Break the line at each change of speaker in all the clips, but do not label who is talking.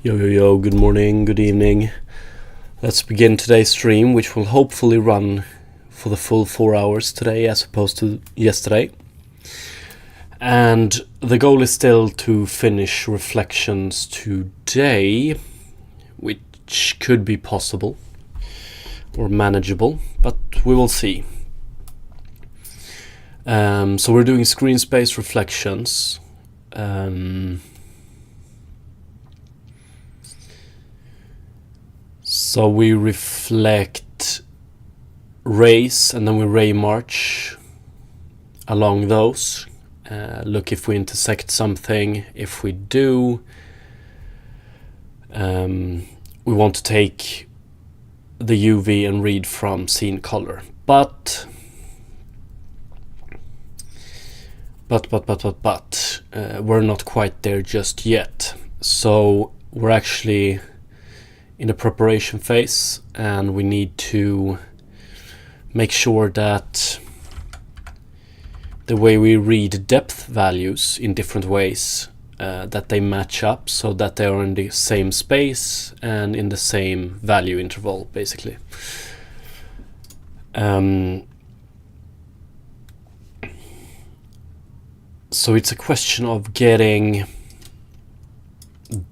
Yo, yo, yo, good morning, good evening. Let's begin today's stream, which will hopefully run for the full 4 hours today as opposed to yesterday. And the goal is still to finish reflections today, which could be possible or manageable, but we will see. So we're doing screen space reflections. So we reflect rays and then we ray march along those. Look if we intersect something. If we do, we want to take the UV and read from scene color. But we're not quite there just yet. So we're actually in a preparation phase, and we need to make sure that the way we read depth values in different ways, that they match up so that they are in the same space and in the same value interval, basically. So it's a question of getting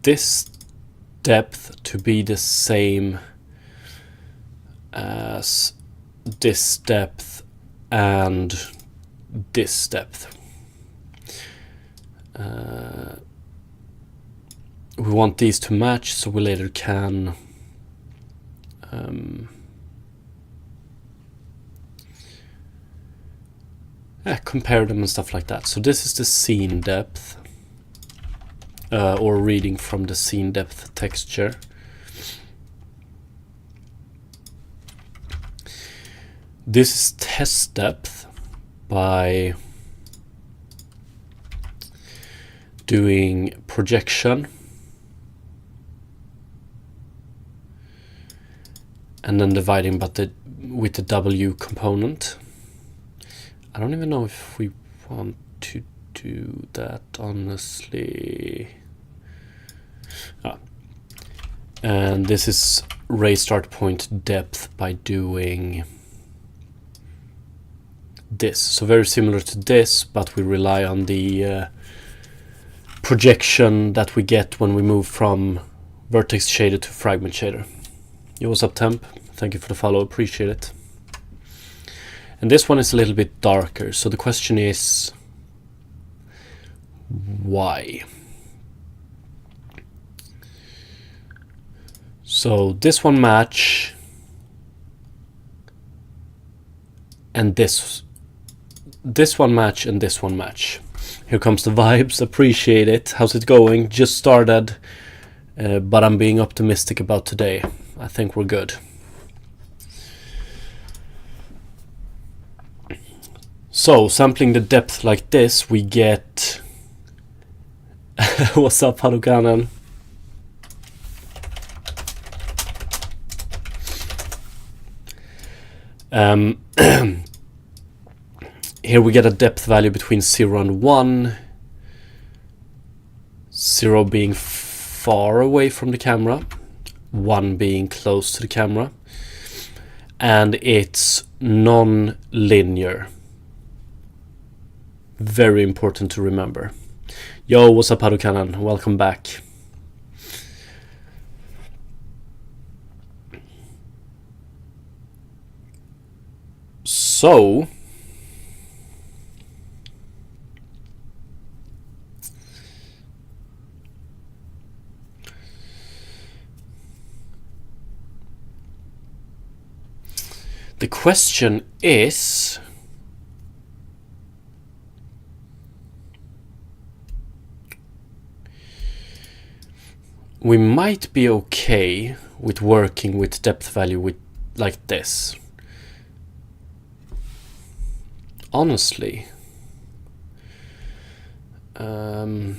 this depth to be the same as this depth and this depth. We want these to match so we later can compare them and stuff like that. So this is the scene depth. Or reading from the scene depth texture. This is test depth by doing projection and then dividing with the W component. I don't even know if we want to do that, honestly. And this is ray start point depth by doing this. So very similar to this, but we rely on the projection that we get when we move from vertex shader to fragment shader. Yo, what's up, Temp? Thank you for the follow, appreciate it. And this one is a little bit darker, so the question is why? So this one match, and this one match, and this one match. Here comes the vibes, appreciate it. How's it going? Just started, but I'm being optimistic about today. I think we're good. So sampling the depth like this, we get what's up, Harukanen? Here we get a depth value between 0 and 1. 0 being far away from the camera, 1 being close to the camera. And it's non-linear. Very important to remember. Yo, what's up, Harukanen? Welcome back. So the question is, we might be okay with working with depth value with like this. Honestly, I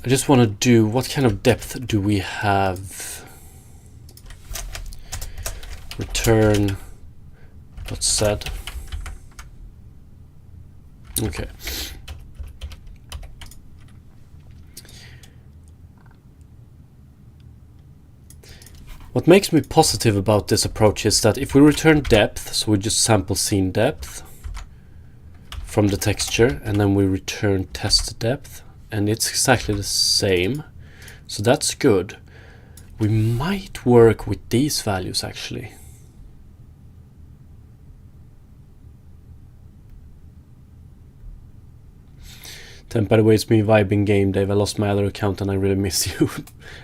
just want to do, what kind of depth do we have? Return .z. Okay. What makes me positive about this approach is that if we return depth, so we just sample scene depth from the texture, and then we return test depth, and it's exactly the same. So that's good. We might work with these values actually. Then, by the way, it's me vibing game, Dave. I lost my other account and I really miss you.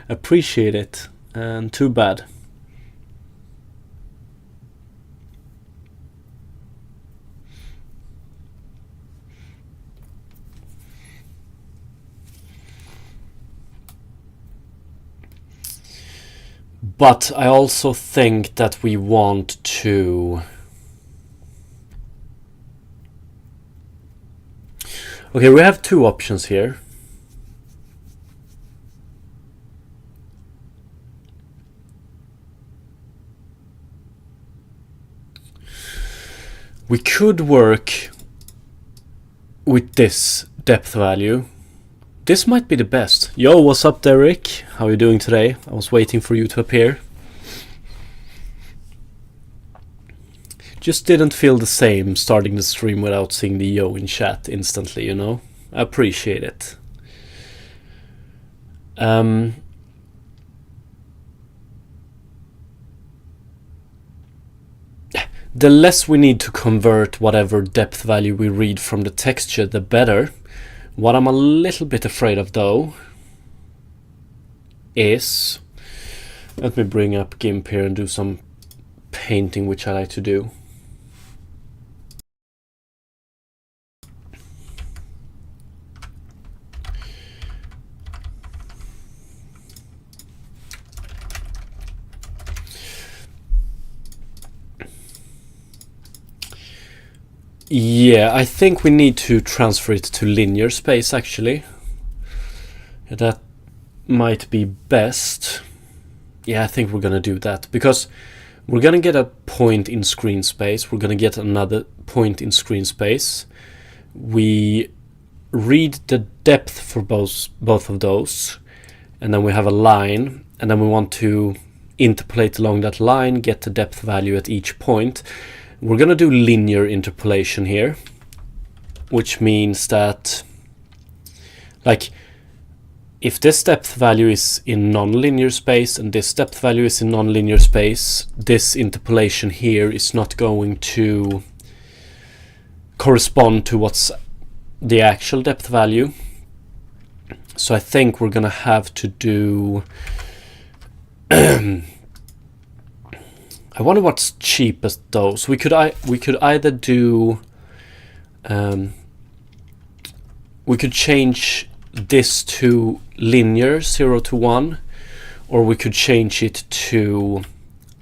Appreciate it. And too bad. But I also think that we want to... Okay, we have two options here. We could work with this depth value. This might be the best. Yo, what's up, Derek? How are you doing today? I was waiting for you to appear. Just didn't feel the same starting the stream without seeing the yo in chat instantly, you know? I appreciate it. The less we need to convert whatever depth value we read from the texture, the better. What I'm a little bit afraid of though is, let me bring up GIMP here and do some painting, which I like to do. Yeah, I think we need to transfer it to linear space actually. That might be best. Yeah, I think we're gonna do that because we're gonna get a point in screen space. We're gonna get another point in screen space. We read the depth for both of those, and then we have a line, and then we want to interpolate along that line, get the depth value at each point. We're gonna do linear interpolation here, which means that, like, if this depth value is in non-linear space and this depth value is in non-linear space, this interpolation here is not going to correspond to what's the actual depth value. So I think we're gonna have to do I wonder what's cheapest though. So we could either do we could change this to linear 0 to 1, or we could change it to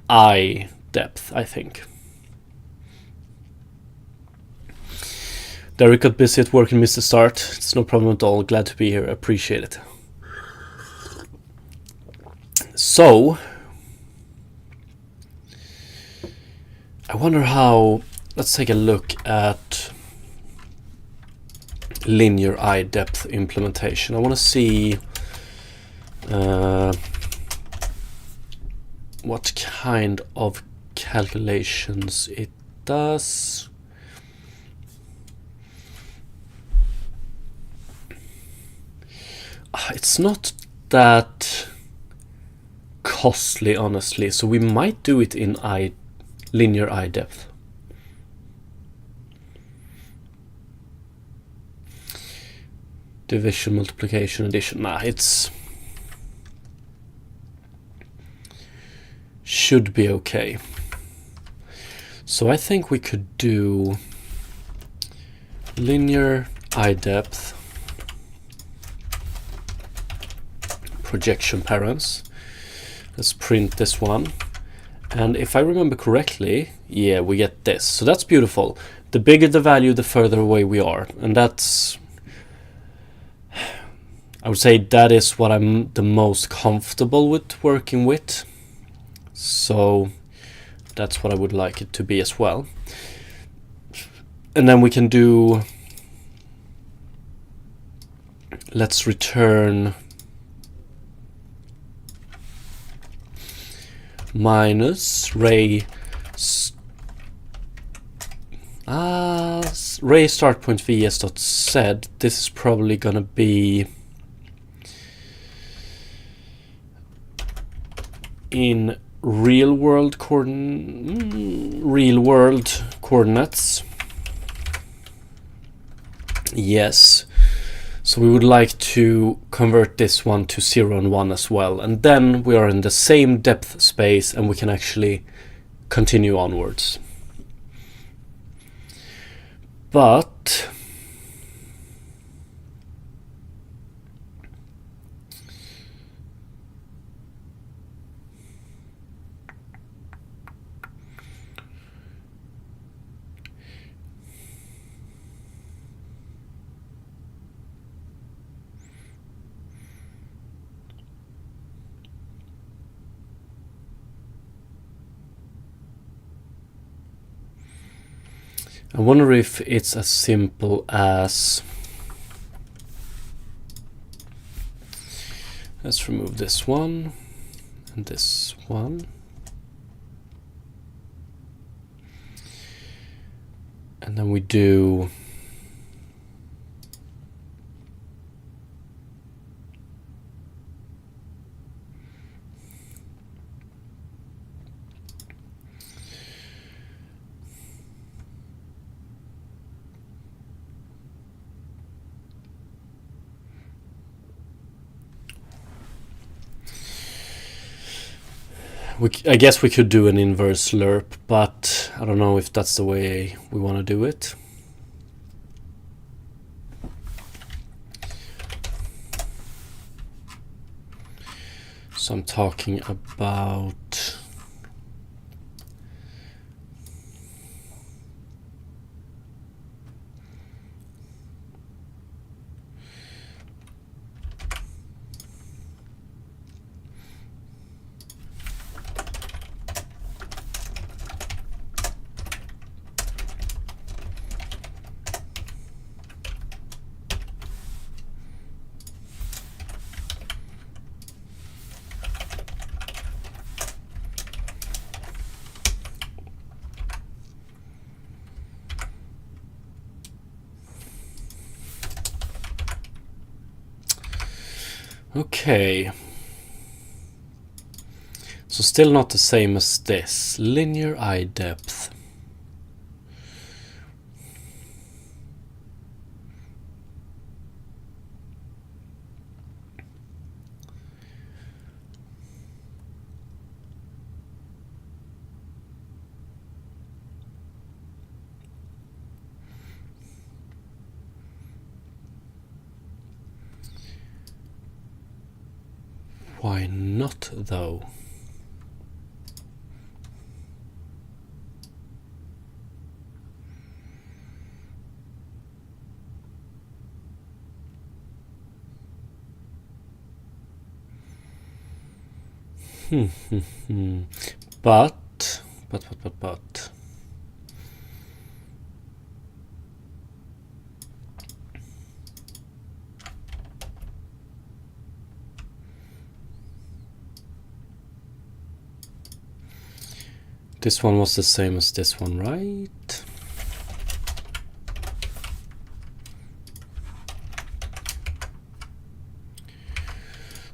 I depth, I think. Derek got busy at work and missed the start. It's no problem at all. Glad to be here. Appreciate it. So I wonder how, let's take a look at linear eye depth implementation. I want to see what kind of calculations it does. It's not that costly, honestly, so we might do it in linear eye depth. Division, multiplication, addition. Nah, it's should be okay. So I think we could do linear eye depth projection parents. Let's print this one. And if I remember correctly, yeah, we get this. So that's beautiful. The bigger the value, the further away we are. And that's, I would say that is what I'm the most comfortable with working with. So That's what I would like it to be as well. And then we can do, let's return minus ray ray start point vs.z. This is probably gonna be in real world coordinates. Yes. So we would like to convert this one to 0 and 1 as well. And then we are in the same depth space and we can actually continue onwards. But I wonder if it's as simple as, let's remove this one and this one. And then we do I guess we could do an inverse lerp, but I don't know if that's the way we want to do it. So I'm talking about okay. So still not the same as this. Linear eye depth. Why not, though? But. This one was the same as this one, right?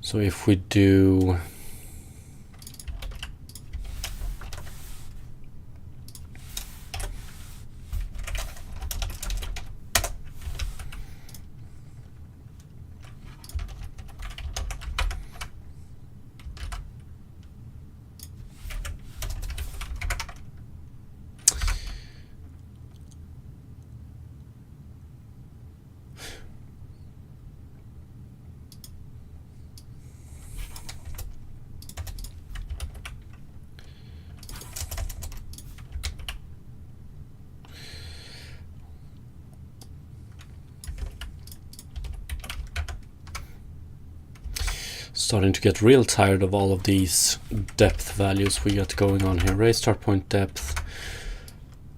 So if we do starting to get real tired of all of these depth values we got going on here. Raise start point depth.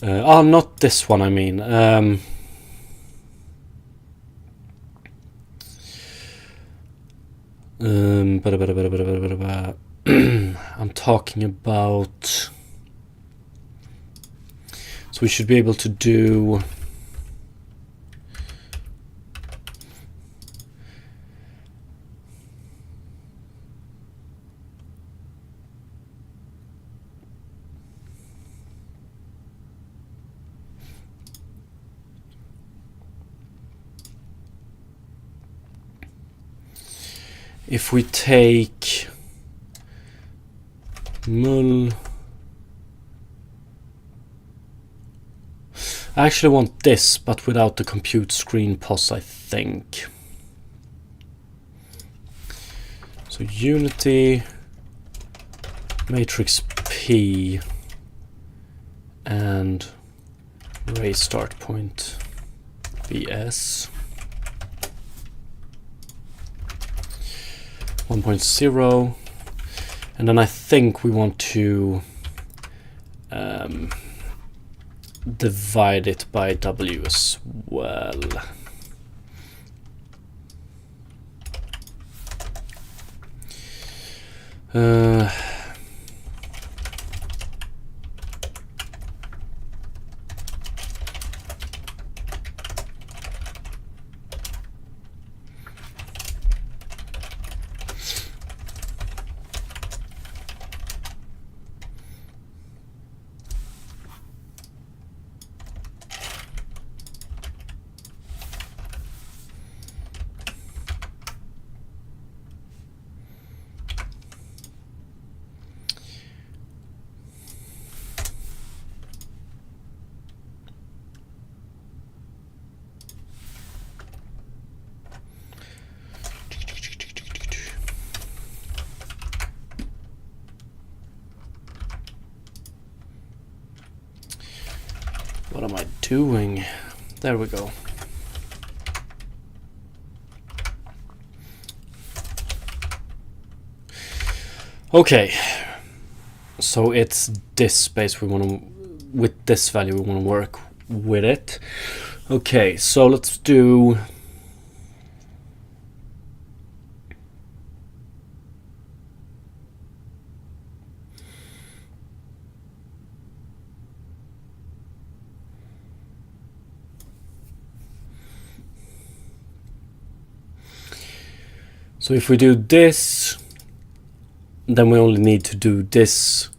Not this one, I mean. I'm talking about... So we should be able to do... If we take mul, I actually want this, but without the compute screen pos, I think. So unity matrix P and raise start point VS 1.0, and then I think we want to divide it by W as well. What am I doing? There we go. Okay, so it's this space we want to, with this value we want to work with it. Okay, so let's do so if we do this, then we only need to do this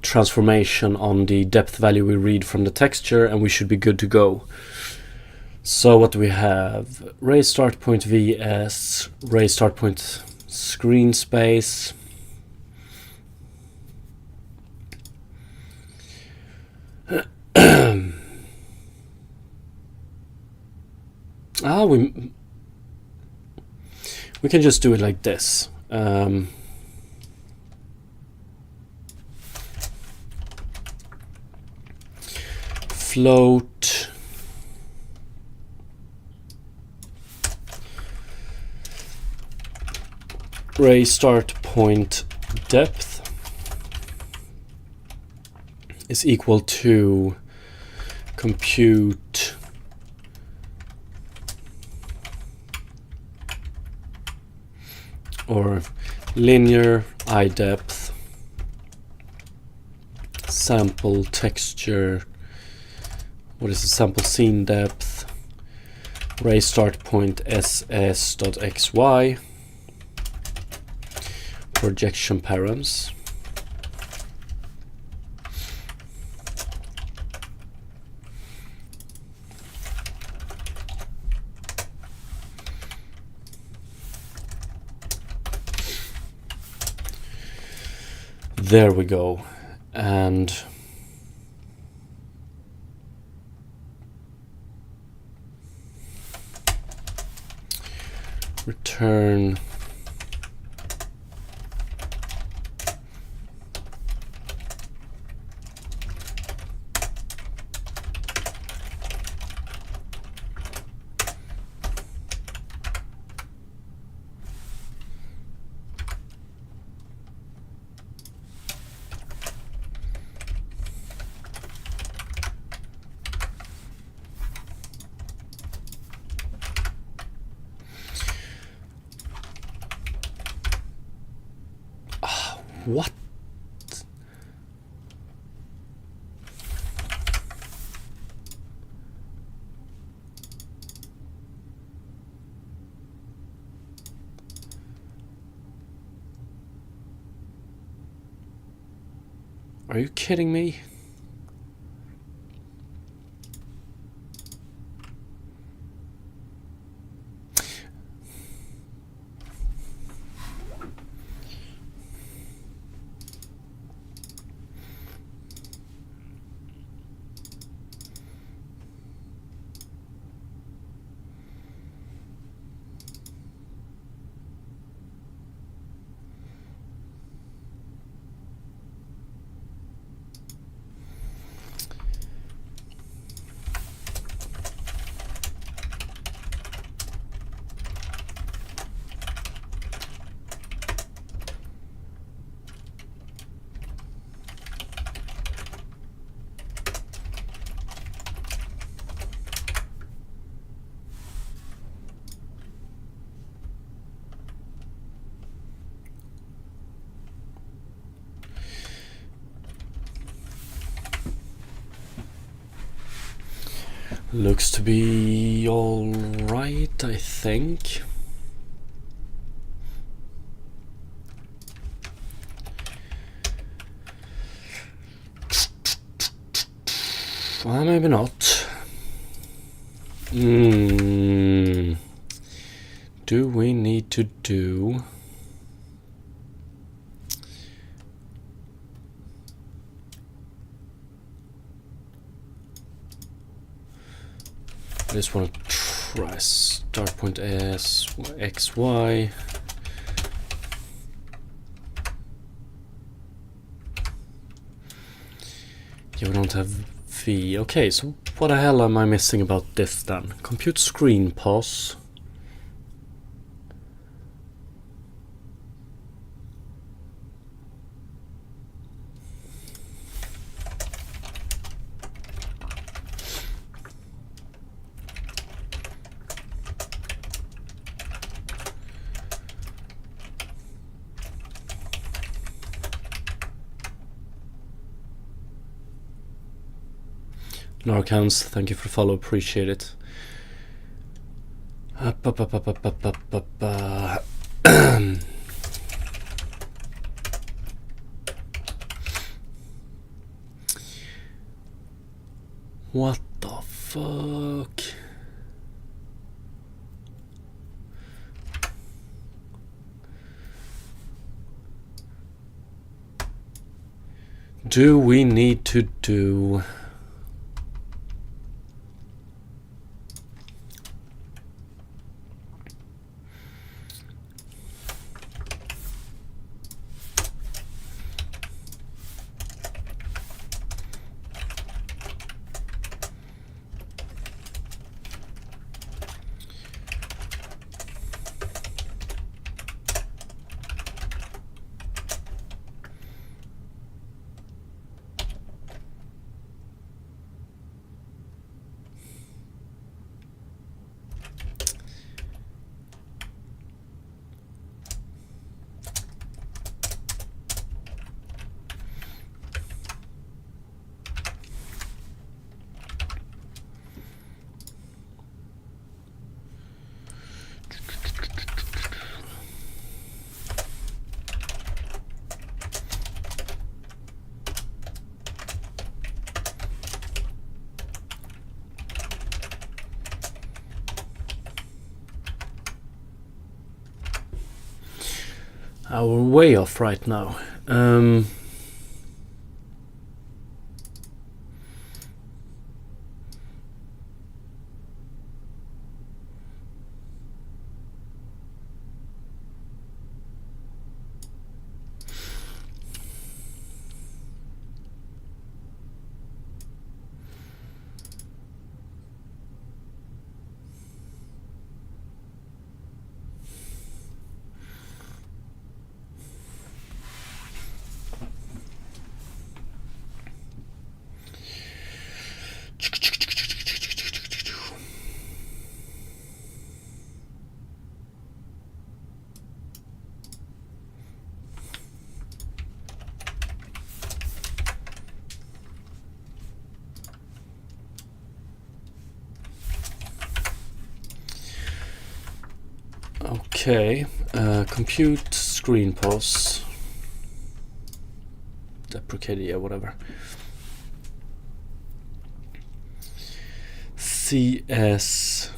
transformation on the depth value we read from the texture, and we should be good to go. So what do we have? Raise start point VS, raise start point screen space. We can just do it like this. Float raise start point depth is equal to compute or linear I depth sample texture. What is the sample scene depth? Raise start point ss.xy. Projection params. There we go. And return What? Are you kidding me? Looks to be all right, I think. Well, maybe not. Do we need to do... I just want to try start point as x, y. Yeah, we don't have v. Okay, so what the hell am I missing about this then? Compute screen pause. Narcans, thank you for the follow, appreciate it. What the fuck? Do we need to do... We're way off right now. Okay, compute screen pos. Deprecated, yeah, whatever. CS.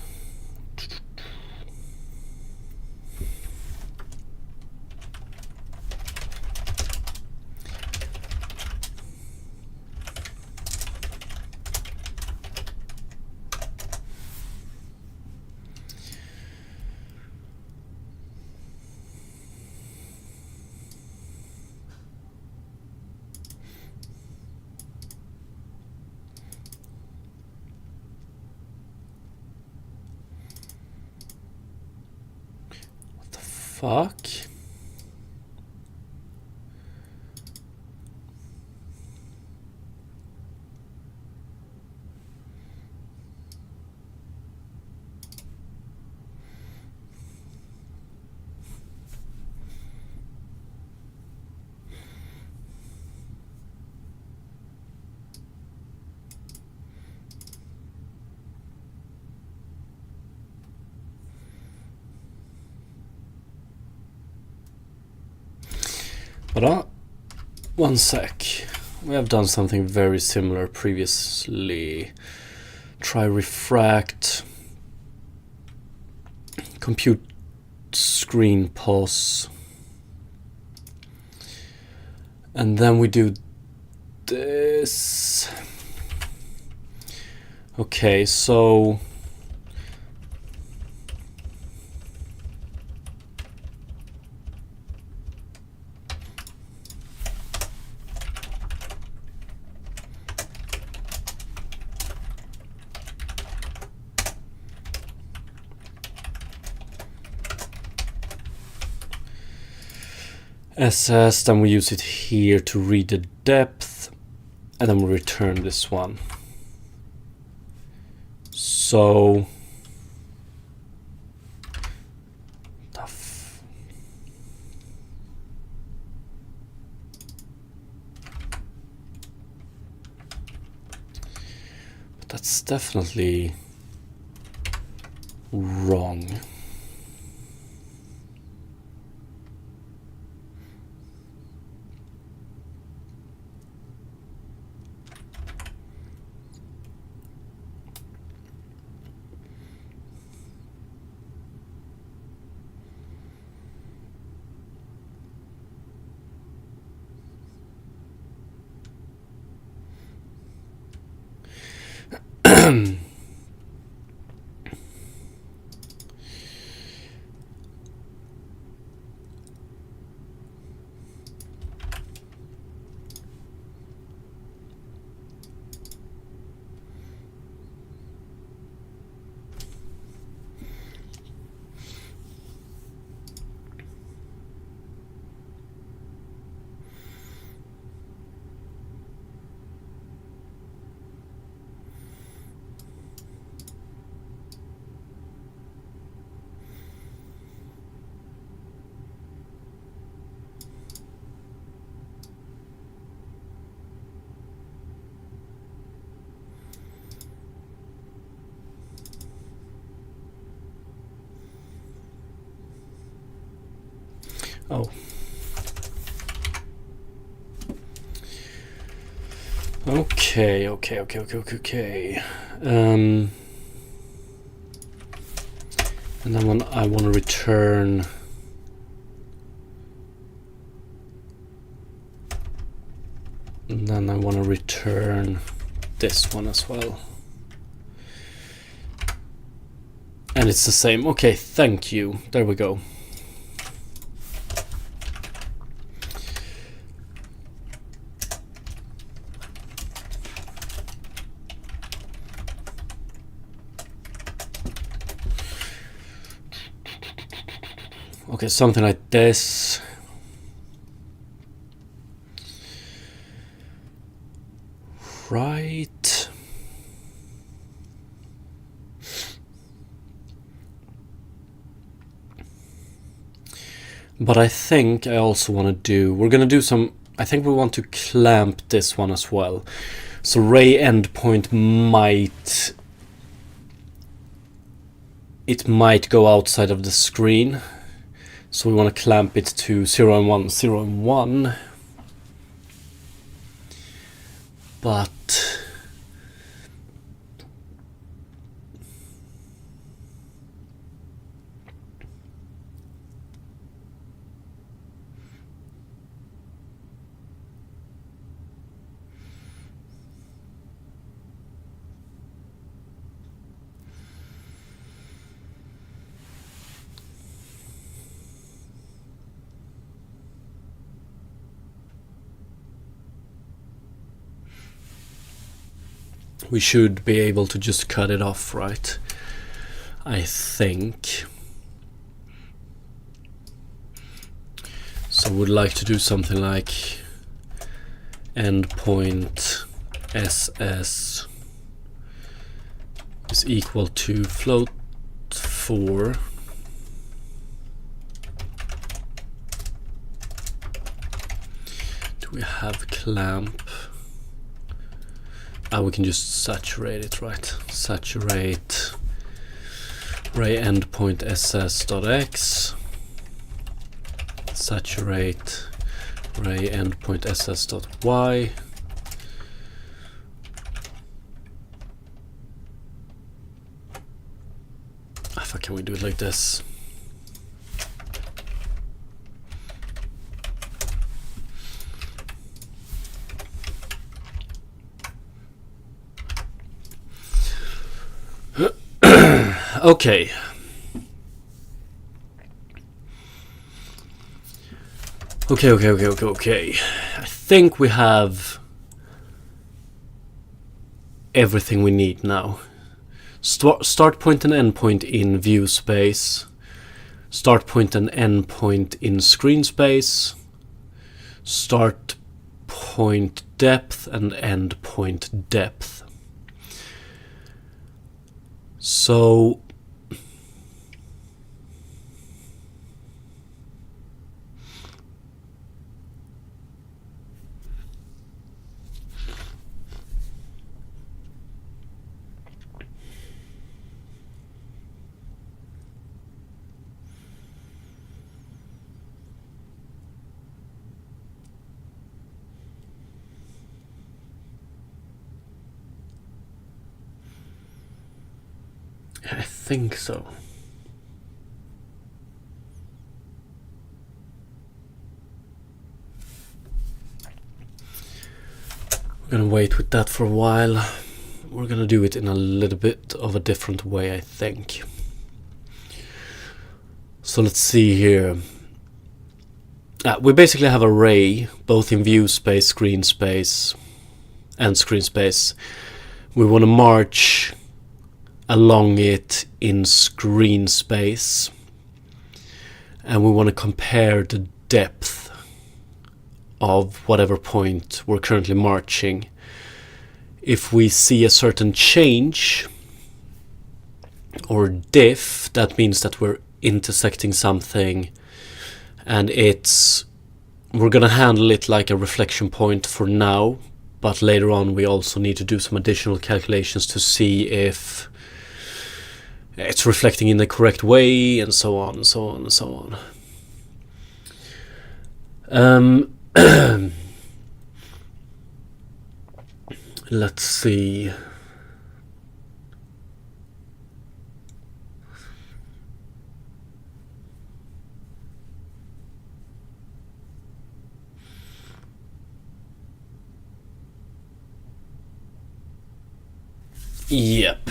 Fuck. But one sec. We have done something very similar previously. Try refract. Compute screen pos. And then we do this. Okay, so SS, then we use it here to read the depth, and then we return this one. So that's definitely wrong. Oh. Okay. And then when I want to return this one as well. And it's the same. Okay, thank you. There we go. Okay, something like this. Right. But I think I also want to do, we're going to do some, I think we want to clamp this one as well. So ray endpoint might it might go outside of the screen. So we want to clamp it to 0 and 1, 0 and 1. But we should be able to just cut it off, right? I think. So we'd like to do something like endpoint ss is equal to float 4 do we have clamp? We can just saturate it, right? Saturate ray endpoint ss.x, saturate ray endpoint ss.y, how can we do it like this? Okay. Okay. I think we have everything we need now. Start point and end point in view space. Start point and end point in screen space. Start point depth and end point depth. So I think so. We're gonna wait with that for a while. We're gonna do it in a little bit of a different way, I think. So let's see here. We basically have an array, both in view space, screen space, and screen space. We want to march along it in screen space, and we want to compare the depth of whatever point we're currently marching. If we see a certain change or diff, that means that we're intersecting something, and we're gonna handle it like a reflection point for now, but later on we also need to do some additional calculations to see if it's reflecting in the correct way, and so on and so on and so on. Let's see. Yep.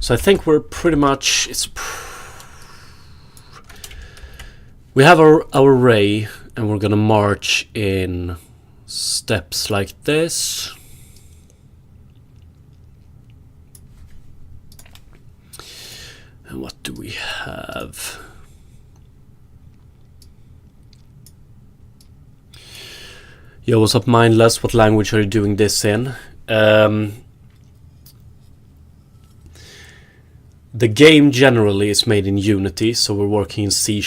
So I think we're pretty much, we have our array, and we're gonna march in steps like this. And what do we have? Yo, what's up, Mindless? What language are you doing this in? The game generally is made in Unity, so we're working in C#,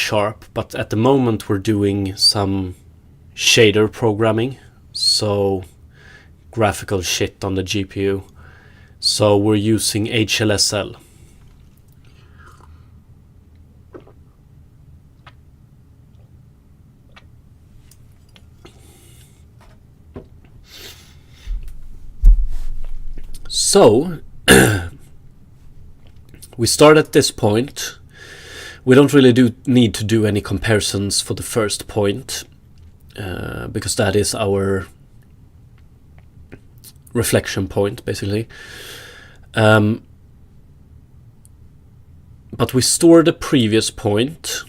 but at the moment we're doing some shader programming, so graphical shit on the GPU. So we're using HLSL. So we start at this point. We don't really need to do any comparisons for the first point, because that is our reflection point, basically. But we store the previous point,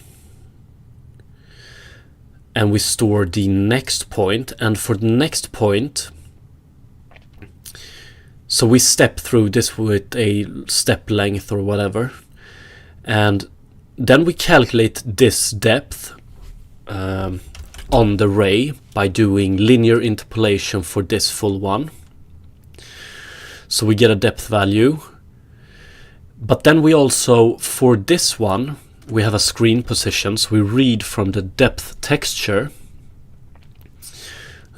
and we store the next point, and for the next point, so we step through this with a step length or whatever, and then we calculate this depth on the ray by doing linear interpolation for this full one. So we get a depth value. But then we also, for this one, we have a screen position. So we read from the depth texture.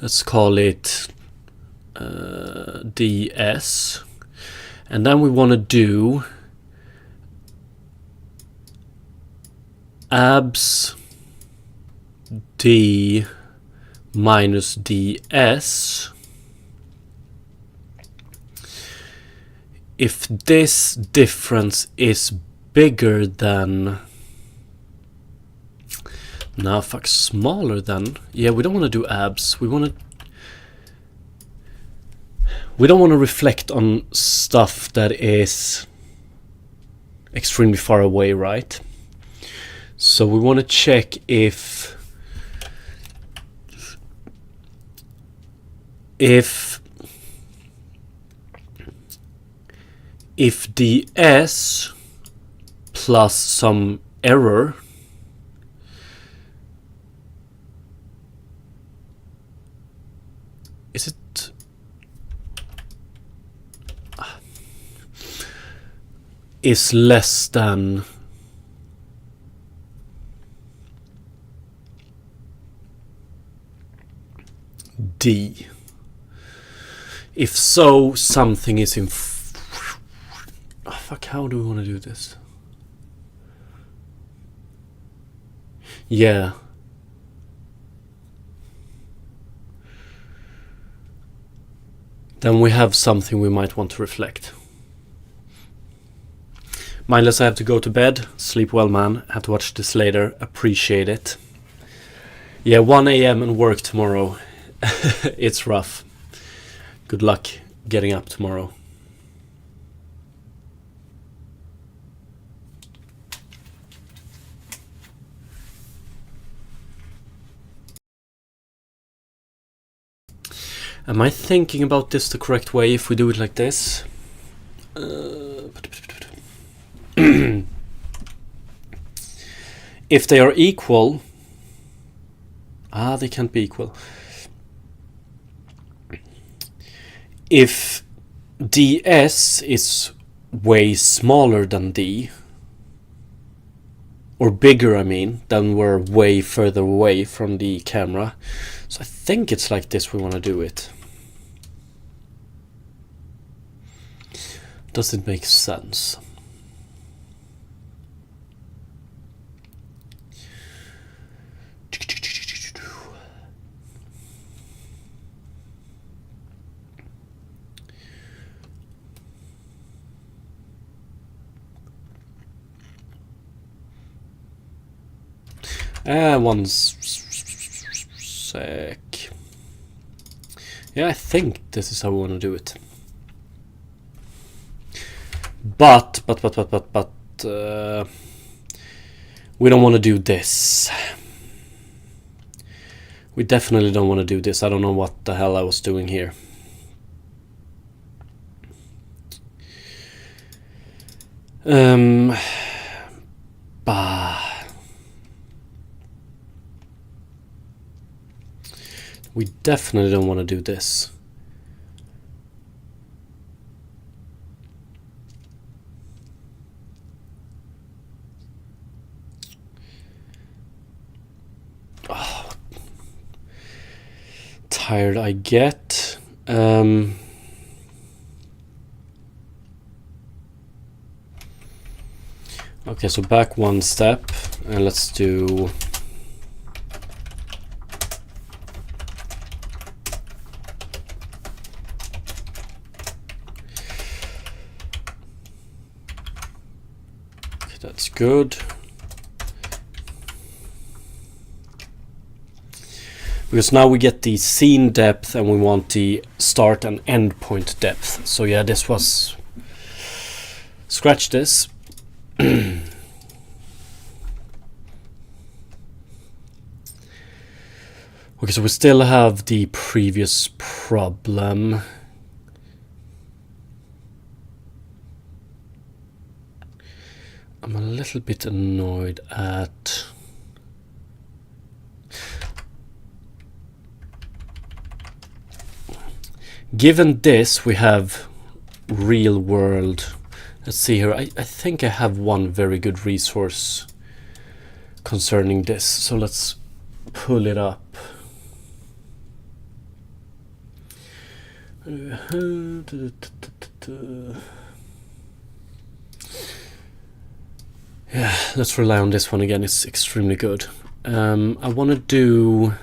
Let's call it ds. And then we want to do abs d minus ds if this difference is bigger than, smaller than, yeah, we don't want to do abs, we don't want to reflect on stuff that is extremely far away, right? So we want to check if ds plus some error is less than d. If so, something is in how do we want to do this? Yeah. Then we have something we might want to reflect. Mindless, I have to go to bed. Sleep well, man. Have to watch this later. Appreciate it. Yeah, 1 a.m. and work tomorrow. It's rough. Good luck getting up tomorrow. Am I thinking about this the correct way if we do it like this? If they are equal... they can't be equal. If ds is way smaller than d, or bigger, I mean, then we're way further away from the camera. So I think it's like this we want to do it. Does it make sense? One sec. Yeah, I think this is how we want to do it. But we don't want to do this. We definitely don't want to do this. I don't know what the hell I was doing here. We definitely don't want to do this. Oh, tired I get. Okay, so back one step and let's do that's good. Because now we get the scene depth and we want the start and end point depth. So yeah, this was... Scratch this. Okay, so we still have the previous problem. I'm a little bit annoyed at... Given this, we have real world. Let's see here. I think I have one very good resource concerning this. So let's pull it up. Yeah, let's rely on this one again. It's extremely good. I want to do...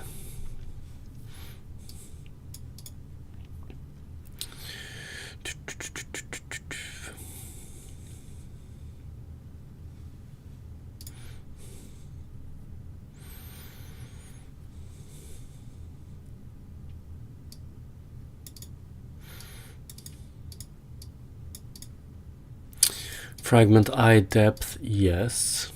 Fragment eye depth, yes.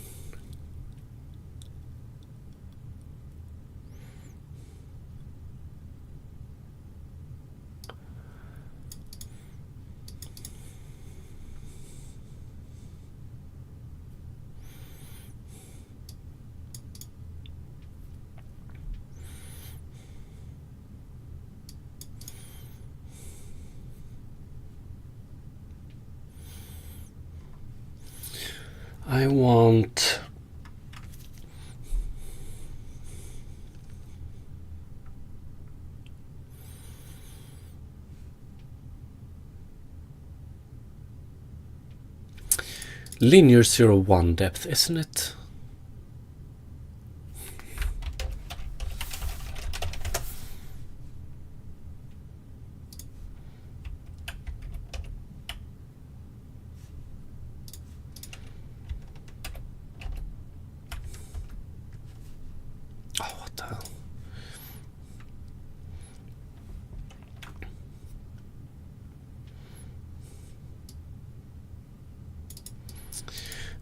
I want... linear 0-1 depth, isn't it?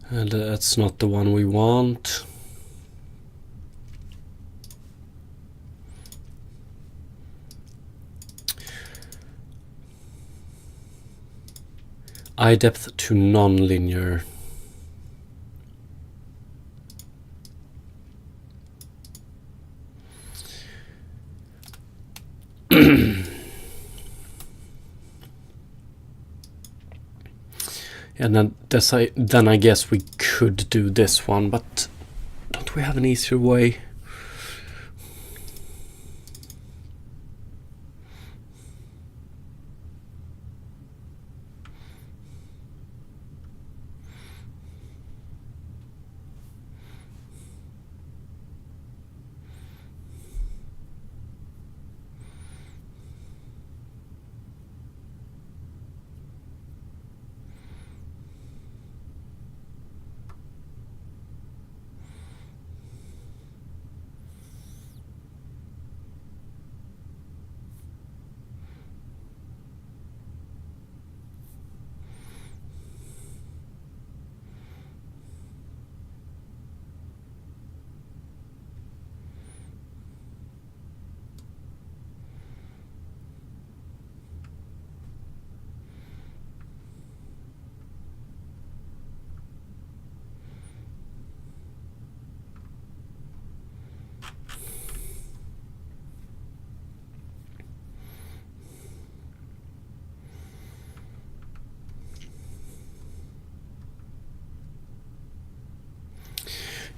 And that's not the one we want. Eye depth to non-linear. And then I guess we could do this one, but don't we have an easier way?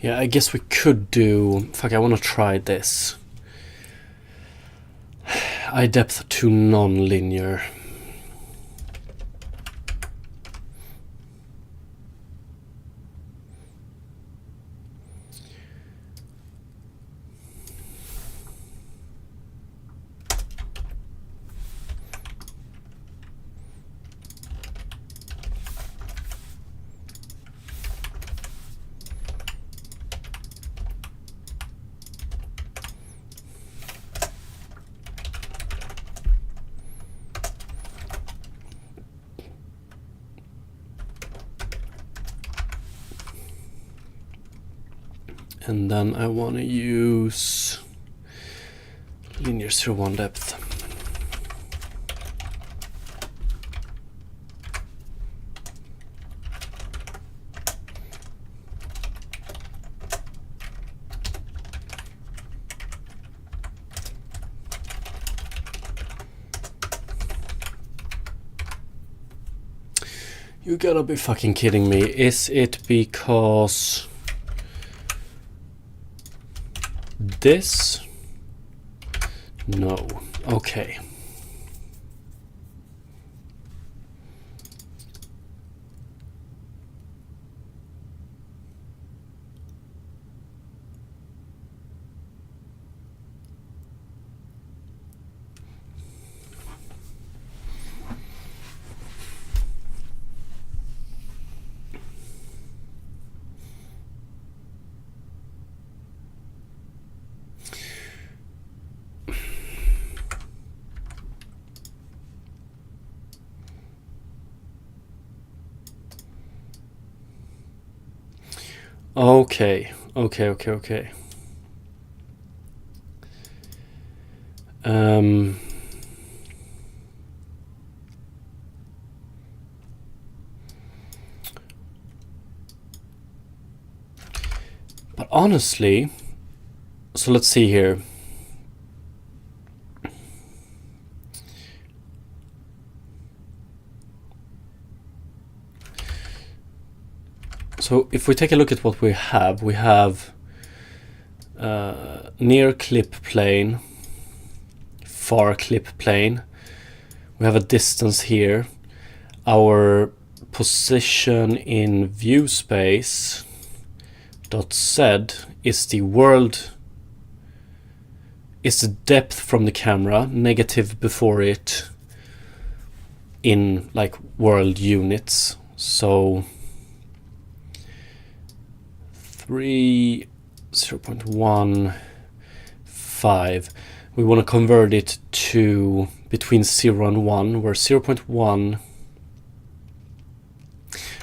Yeah, I guess we could do... Fuck, I want to try this. Eye depth to non-linear. And then I want to use linear 0-1 depth. You gotta be fucking kidding me. Is it because this? No. Okay. Okay. But honestly, so let's see here. So if we take a look at what we have near clip plane, far clip plane. We have a distance here. Our position in view space dot z is the world, is the depth from the camera, negative before it in like world units. So 0.15. We want to convert it to between 0 and 1, where 0.1,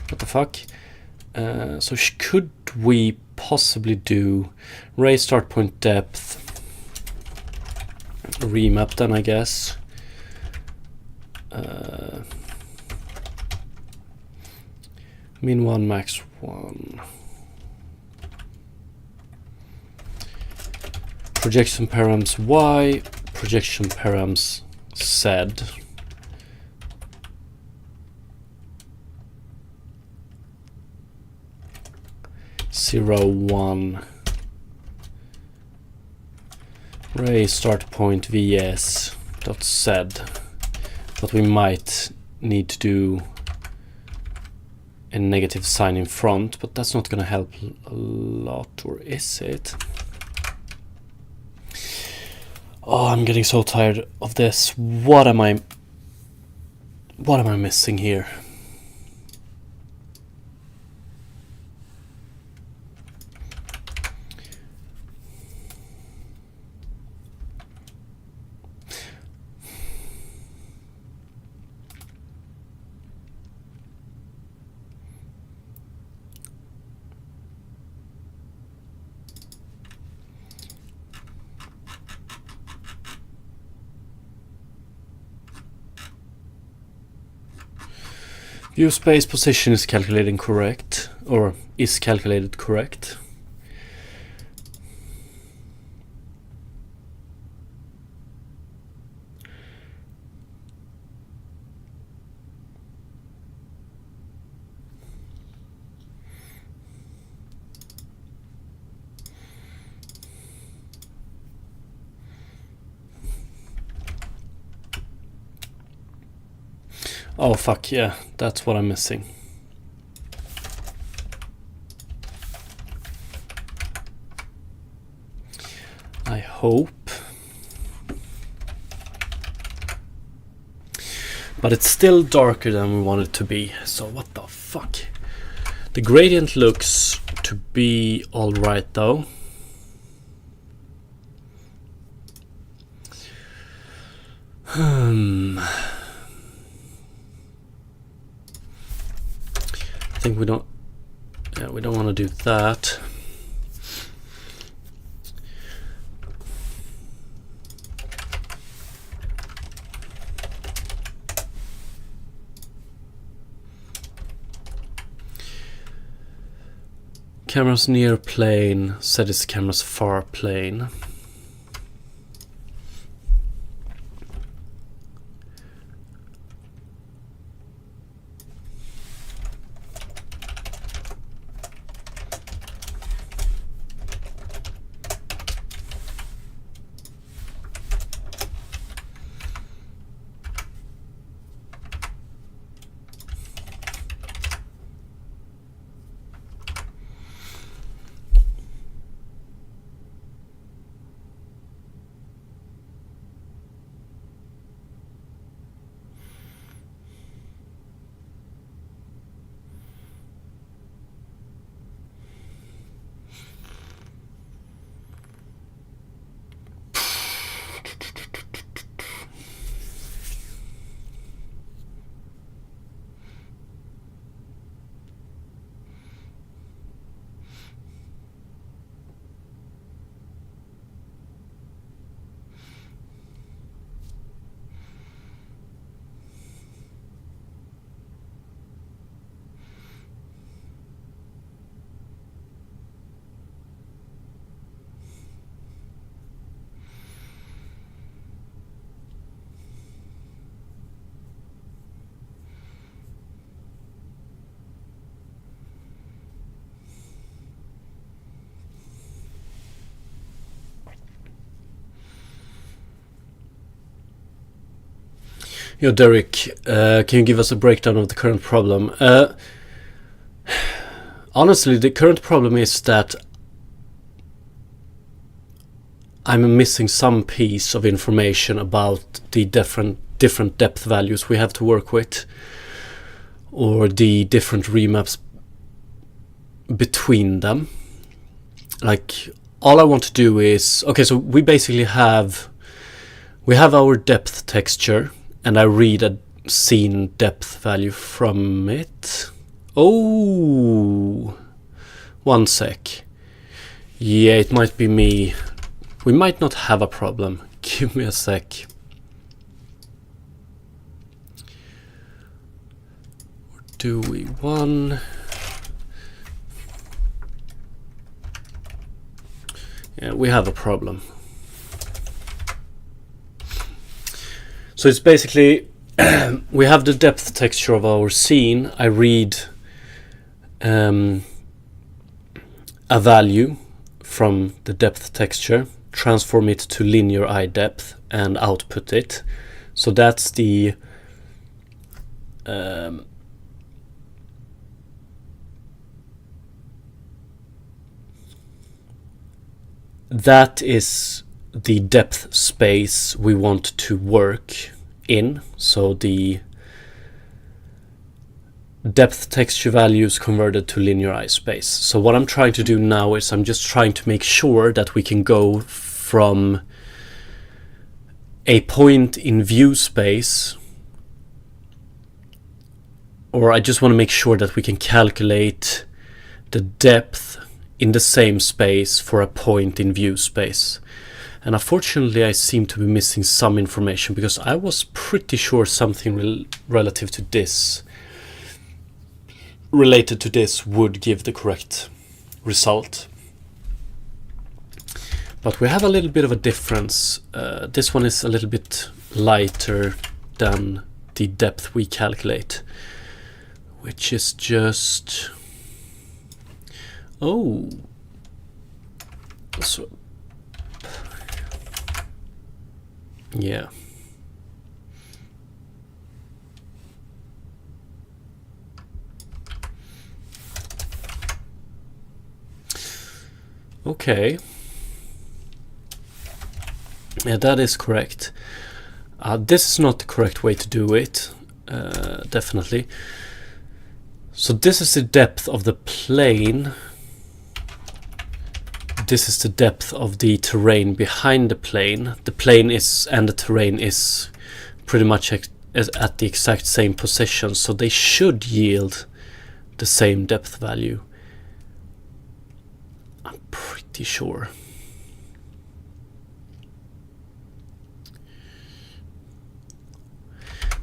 what the fuck? So could we possibly do ray start point depth, remap then, I guess. Min 1, max 1. Projection params y, projection params z. Zero, 1. Ray start point vs dot z. But we might need to do a negative sign in front, but that's not going to help a lot, or is it? Oh, I'm getting so tired of this. What am I missing here? View space position is calculated correct, or is calculated correct. Oh fuck yeah, that's what I'm missing. I hope. But it's still darker than we want it to be, so what the fuck? The gradient looks to be alright though. I think we don't want to do that. camera's near plane, Z is the camera's far plane. Yo, Derek, can you give us a breakdown of the current problem? Honestly, the current problem is that I'm missing some piece of information about the different depth values we have to work with, or the different remaps between them. Like, all I want to do is, okay, so we basically have our depth texture, and I read a scene depth value from it. Oh, one sec. Yeah, it might be me. We might not have a problem. Give me a sec. Or do we one? Yeah, we have a problem. So it's basically, we have the depth texture of our scene. I read a value from the depth texture, transform it to linear eye depth, and output it. So that's the that is the depth space we want to work in. So the depth texture values converted to linear eye space. So what I'm trying to do now is I'm just trying to make sure that we can go from a point in view space, or I just want to make sure that we can calculate the depth in the same space for a point in view space. And unfortunately I seem to be missing some information, because I was pretty sure something related to this would give the correct result. But we have a little bit of a difference. This one is a little bit lighter than the depth we calculate, which is just... Oh, so yeah. Okay. Yeah, that is correct. This is not the correct way to do it, definitely. So this is the depth of the plane. This is the depth of the terrain behind the plane. The plane is, and the terrain is pretty much at the exact same position, so they should yield the same depth value. I'm pretty sure.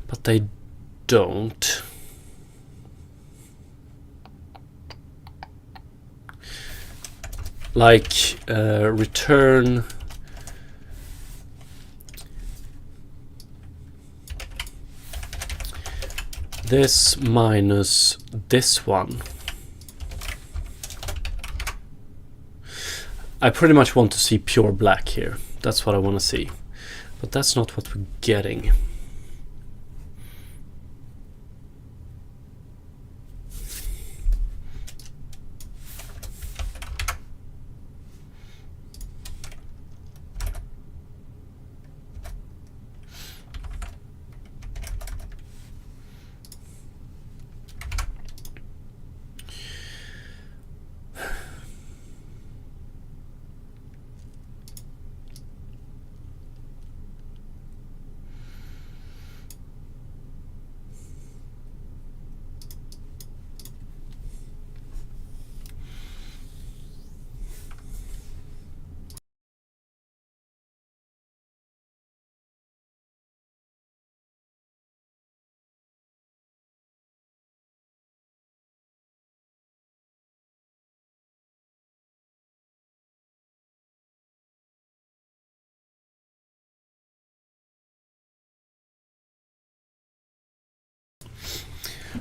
But they don't. like return this minus this one. I pretty much want to see pure black here. That's what I want to see. But that's not what we're getting.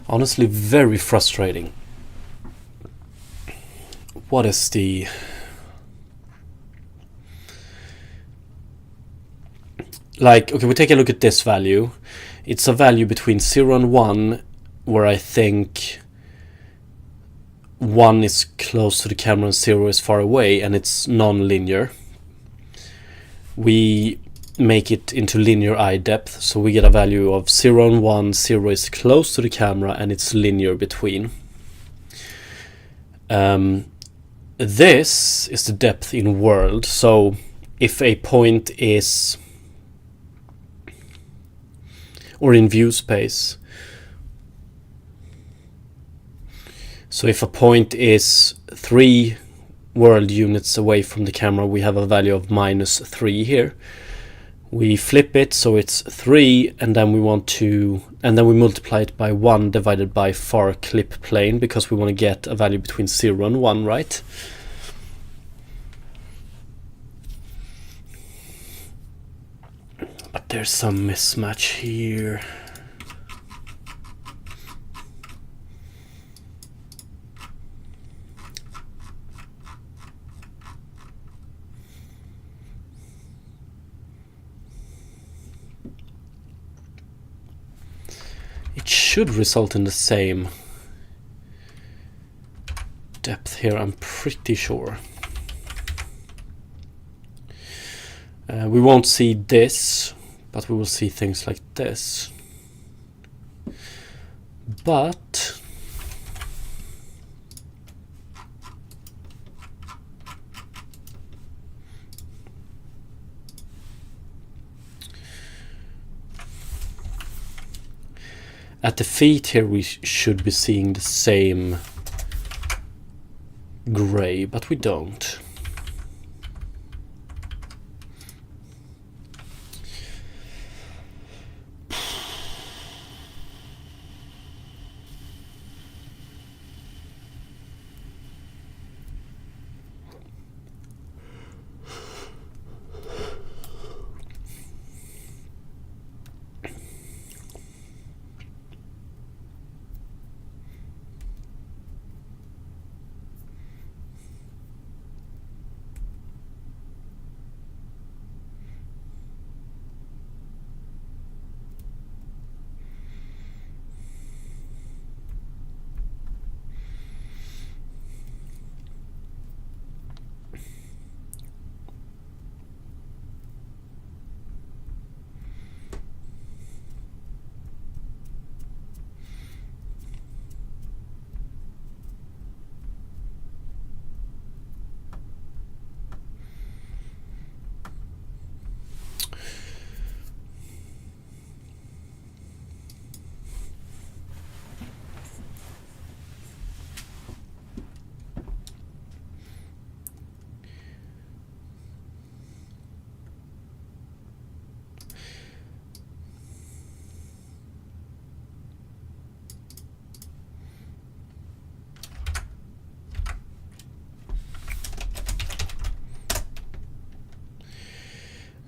Honestly, very frustrating. What is the... Like, okay, we take a look at this value. It's a value between 0 and 1, where I think 1 is close to the camera and 0 is far away, and it's non-linear. We make it into linear eye depth, so we get a value of 0 and 1. 0 is close to the camera and it's linear between. This is the depth in world. So if a point is, or in view space, so if a point is 3 world units away from the camera, we have a value of -3 here. We flip it so it's 3, and then we multiply it by 1 divided by far clip plane, because we want to get a value between 0 and 1, right? But there's some mismatch here. It should result in the same depth here, I'm pretty sure. We won't see this, but we will see things like this. But at the feet here we should be seeing the same gray, but we don't.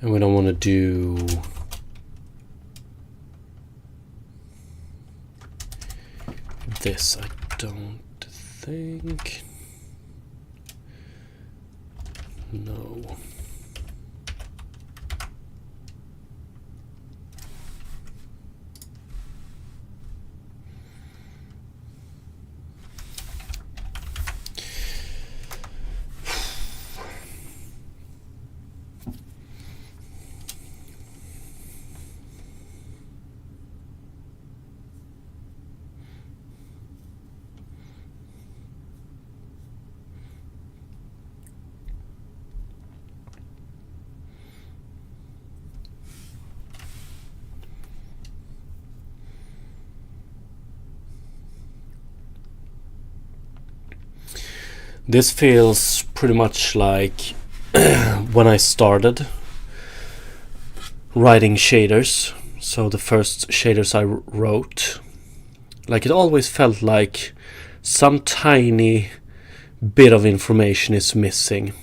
And we don't want to do this, I don't think. No. This feels pretty much like when I started writing shaders. So the first shaders I wrote, like it always felt like some tiny bit of information is missing.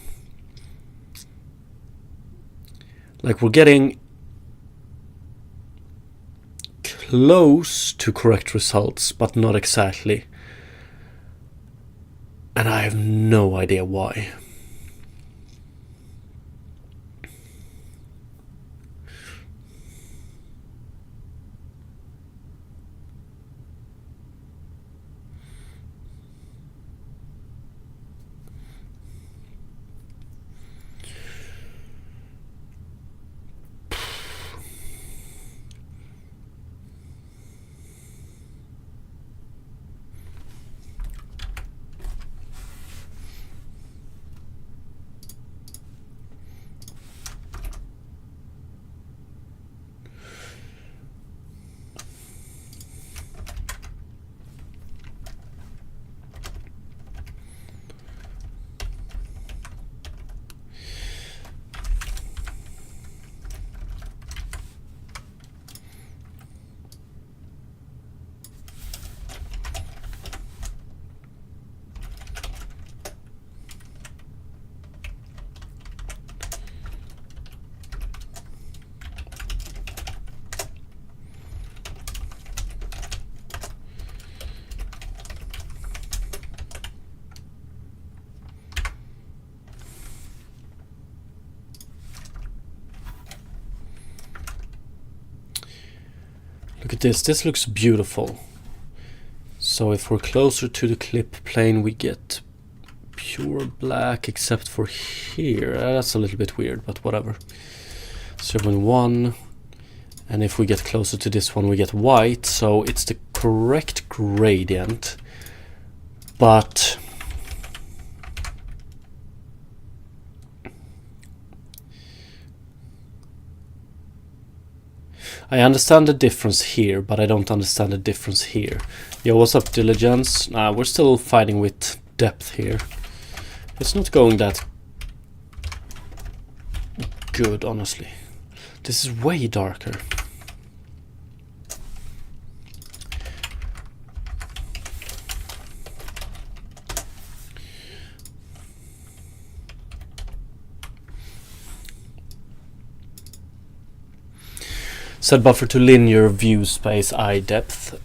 Like we're getting close to correct results, but not exactly. And I have no idea why. Look at this. This looks beautiful. So if we're closer to the clip plane, we get pure black, except for here. That's a little bit weird, but whatever. 0.1. And if we get closer to this one, we get white. So it's the correct gradient. But I understand the difference here, but I don't understand the difference here. Yo, what's up, Diligence? Nah, we're still fighting with depth here. It's not going that good, honestly. This is way darker. Set buffer to linear view space eye depth.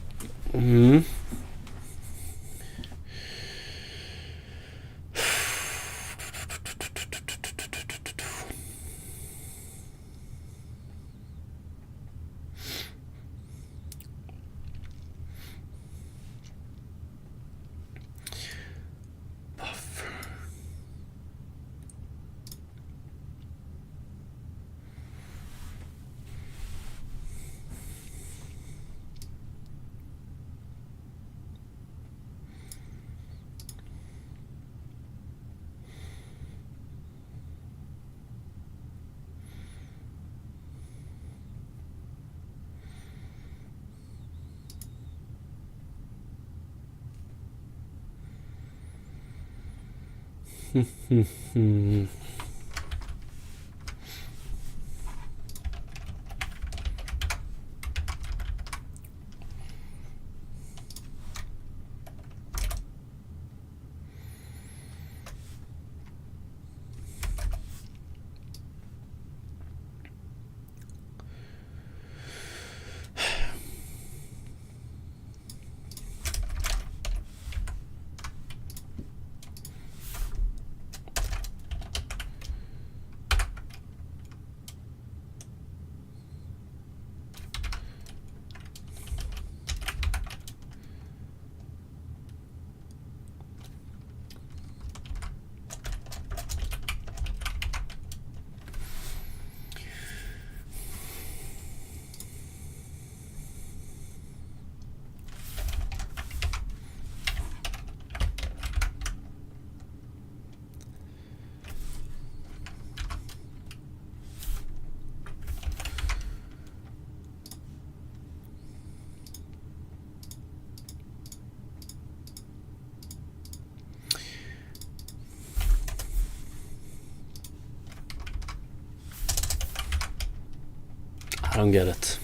I don't get it.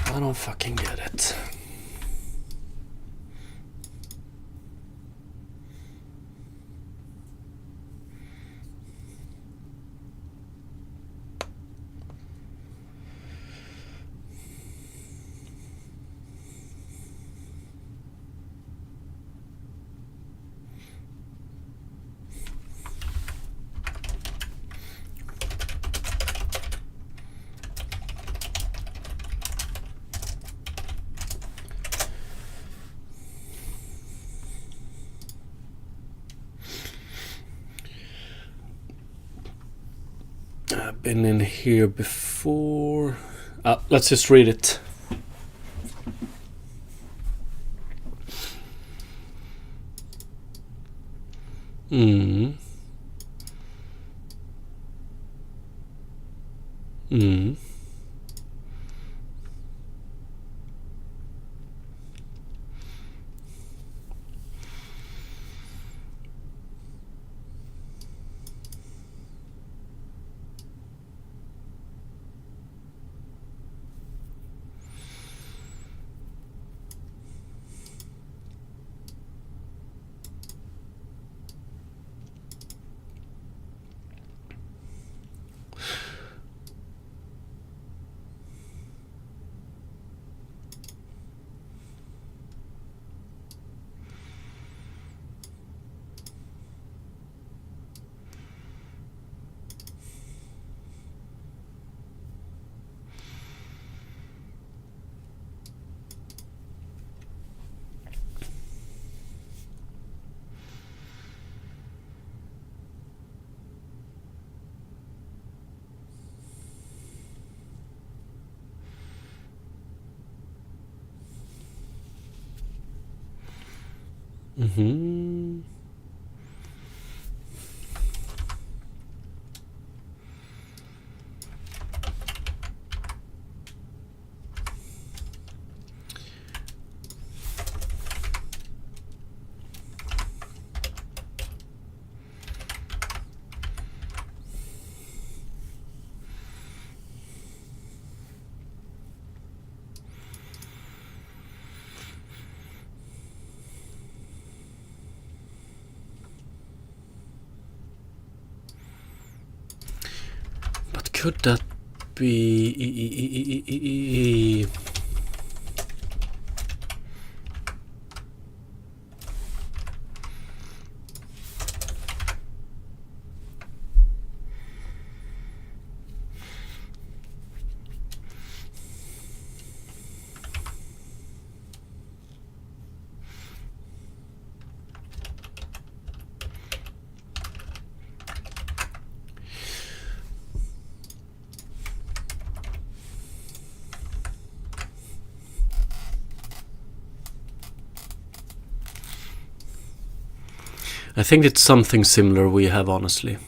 I don't fucking get it. I've been in here before. Let's just read it. Mm. Mm. Mm-hmm. But could that be... I think it's something similar we have, honestly.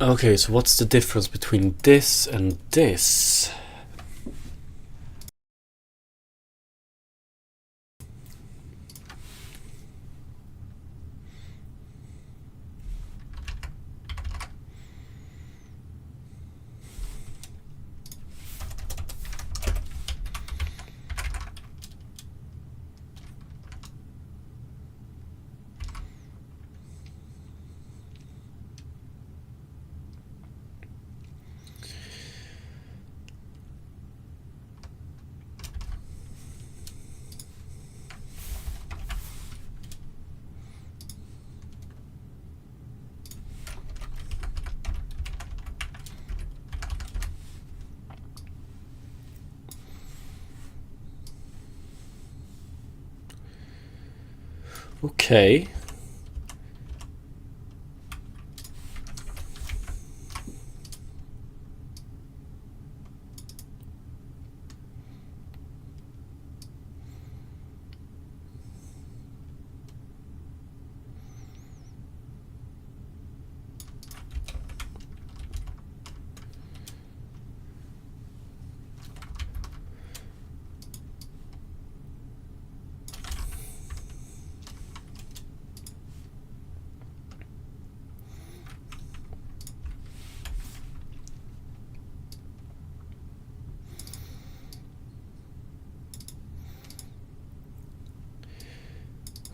Okay, so what's the difference between this and this? Okay.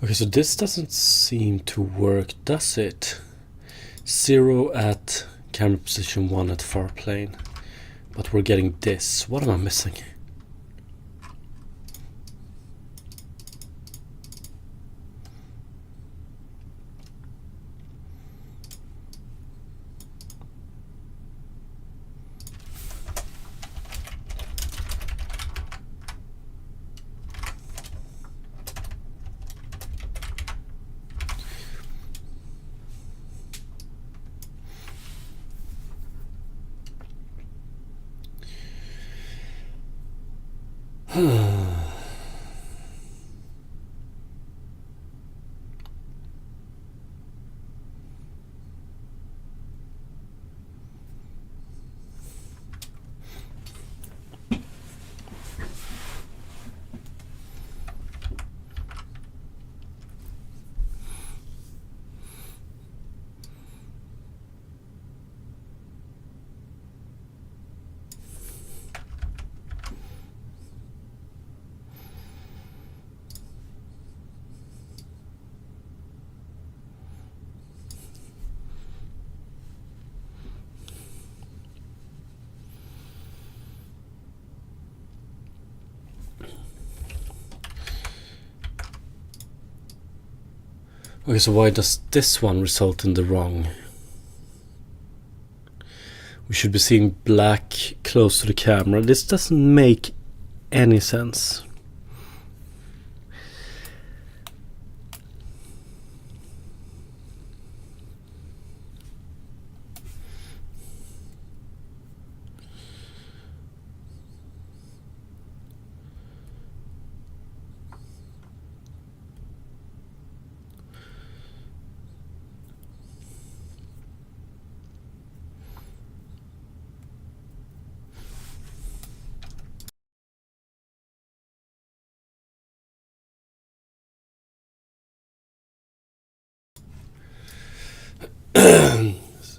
Okay, so this doesn't seem to work, does it? 0 at camera position 1 at far plane. But we're getting this. What am I missing? Okay, so why does this one result in the wrong? We should be seeing black close to the camera. This doesn't make any sense.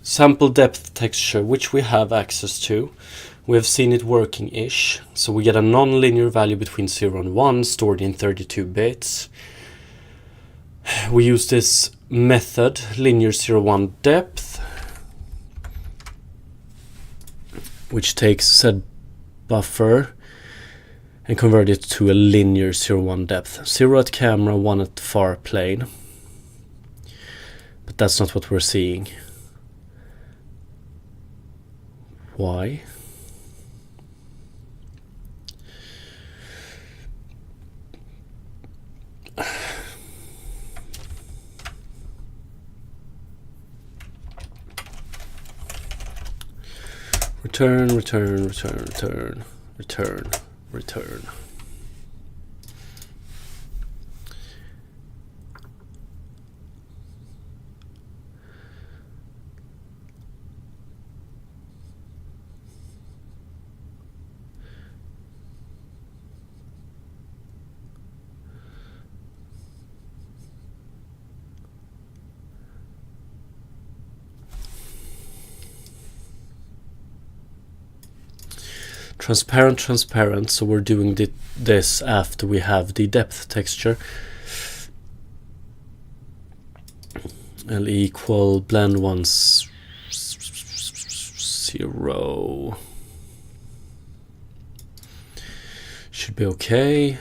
Sample depth texture, which we have access to. We have seen it working-ish. So we get a non-linear value between 0 and 1 stored in 32 bits. We use this method, linear 0,1 depth, which takes said buffer and convert it to a linear 0,1 depth. 0 at camera, 1 at far plane. But that's not what we're seeing. Why? Return, return, return, return, return, return. Transparent, transparent, so we're doing this after we have the depth texture. L equal blend 1 0. Should be okay.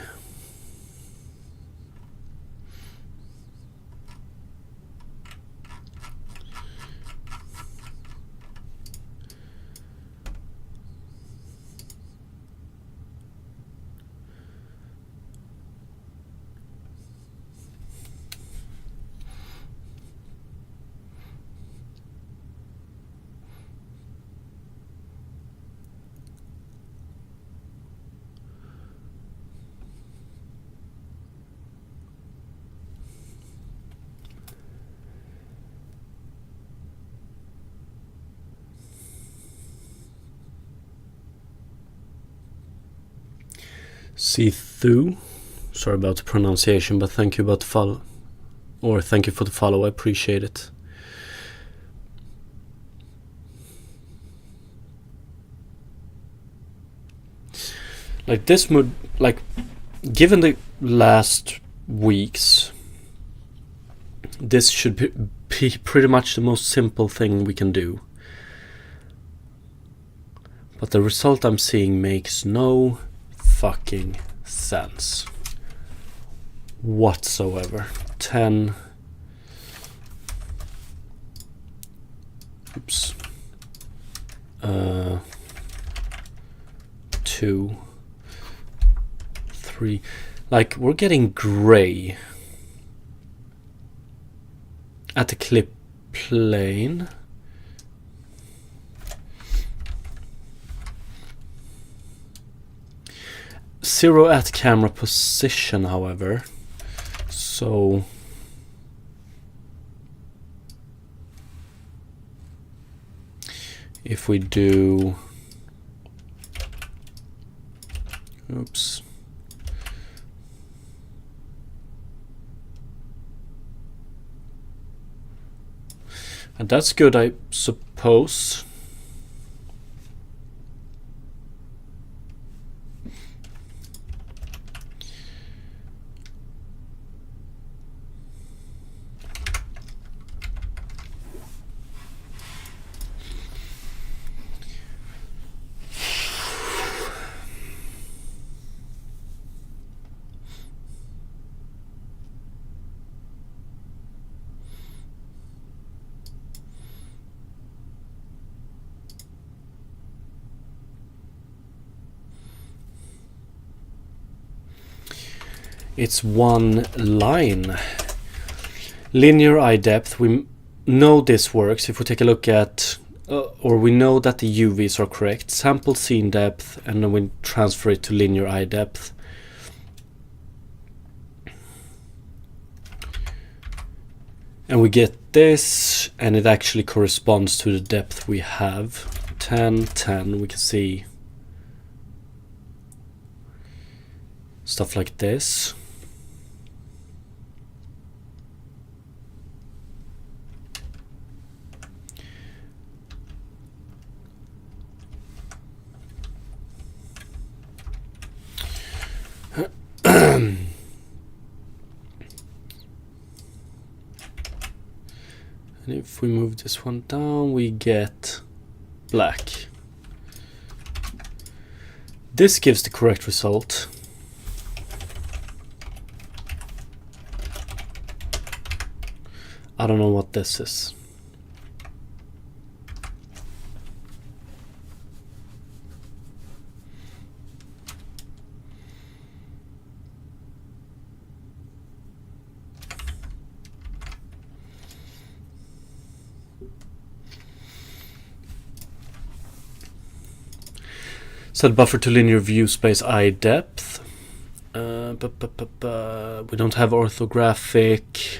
Sithu. Sorry about the pronunciation, but thank you about the follow. Or thank you for the follow, I appreciate it. Like this mood, like given the last weeks, this should be pretty much the most simple thing we can do. But the result I'm seeing makes no fucking sense whatsoever. 10. Oops. 2. 3. Like, we're getting gray at the clip plane. Zero at camera position, however. So if we do, oops, and that's good, I suppose. It's one line. Linear eye depth, we know this works if we take a look at, or we know that the UVs are correct. Sample scene depth, and then we transfer it to linear eye depth. And we get this, and it actually corresponds to the depth we have. 10, 10, we can see stuff like this. And if we move this one down, we get black. This gives the correct result. I don't know what this is. Set buffer to linear view space eye depth. We don't have orthographic.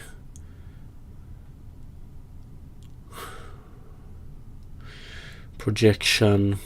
Projection.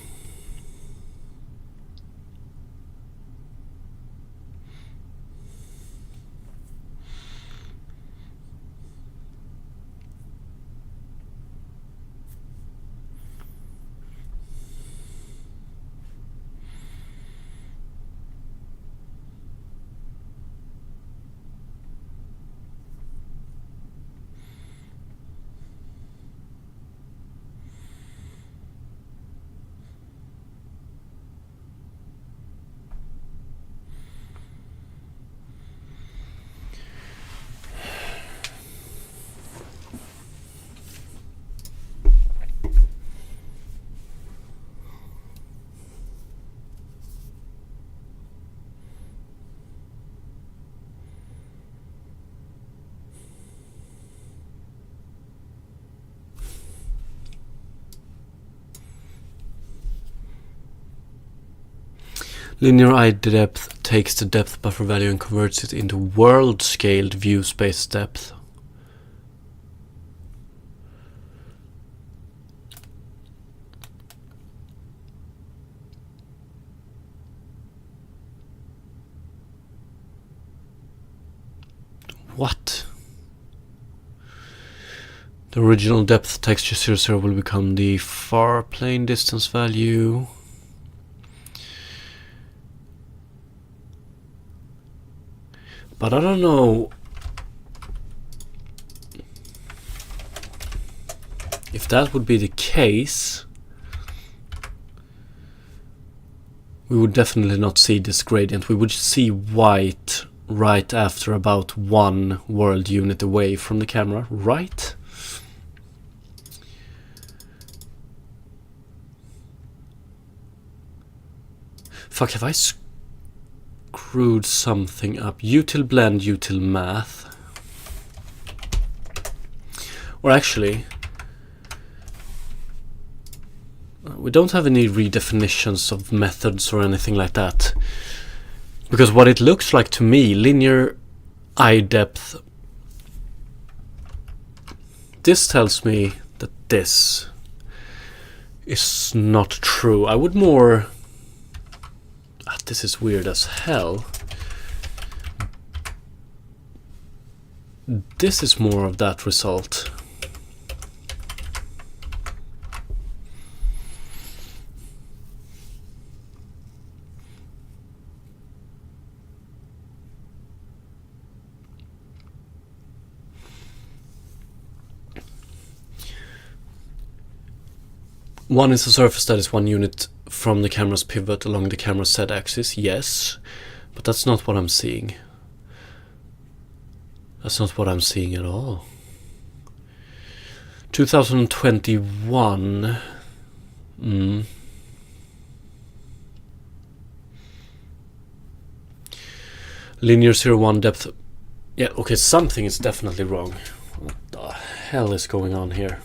Linear eye depth takes the depth buffer value and converts it into world scaled view space depth. What? The original depth texture 00 will become the far plane distance value. But I don't know if that would be the case. We would definitely not see this gradient. We would see white right after about 1 world unit away from the camera, right? Fuck, have I screwed something up? Util blend, util math. Or actually, we don't have any redefinitions of methods or anything like that. Because what it looks like to me, linear eye depth, this tells me that this is not true. I would more... this is weird as hell. This is more of that result. One is a surface that is 1 unit from the camera's pivot along the camera's Z-axis, yes, but that's not what I'm seeing. That's not what I'm seeing at all. 2021. Linear 01 depth. Yeah, okay, something is definitely wrong. What the hell is going on here?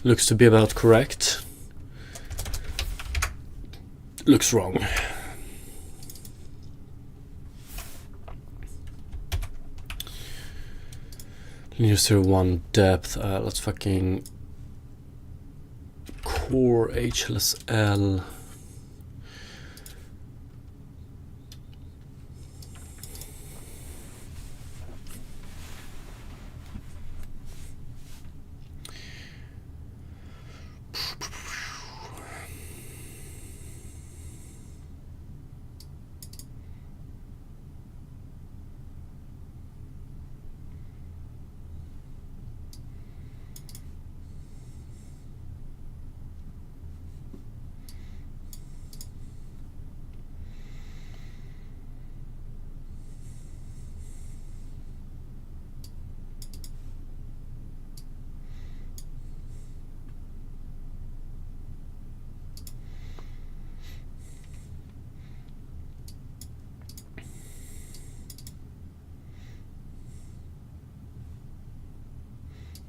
Looks to be about correct. Looks wrong. Linear 01 depth. Let's fucking core HLSL.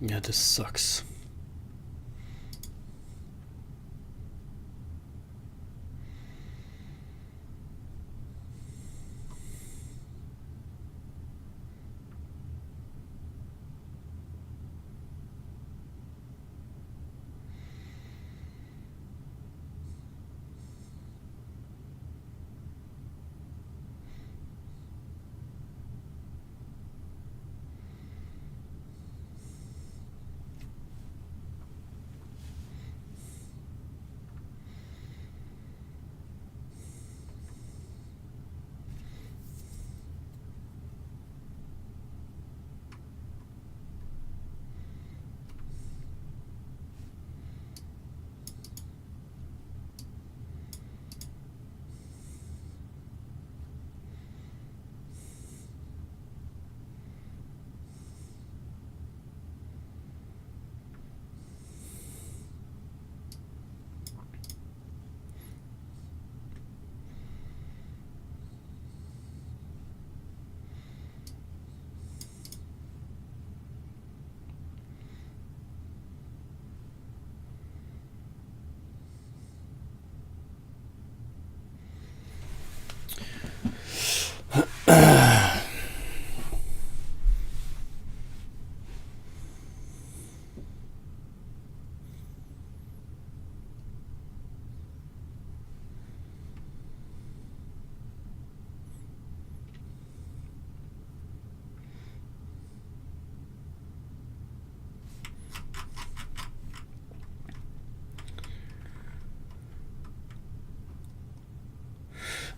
Yeah, this sucks.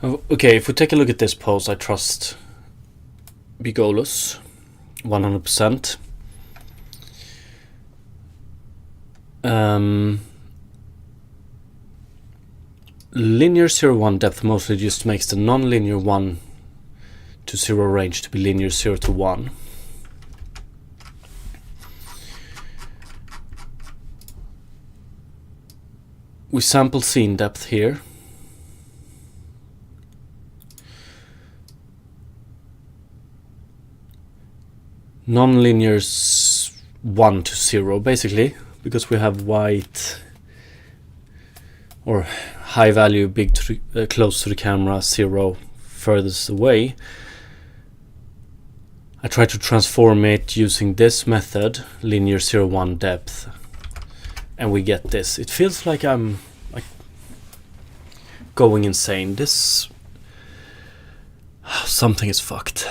Okay, if we take a look at this pose, I trust Bigolus 100%. Linear 0-1 depth mostly just makes the non-linear 1 to 0 range to be linear 0 to 1. We sample scene depth here. Non-linear 1 to 0 basically, because we have white or high value big to close to the camera, 0 furthest away. I try to transform it using this method, linear 0-1 depth, and we get this. It feels like I'm like going insane. This something is fucked.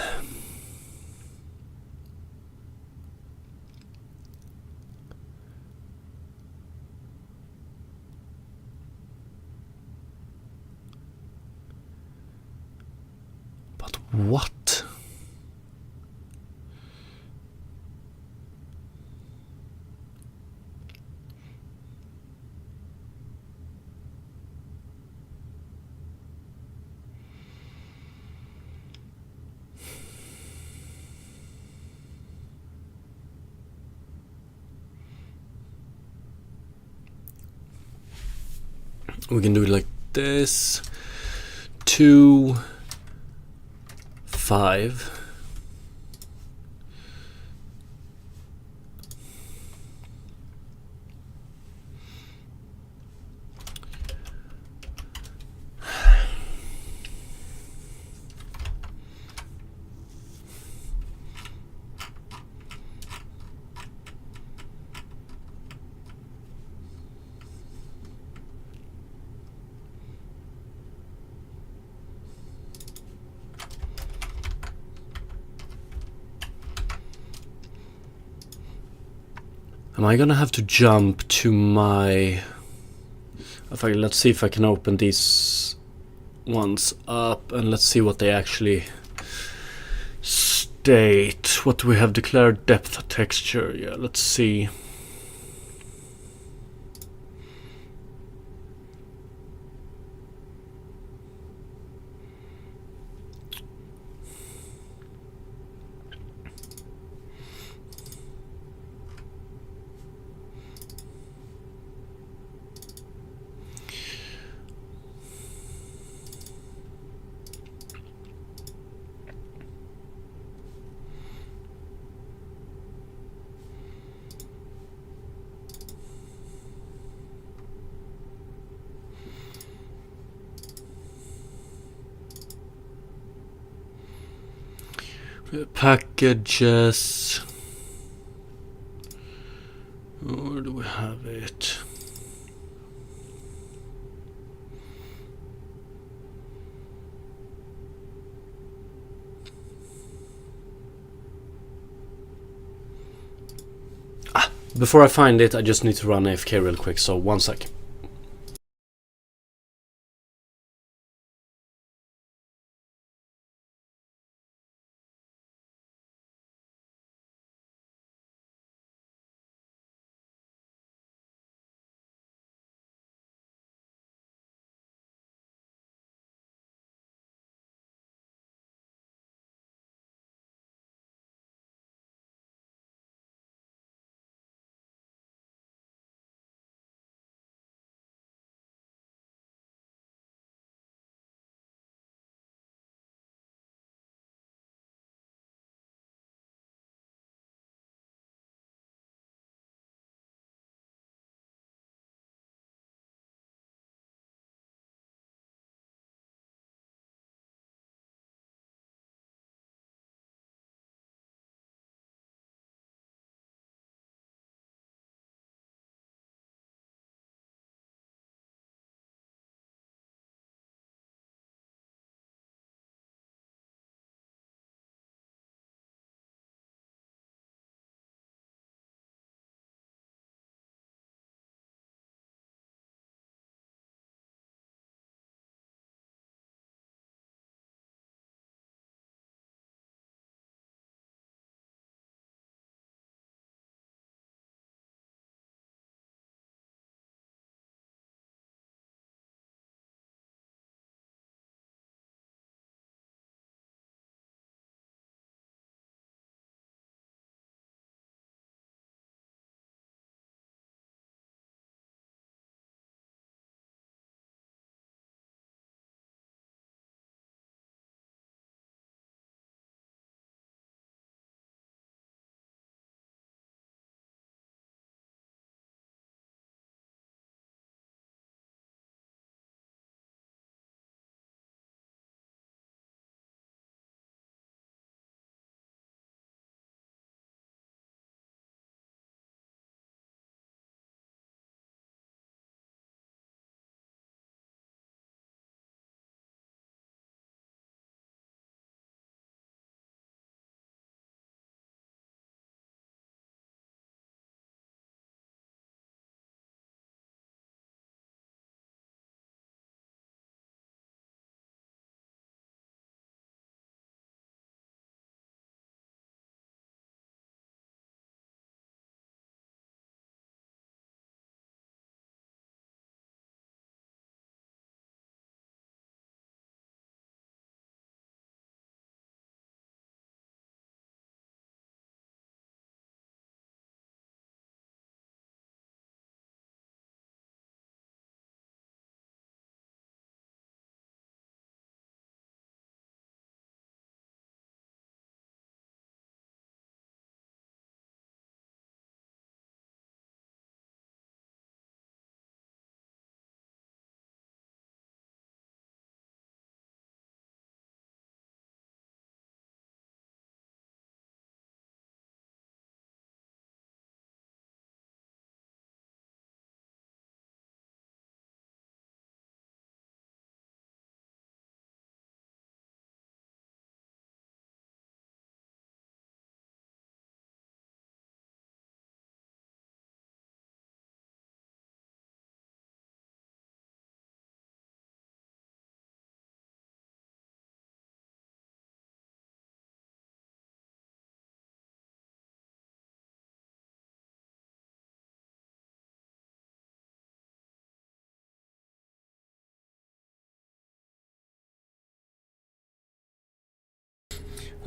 But what? We can do it like this. 2, 5. Am I gonna have to jump to my... let's see if I can open these ones up and let's see what they actually state. What do we have declared? Depth texture. Yeah, let's see. Packages. Where do we have it? Before I find it, I just need to run AFK real quick, so 1 sec.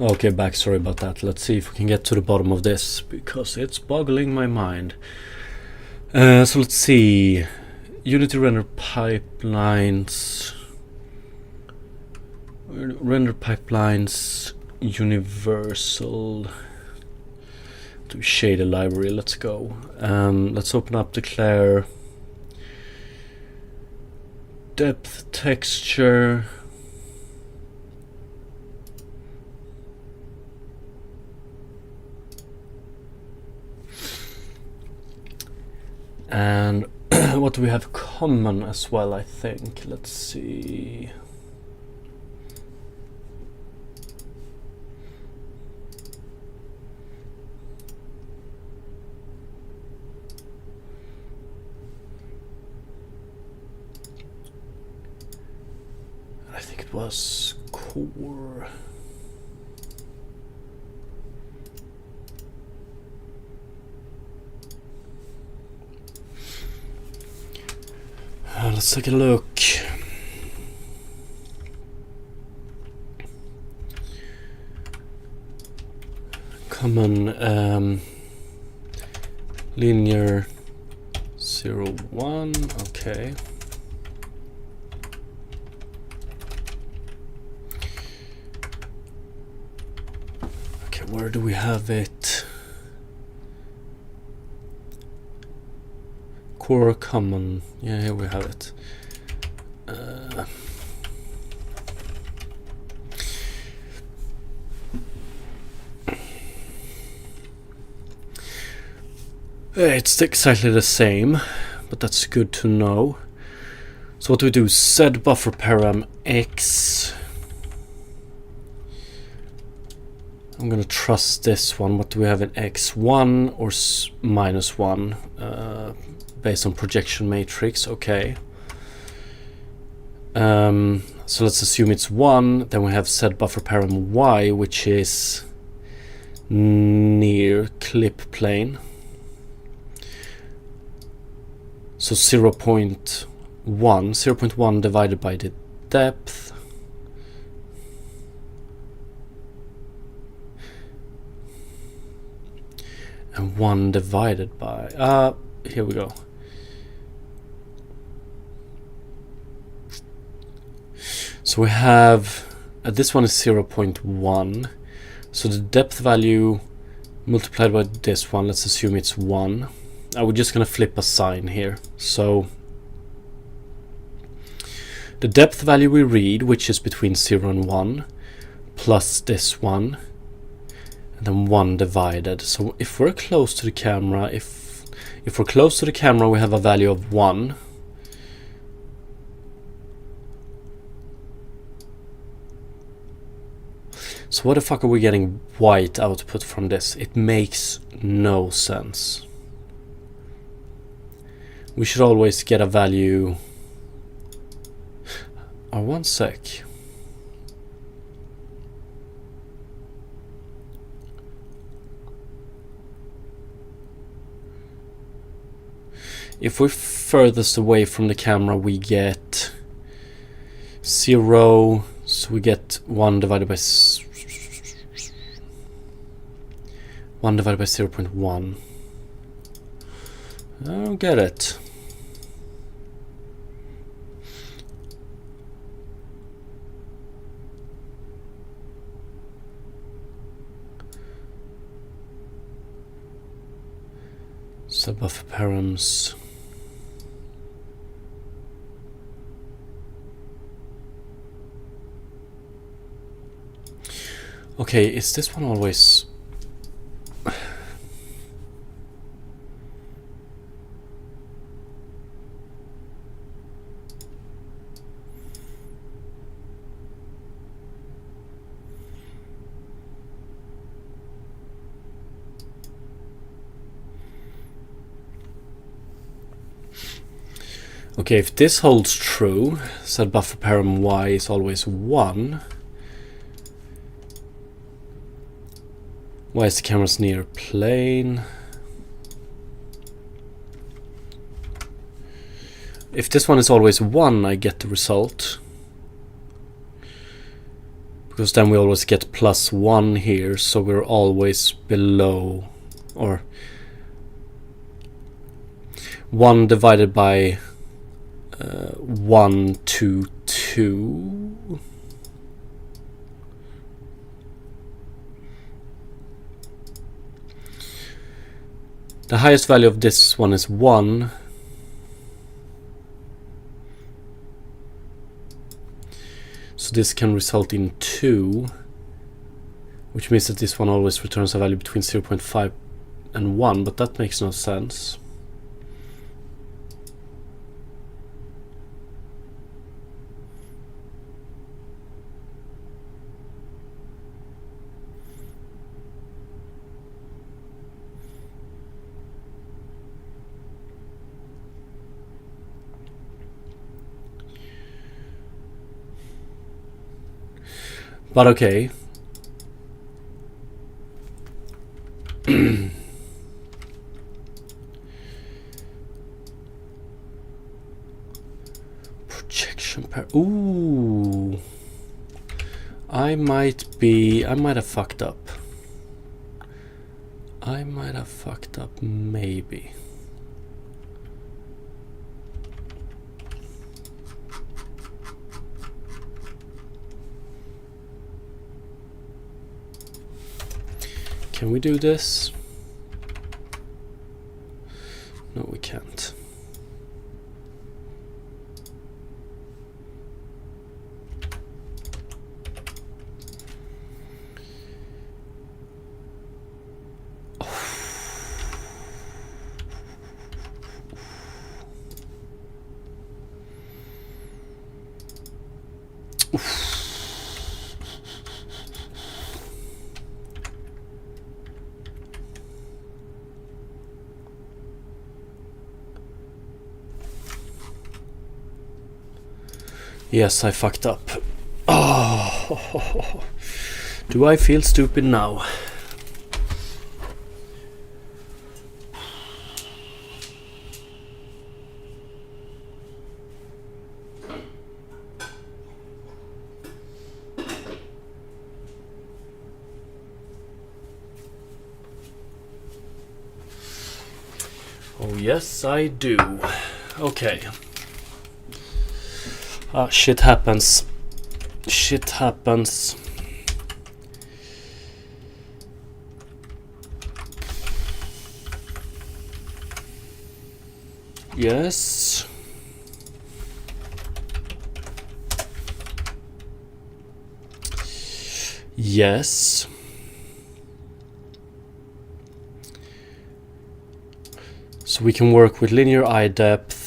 Okay, back, sorry about that. Let's see if we can get to the bottom of this, because it's boggling my mind. So let's see. Unity render pipelines. Render pipelines. Universal. To shader library, let's go. Let's open up declare. Depth texture. And what do we have common as well, I think? Let's see. I think it was core. Let's take a look. Common linear 0, 1, okay. Okay, where do we have it? Core common, yeah, here we have it. It's exactly the same, but that's good to know. So what do we do? Set buffer param x. I'm gonna trust this one. What do we have in x? 1 or -1? Based on projection matrix, okay. So let's assume it's 1. Then we have set buffer param y, which is near clip plane. So 0.1 divided by the depth. And 1 divided by, here we go. So we have, this one is 0.1. So the depth value multiplied by this one, let's assume it's 1. We're just going to flip a sign here. So the depth value we read, which is between 0 and 1, plus this one, and then 1 divided. So if we're close to the camera, if we're close to the camera, we have a value of 1. So what the fuck are we getting white output from this? It makes no sense. We should always get a value. Oh, 1 sec. If we're furthest away from the camera, we get 0. So we get 1 divided by 0.1. I don't get it. Subbuffer params. Okay, is this one always... Okay, if this holds true, set buffer param y is always 1. Why is the camera's near plane? If this one is always 1, I get the result. because then we always get +1 here, so we're always below, or 1 divided by 1 to 2. The highest value of this one is 1. So this can result in 2, which means that this one always returns a value between 0.5 and 1, but that makes no sense. But okay. Projection pair. Ooh. I might have fucked up. Maybe. Can we do this? No, we can't. Yes, I fucked up. Oh, do I feel stupid now? Oh yes, I do. Okay. Shit happens. Shit happens. Yes. Yes. So we can work with linear eye depth.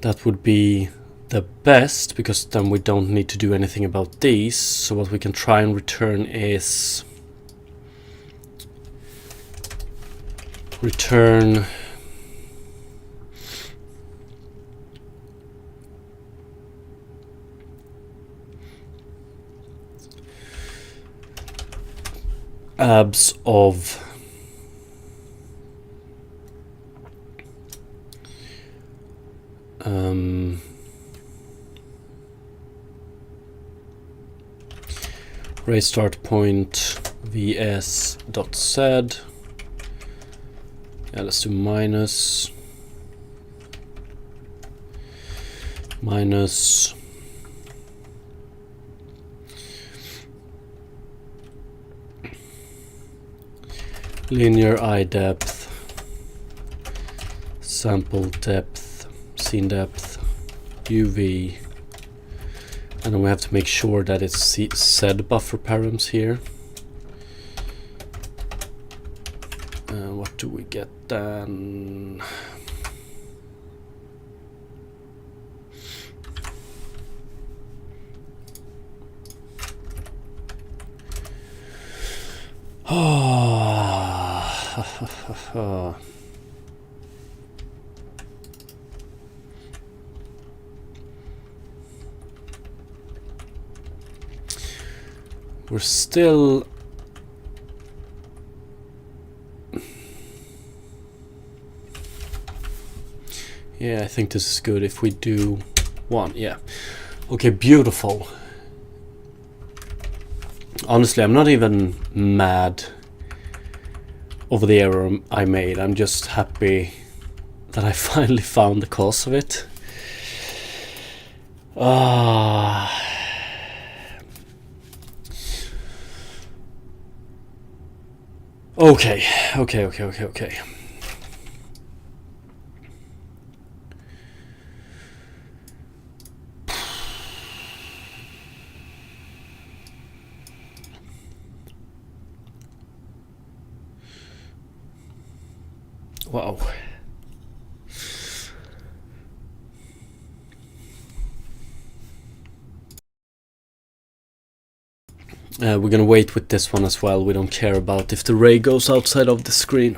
That would be the best, because then we don't need to do anything about these. So what we can try and return is return abs of ray start point vs dot z. Yeah, let's do minus linear eye depth, sample depth, scene depth, UV, and then we have to make sure that it's said buffer params here. What do we get then? We're still Yeah, I think this is good if we do 1. Yeah. Okay, beautiful. Honestly, I'm not even mad over the error I made. I'm just happy that I finally found the cause of it. Okay. Wow. We're gonna wait with this one as well. We don't care about if the ray goes outside of the screen.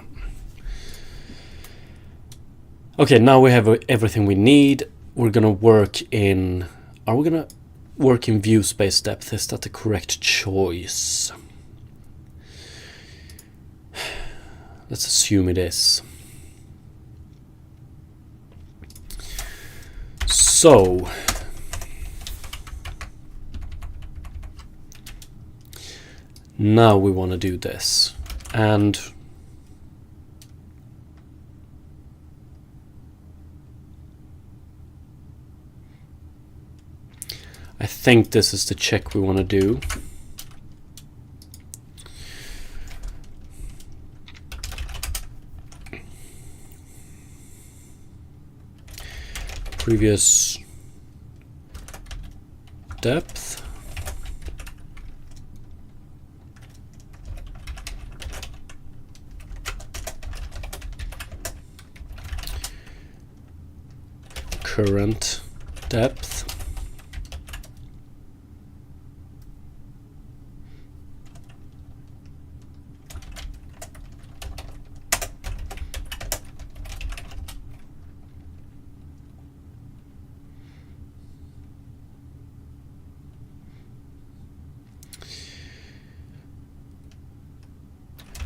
Okay, now we have everything we need. We're gonna work in... Are we gonna work in view space depth? Is that the correct choice? Let's assume it is. So... now we want to do this. And... I think this is the check we want to do. Previous depth. Current depth.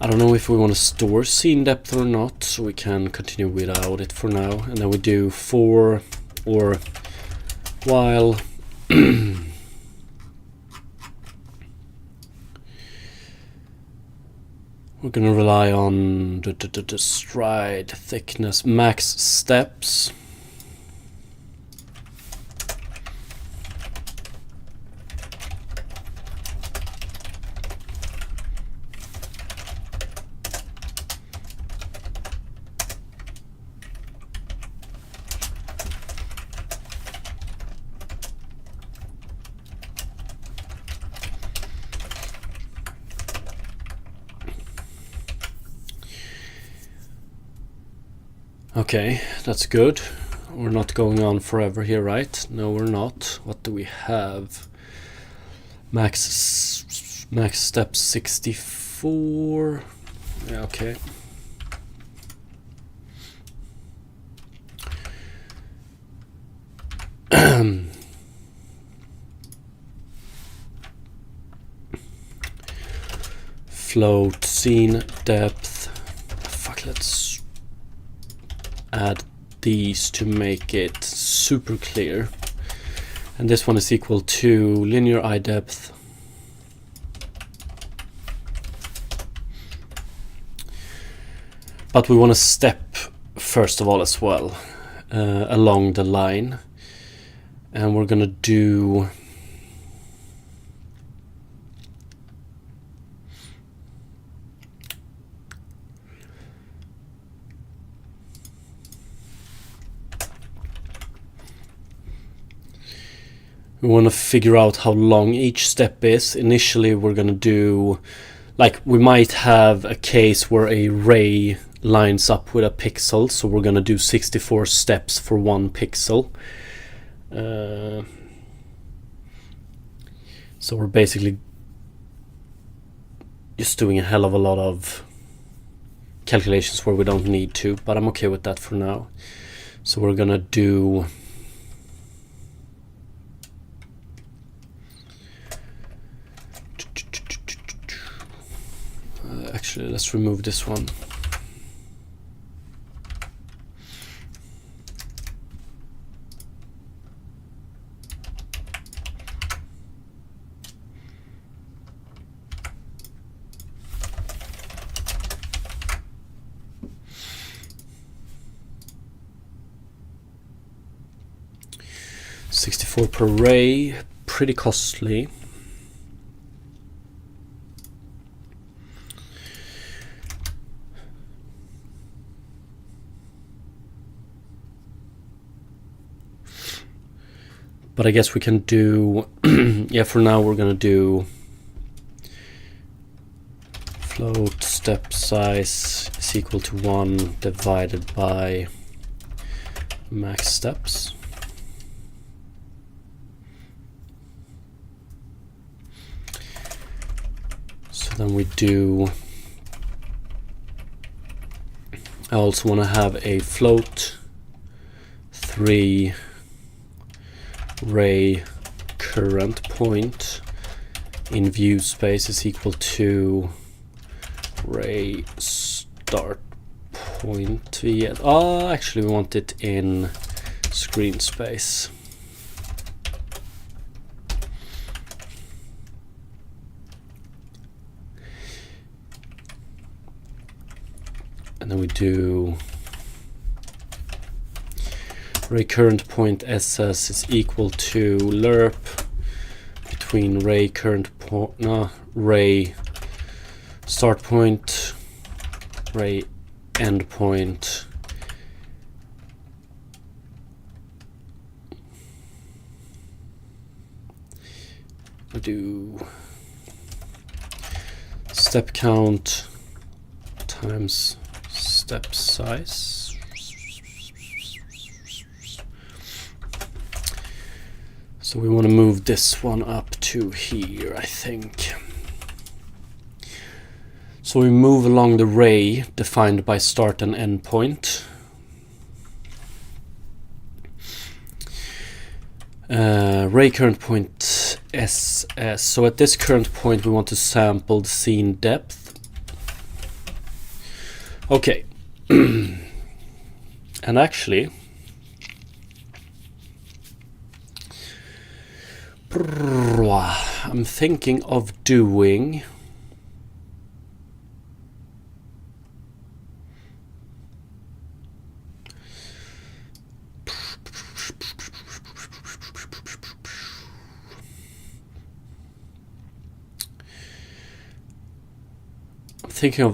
I don't know if we want to store scene depth or not, so we can continue without it for now. And then we do for or while we're gonna rely on the stride thickness, max steps. Okay, that's good. We're not going on forever here, right? No, we're not. What do we have? Max step 64. Yeah, okay. Float scene depth. Fuck, let's add these to make it super clear. And this one is equal to linear eye depth. But we want to step first of all as well along the line. And we're gonna do we want to figure out how long each step is. Initially we're gonna do, like, we might have a case where a ray lines up with a pixel, so we're gonna do 64 steps for 1 pixel. So we're basically just doing a hell of a lot of calculations where we don't need to, but I'm okay with that for now. So we're gonna do actually, let's remove this one. 64 per array, pretty costly. But I guess we can do, yeah, for now we're gonna do float step size is equal to 1 divided by max steps. So then we do, I also want to have a float 3 ray current point in view space is equal to ray start point. Yeah. Oh, actually we want it in screen space. And then we do ray current point SS is equal to lerp between ray current point, ray start point, ray end point, we do step count times step size. So we want to move this one up to here, I think. So we move along the ray defined by start and end point. Ray current point SS. So at this current point we want to sample the scene depth. Okay. And actually, I'm thinking of doing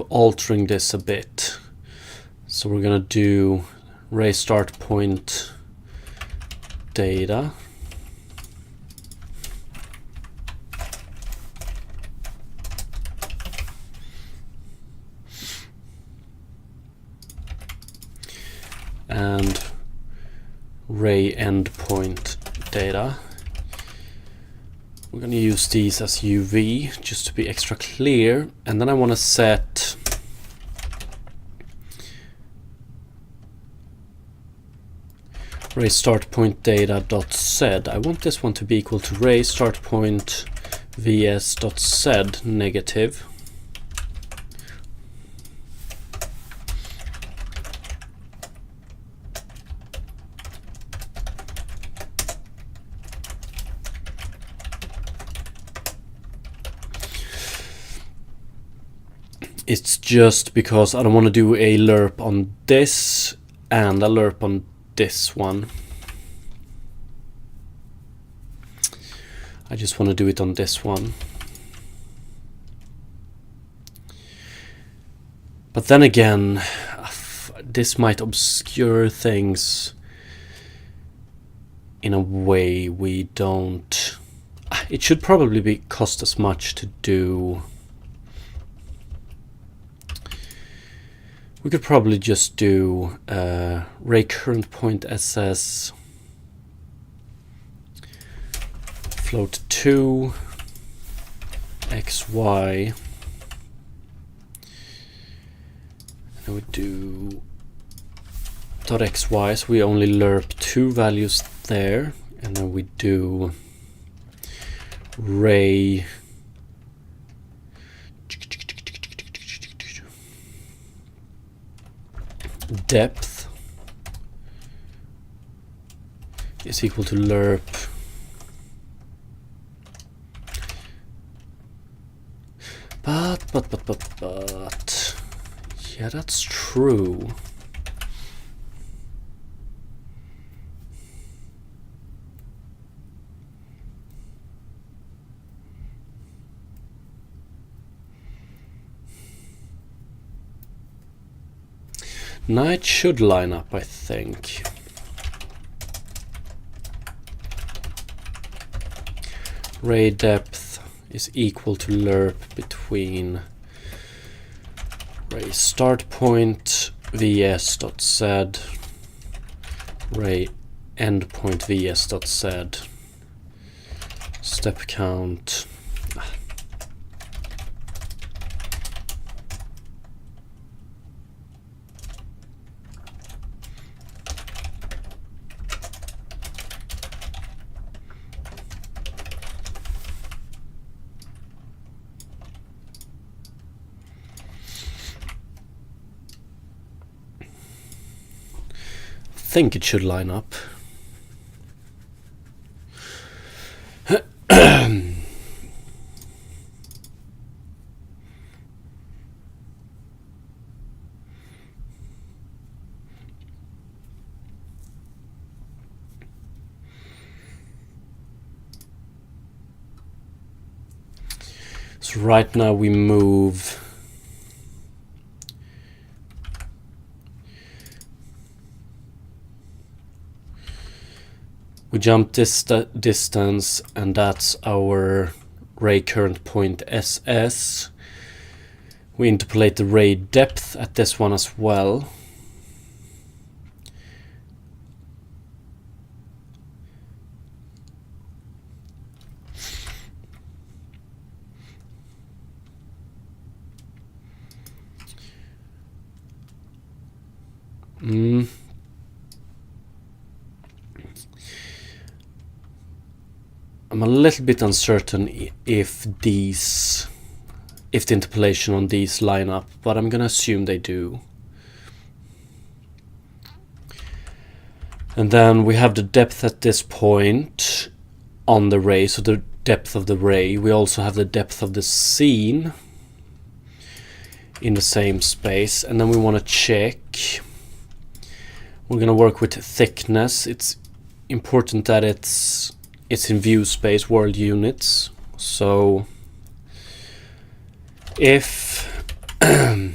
altering this a bit. So we're gonna do ray start point data. And ray endpoint data. We're going to use these as UV just to be extra clear, and then I want to set ray start point data dot sed. I want this one to be equal to ray start point vs dot sed negative. It's just because I don't want to do a lerp on this and a lerp on this one. I just want to do it on this one. But then again, this might obscure things in a way we don't. It should probably cost as much to do. We could probably just do ray current point SS float 2 XY, and we do dot XY, so we only lerp 2 values there, and then we do ray depth is equal to lerp but yeah, that's true. Now it should line up, I think. Ray depth is equal to lerp between ray start point vs.z, ray endpoint vs.z, step count. I think it should line up. So right now we move we jump this distance, and that's our ray current point SS. We interpolate the ray depth at this one as well. I'm a little bit uncertain if the interpolation on these line up, but I'm gonna assume they do. And then we have the depth at this point on the ray, so the depth of the ray. We also have the depth of the scene in the same space, and then we want to check. We're gonna work with thickness. It's important that it's in view space, world units. So if I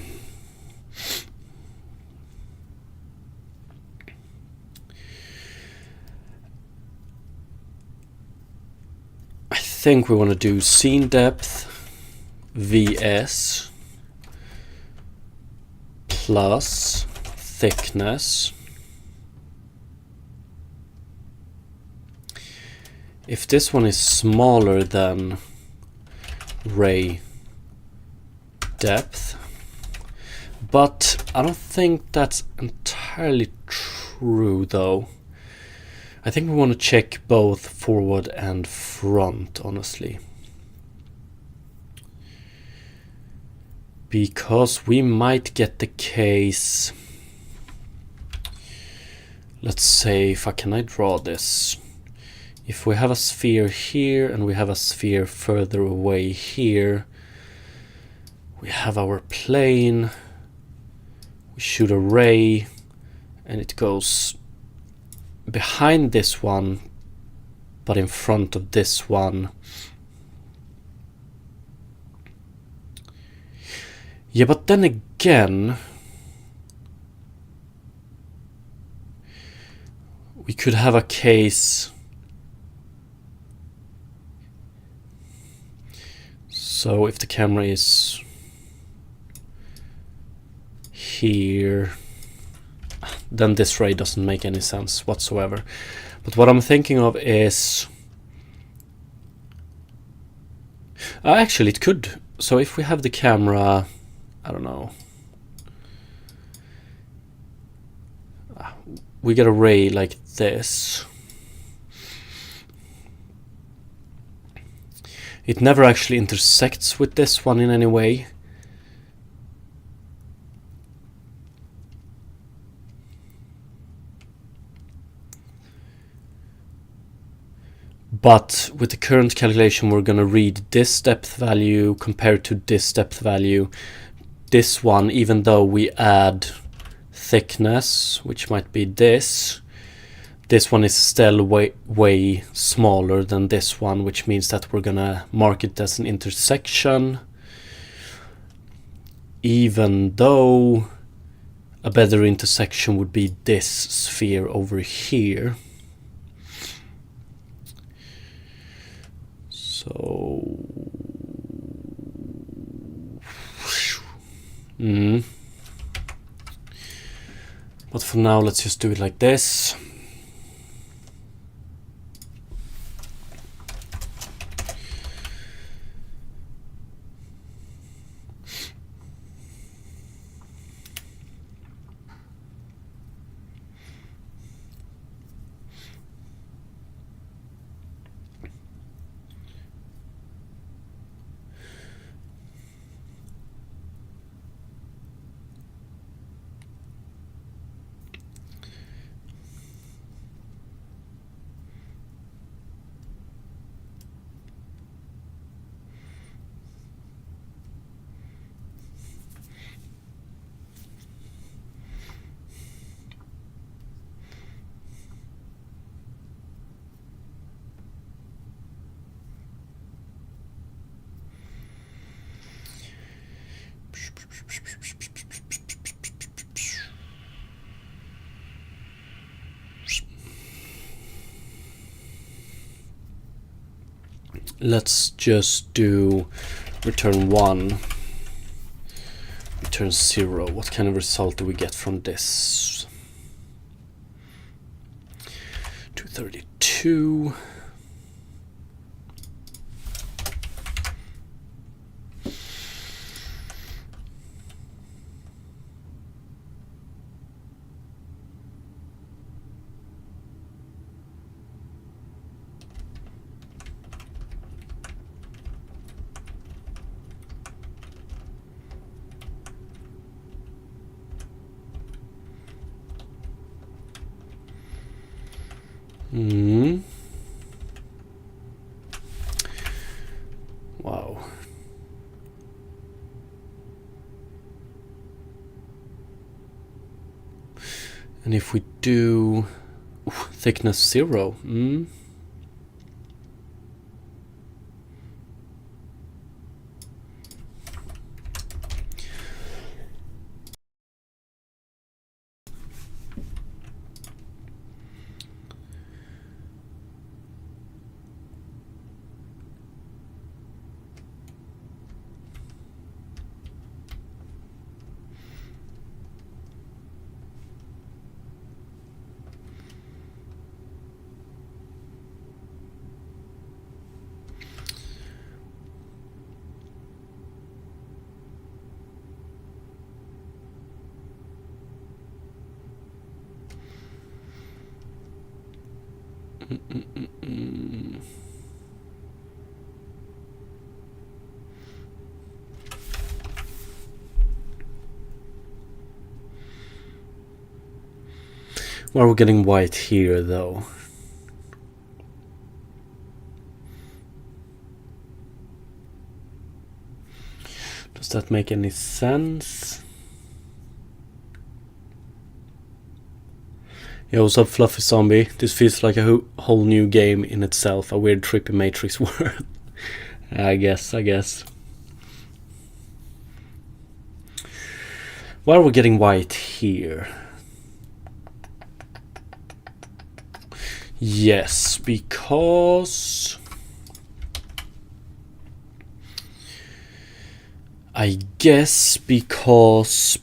think we want to do scene depth vs plus thickness. If this one is smaller than ray depth, but I don't think that's entirely true though. I think we want to check both forward and front, honestly. Because we might get the case, let's say, can I draw this? If we have a sphere here and we have a sphere further away here, we have our plane, we shoot a ray, and it goes behind this one, but in front of this one. Yeah, but then again, we could have a case. So if the camera is here, then this ray doesn't make any sense whatsoever. But what I'm thinking of is, actually it could. So if we have the camera, I don't know, we get a ray like this. It never actually intersects with this one in any way. But with the current calculation, we're going to read this depth value compared to this depth value. This one, even though we add thickness, which might be this one is still way smaller than this one, which means that we're gonna mark it as an intersection, even though a better intersection would be this sphere over here. So but for now, let's just do it like this. Let's just do return 1, return 0. What kind of result do we get from this? 232. Wow. And if we do thickness 0, Well, we're getting white here, though. Does that make any sense? Yo, what's up, Fluffy Zombie? This feels like a whole new game in itself, a weird trippy Matrix world. I guess. Why are we getting white here? Yes, because I guess because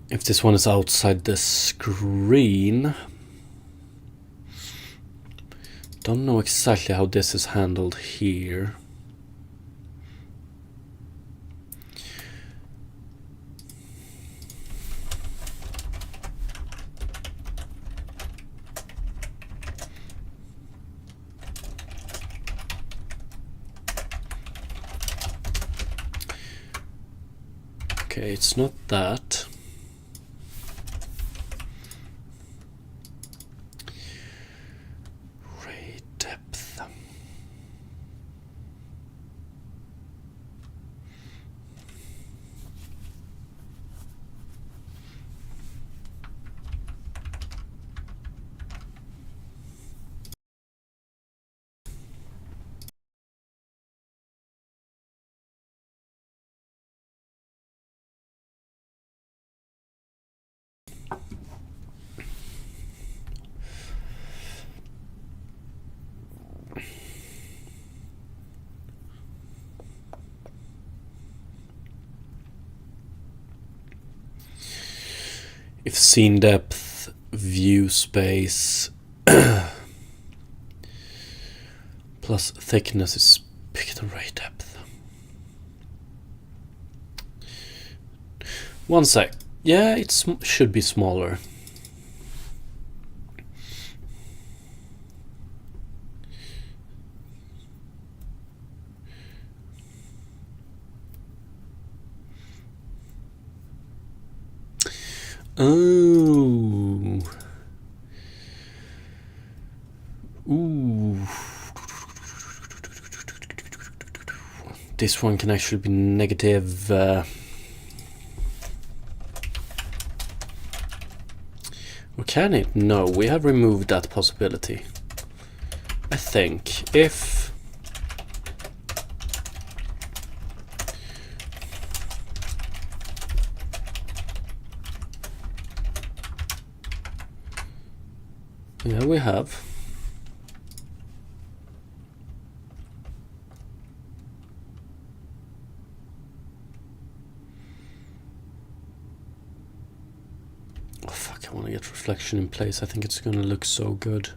if this one is outside the screen, don't know exactly how this is handled here. Okay, it's not that. Ray depth. if scene depth, view space plus thickness is picture ray depth. One sec. Yeah, it should be smaller. Oh. Ooh. This one can actually be negative. Or can it? No, we have removed that possibility. I think if yeah, we have. Oh fuck, I want to get reflection in place. I think it's gonna look so good.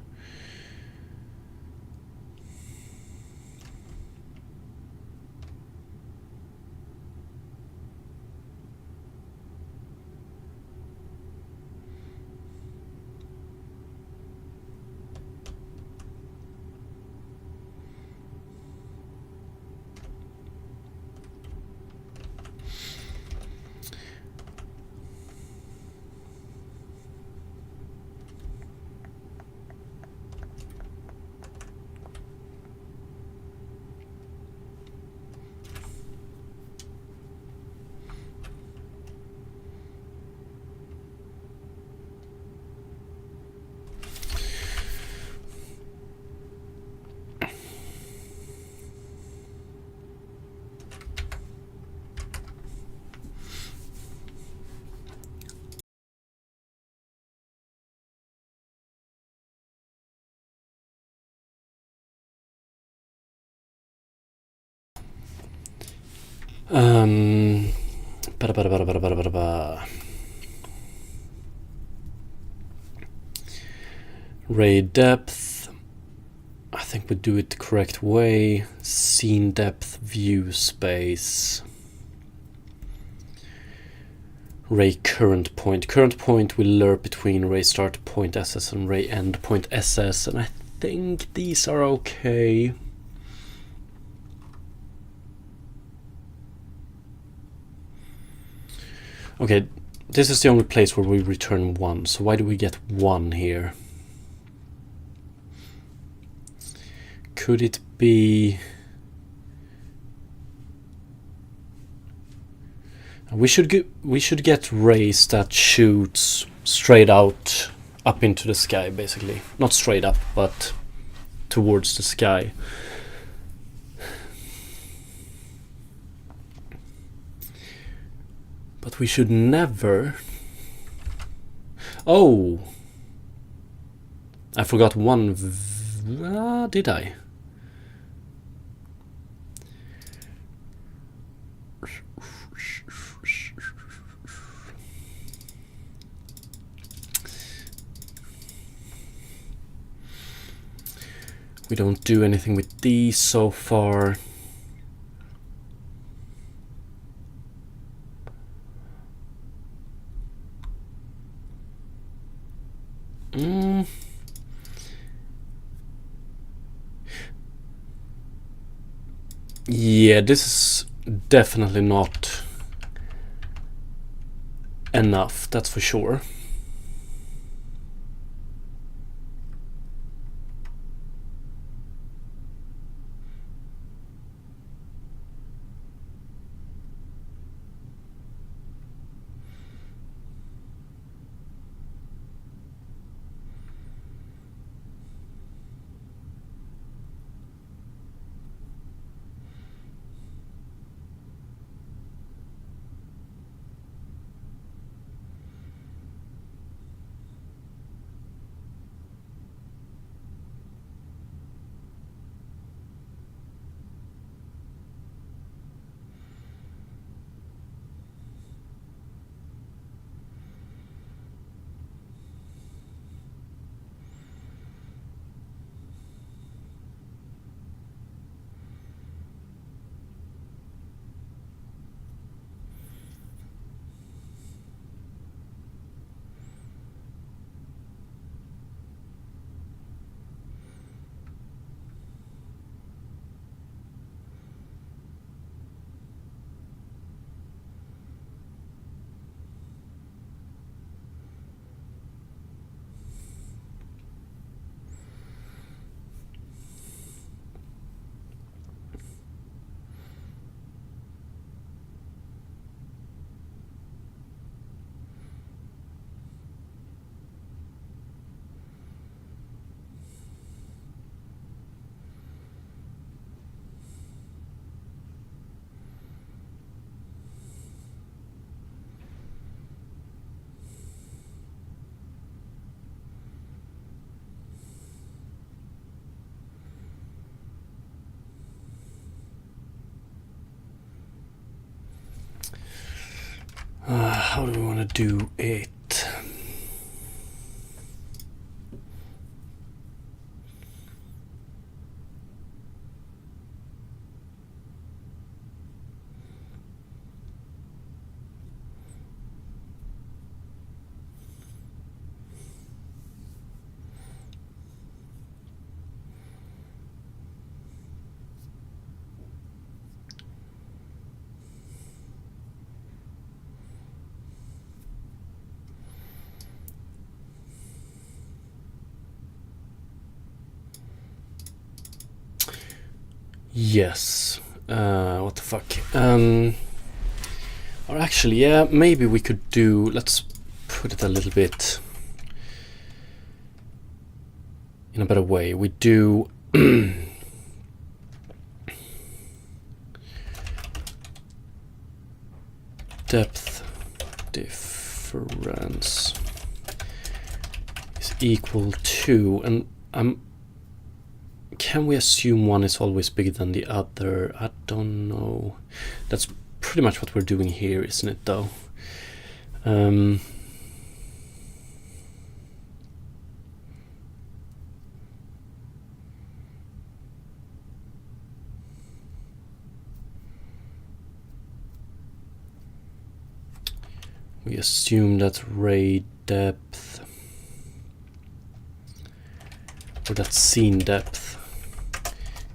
Ray depth. I think we do it the correct way. Scene depth, view space. Ray current point. Current point will lerp between ray start point SS and ray end point SS, and I think these are okay. Okay, this is the only place where we return 1, so why do we get 1 here? Could it be... We should get rays that shoots straight out up into the sky, basically. Not straight up, but towards the sky. But we should never... Oh! I forgot one... did I? We don't do anything with these so far. Yeah, this is definitely not enough, that's for sure. How do we want to do it? Yes. What the fuck? Or actually, yeah, maybe we could do. Let's put it a little bit in a better way. We do. Depth difference is equal to, and can we assume one is always bigger than the other? I don't know. That's pretty much what we're doing here, isn't it, though? We assume that ray depth, or that scene depth,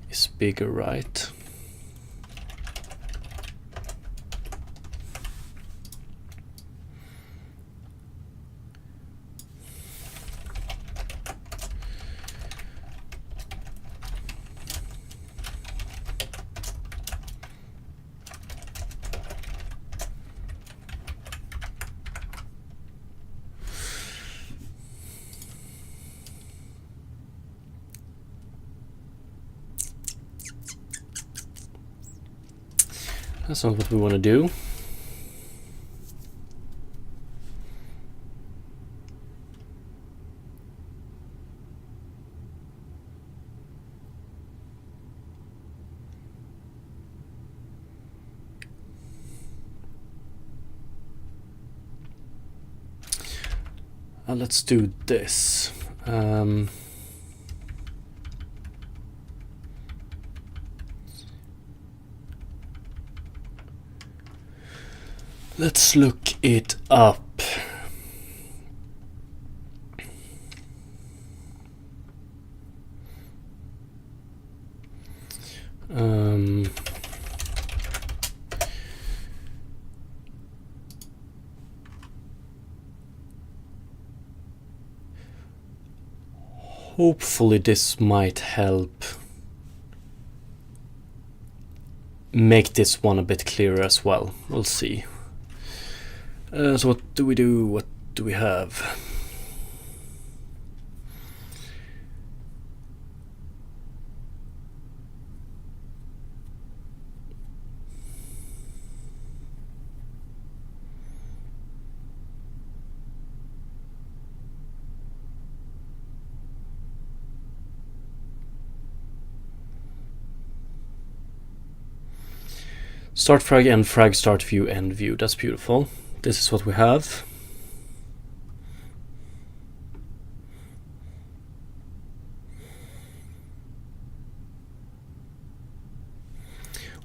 is bigger, right? That's not what we want to do. Let's do this. Let's look it up. Hopefully this might help make this one a bit clearer as well. We'll see. So what do we do? What do we have? Start frag, end frag, start view, end view. That's beautiful. This is what we have.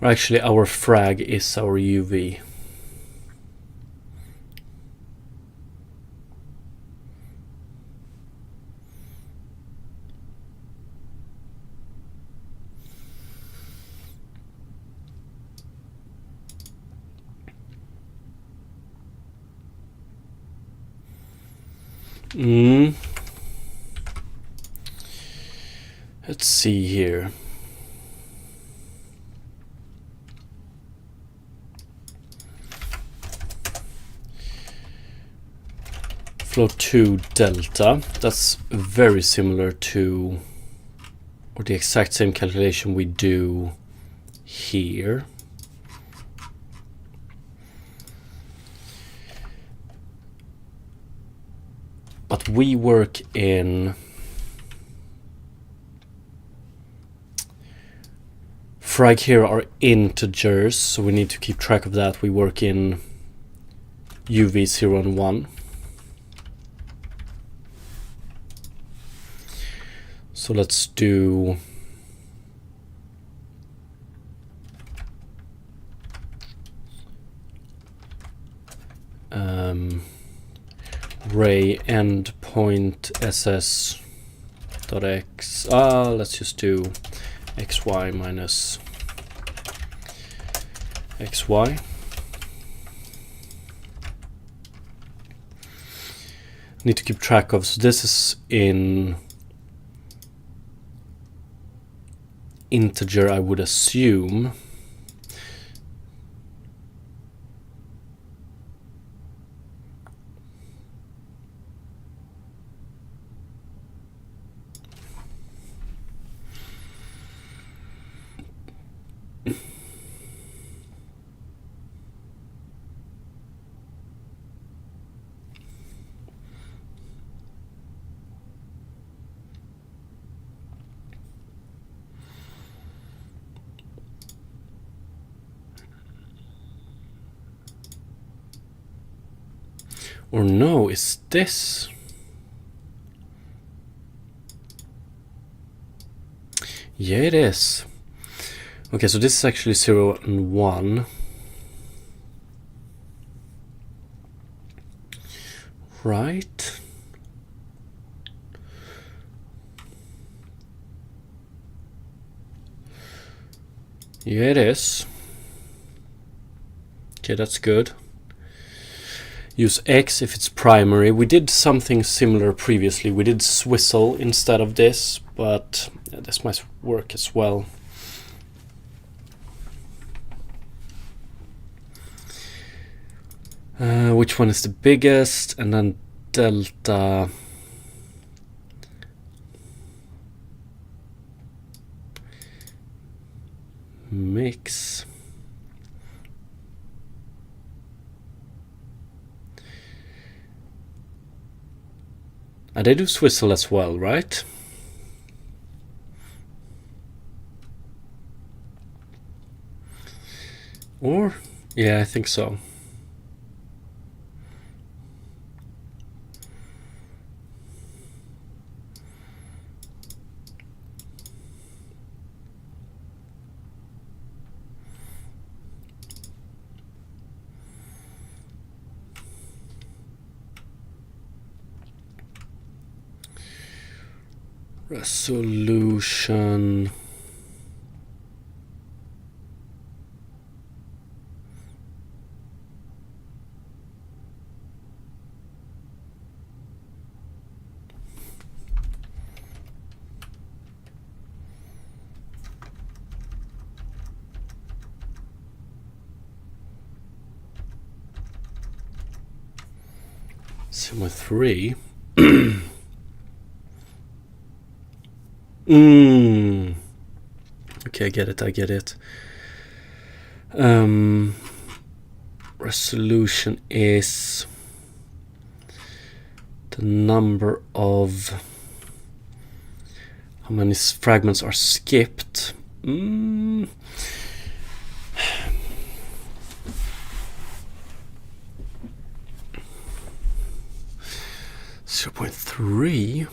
Or actually, our frag is our UV. Let's see here. Flow 2 delta. That's very similar to, or the exact same calculation we do here. But we work in frag here are integers, so we need to keep track of that. We work in UV 0 and 1. So let's do ray endpoint ss dot x. Let's just do xy minus xy. Need to keep track of, so this is in integer, I would assume. Or no, is this? Yeah, it is. Okay, so this is actually 0 and 1. Right? Yeah, it is. Okay, that's good. Use X if it's primary. We did something similar previously. We did Swizzle instead of this, but this might work as well. Which one is the biggest? And then delta mix. And they do Swizzle as well, right? Or, yeah, I think so. Resolution. Sigma 3. Okay, I get it. Resolution is the number of how many fragments are skipped. 0.3.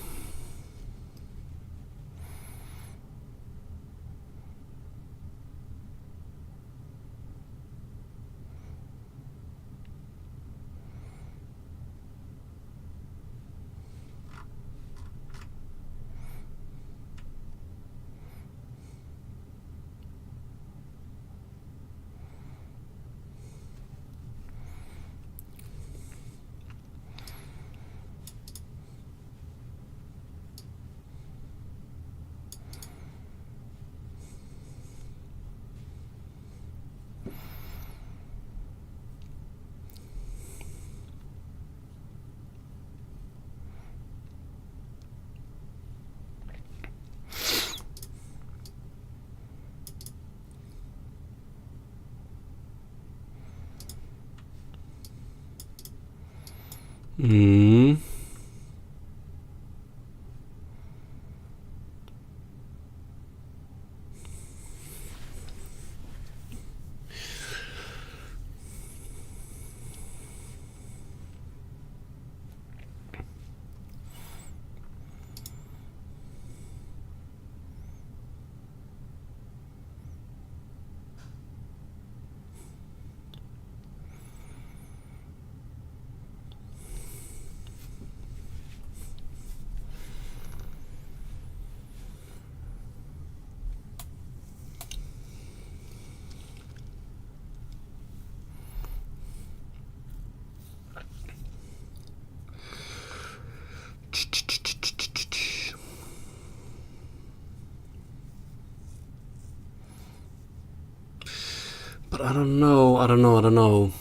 But I don't know.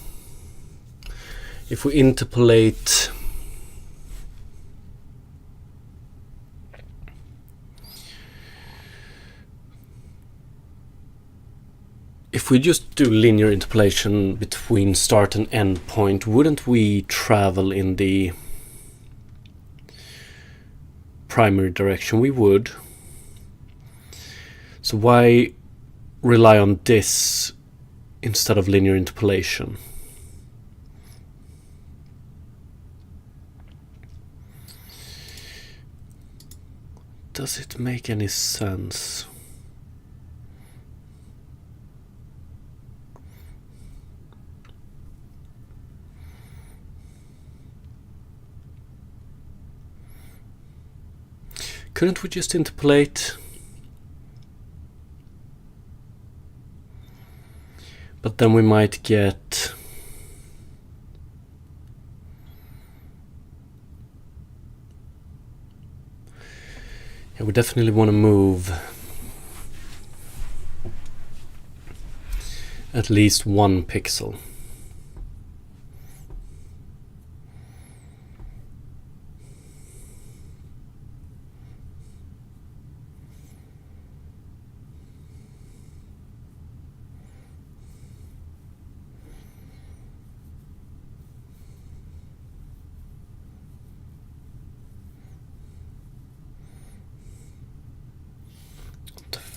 If we interpolate... If we just do linear interpolation between start and end point, wouldn't we travel in the primary direction? We would. So why rely on this instead of linear interpolation? Does it make any sense? Couldn't we just interpolate? But then we might get... Yeah, we definitely want to move at least 1 pixel.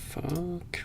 Fuck.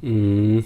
Mm.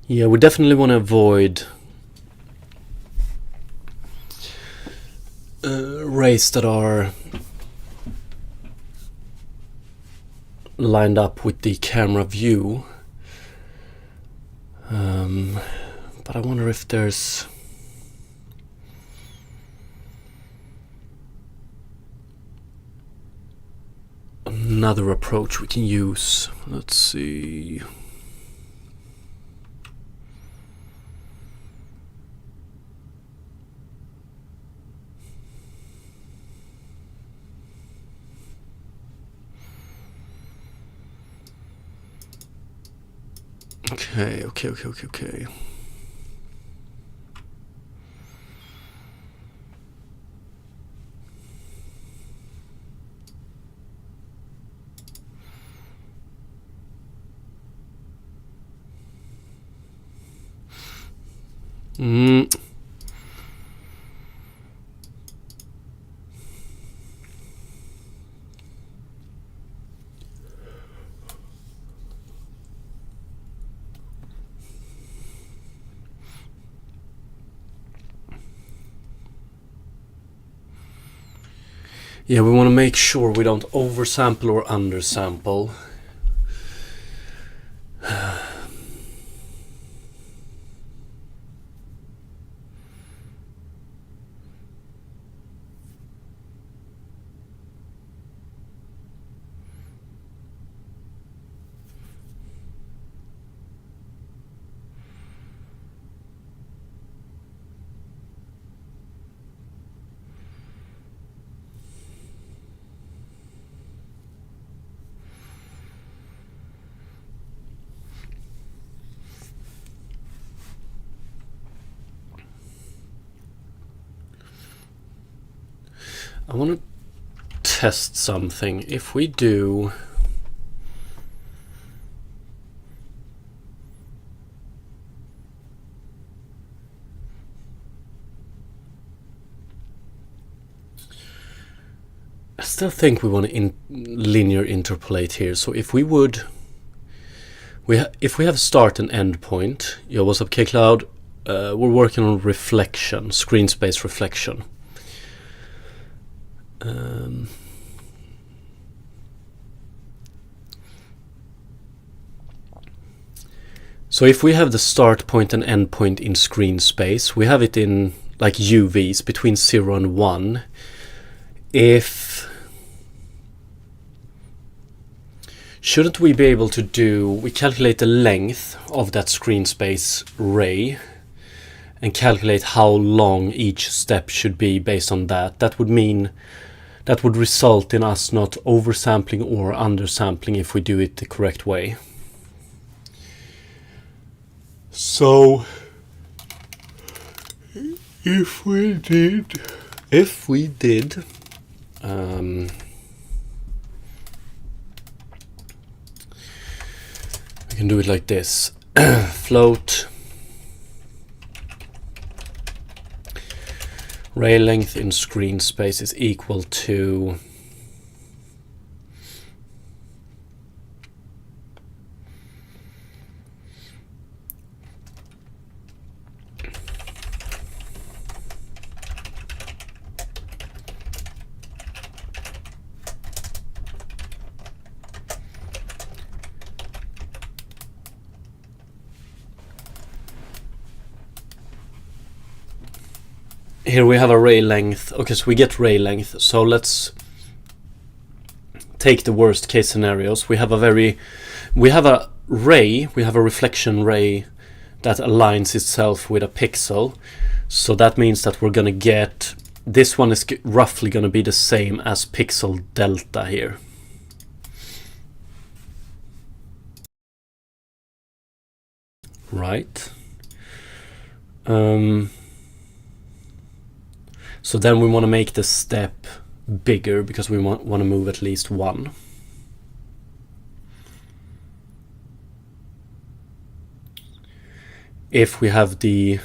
Yeah, we definitely want to avoid rays that are lined up with the camera view. But I wonder if there's another approach we can use. Let's see. Okay. Yeah, we want to make sure we don't oversample or undersample. I want to test something. If we do I still think we want to linear interpolate here. So if we would if we have start and end point, yo, what's up KCloud? We're working on reflection, screen space reflection. So if we have the start point and end point in screen space, we have it in like UVs between 0 and 1. Shouldn't we be able to we calculate the length of that screen space ray and calculate how long each step should be based on that? That would result in us not oversampling or undersampling if we do it the correct way. So if we did we can do it like this. Float ray length in screen space is equal to here we have a ray length. Okay, so we get ray length. So let's take the worst case scenarios. We have a reflection ray that aligns itself with a pixel. So that means that we're gonna get, this one is roughly gonna be the same as pixel delta here. Right. So then we want to make the step bigger because we want to move at least one. If we have the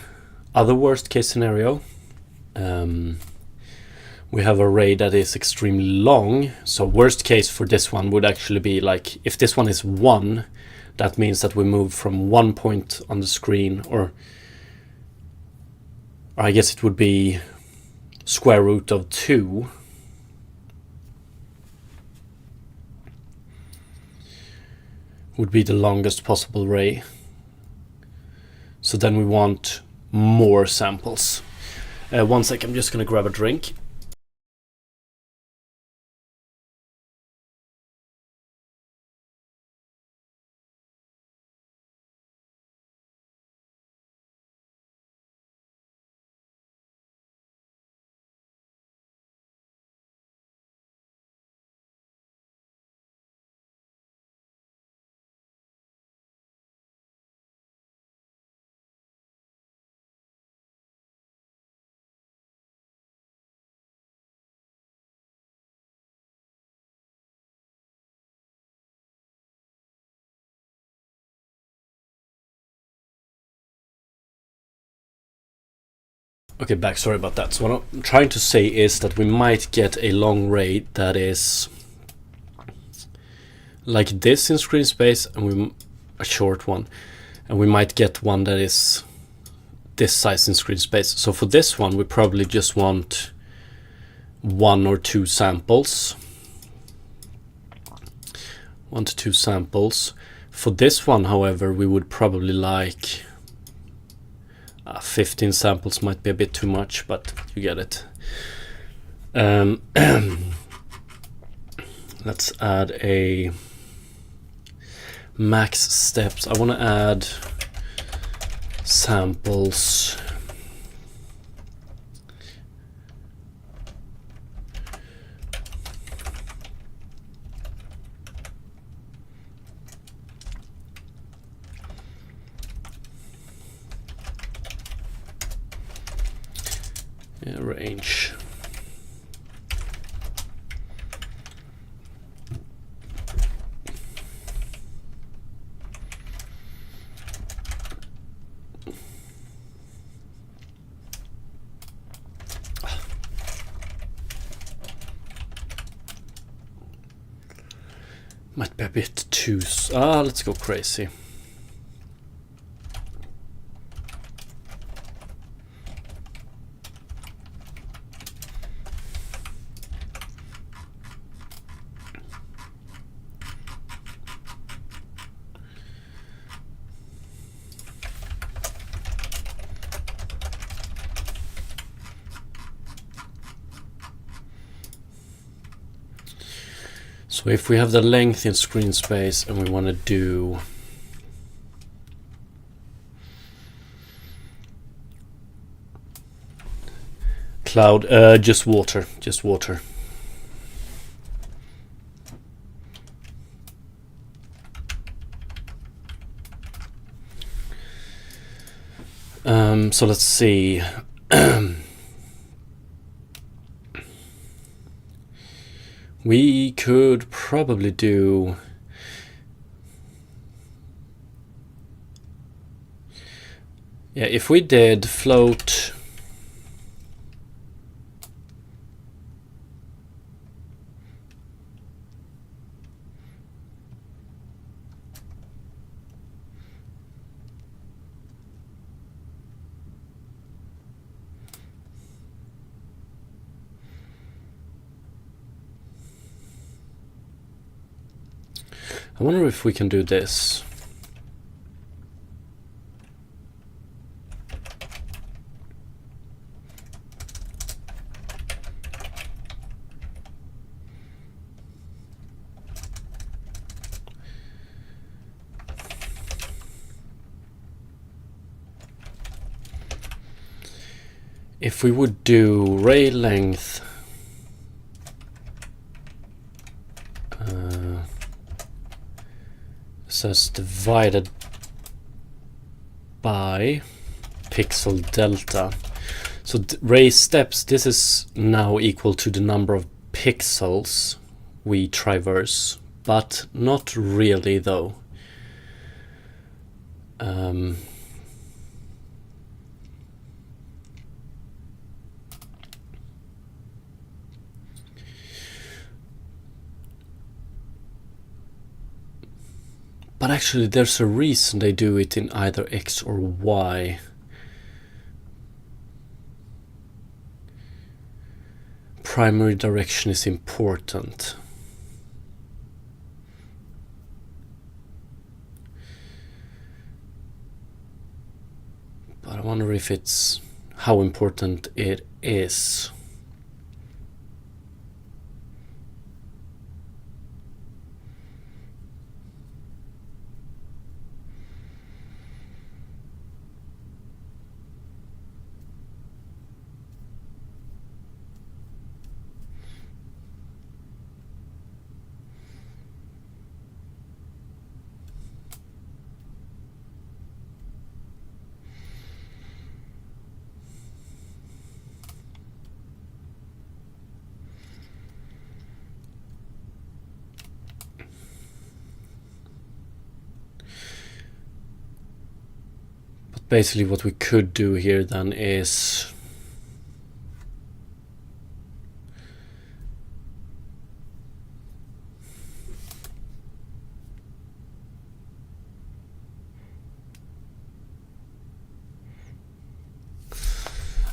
other worst case scenario, we have a ray that is extremely long. So worst case for this one would actually be like, if this one is 1, that means that we move from 1 point on the screen, or I guess it would be square root of 2 would be the longest possible ray. So then we want more samples. 1 sec, I'm just gonna grab a drink. Okay, back, sorry about that. So what I'm trying to say is that we might get a long ray that is like this in screen space, and a short one, and we might get one that is this size in screen space. So for this one we probably just want 1 or 2 samples. 1 to 2 samples. For this one, however, we would probably like 15 samples. Might be a bit too much, but you get it. Let's add a max steps. I want to add samples. Range. Might be a bit too... let's go crazy. So if we have the length in screen space and we want to do cloud, just water. So let's see. We could probably do if we did float I wonder if we can do this. If we would do ray length says divided by pixel delta. So ray steps, this is now equal to the number of pixels we traverse, but not really though. But But actually there's a reason they do it in either X or Y. Primary direction is important. But I wonder if it's how important it is. Basically what we could do here then is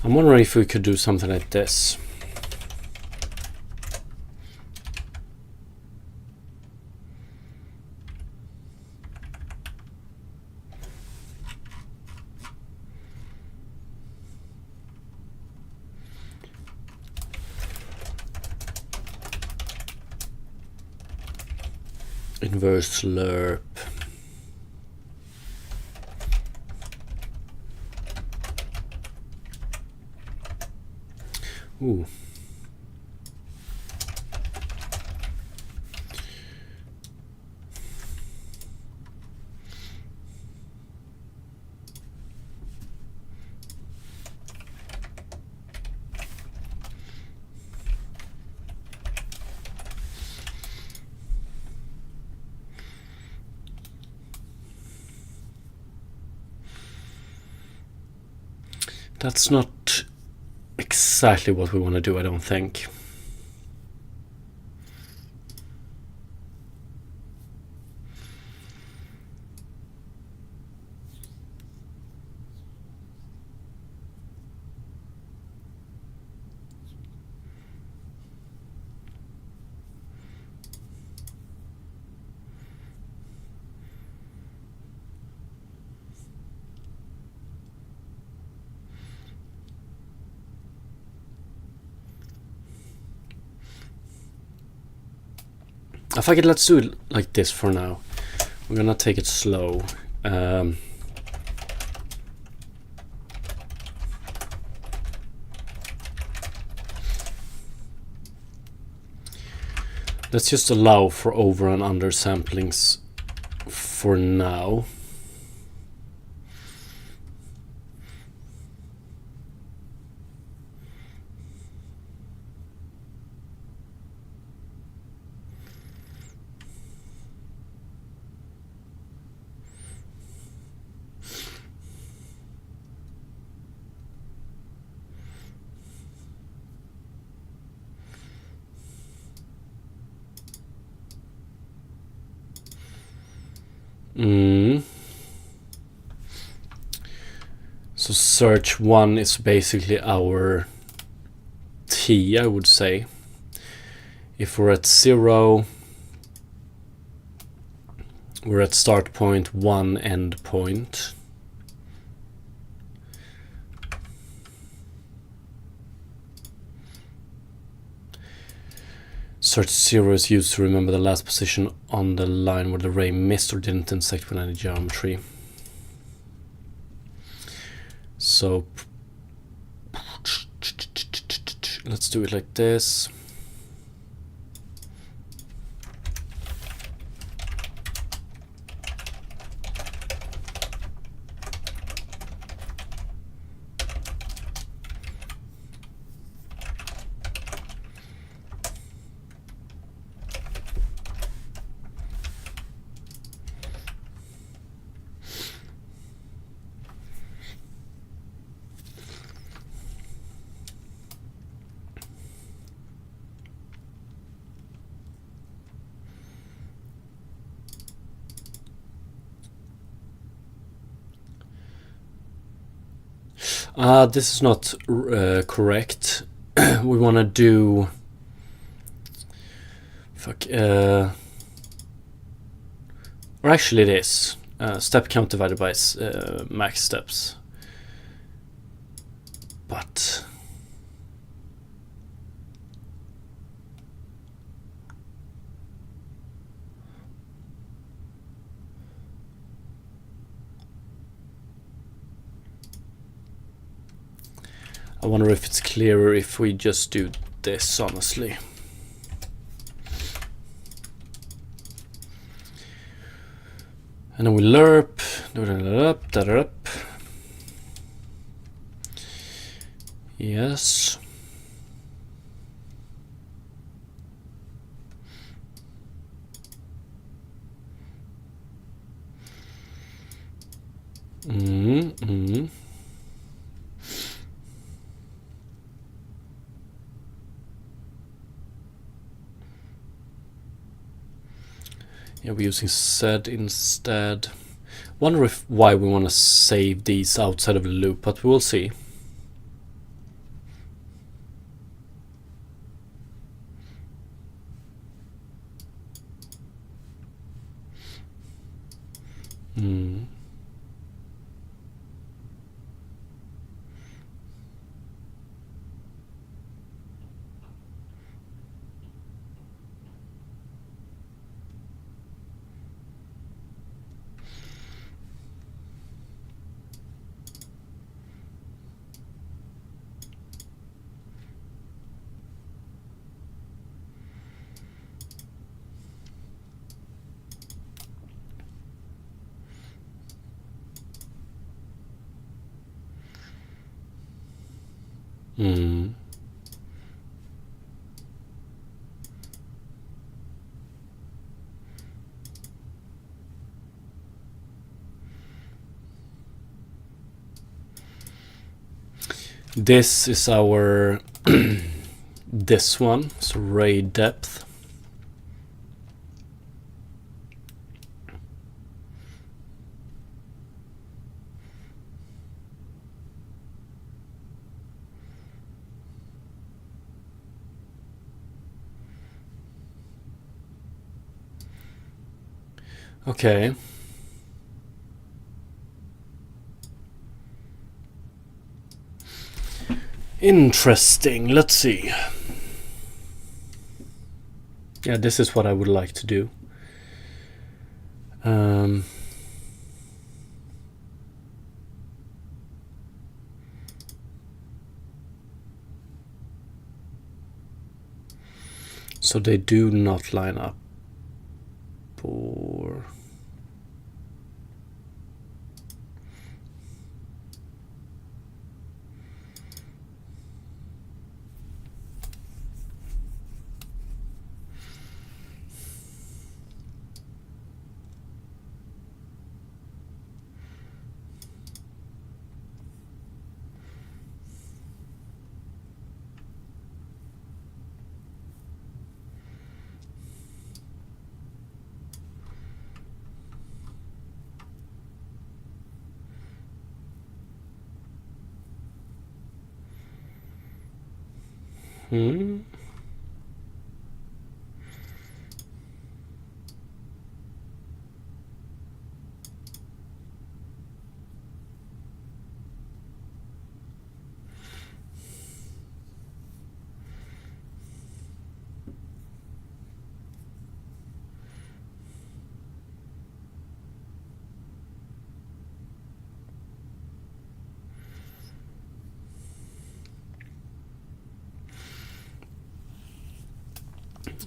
I'm wondering if we could do something like this. Inverse lerp. Ooh. That's not exactly what we want to do, I don't think. I think let's do it like this for now. We're gonna take it slow. Let's just allow for over and under samplings for now. So search 1 is basically our T, I would say. If we're at 0, we're at start point 1, end point. Search 0 is used to remember the last position on the line where the ray missed or didn't intersect with any geometry. So let's do it like this. This is not correct. We want to do... or actually it is. Step count divided by max steps. But... I wonder if it's clearer if we just do this, honestly. And then we lerp, yes. Yeah, we're using sed instead. Wonder why we want to save these outside of the loop, but we'll see. This is our this one, so ray depth. Okay. Interesting. Let's see. Yeah, this is what I would like to do. So they do not line up, or...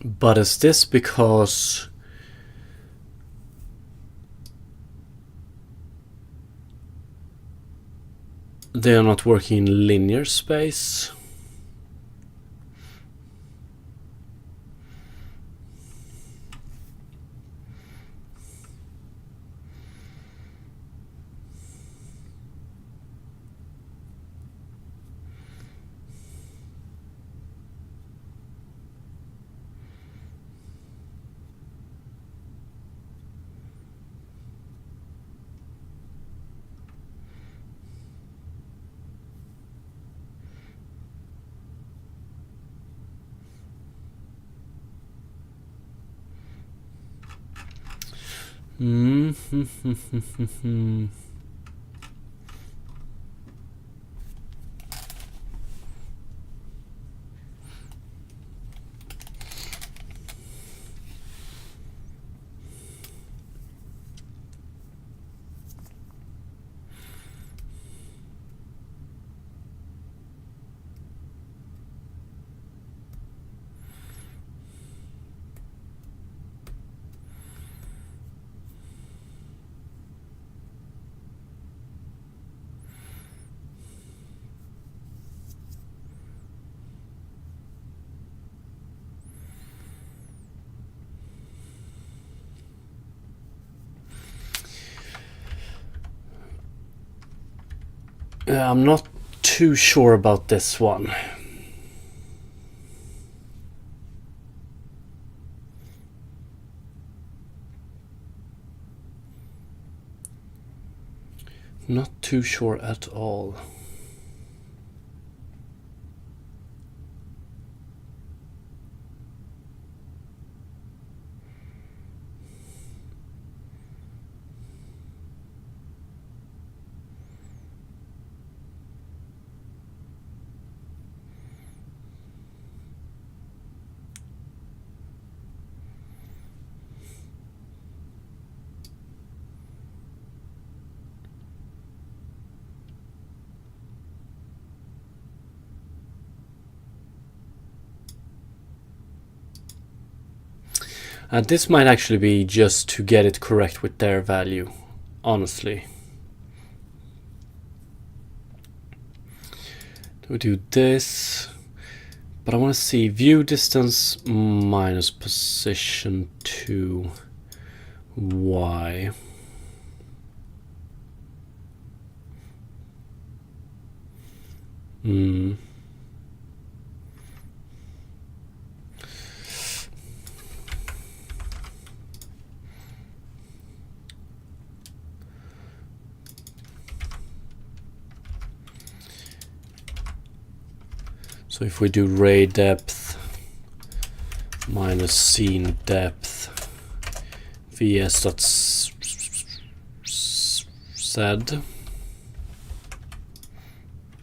But is this because they are not working in linear space? I'm not too sure about this one. Not too sure at all. This might actually be just to get it correct with their value, honestly. We do this, but I want to see view distance minus position to y. So if we do ray depth minus scene depth vs dot z.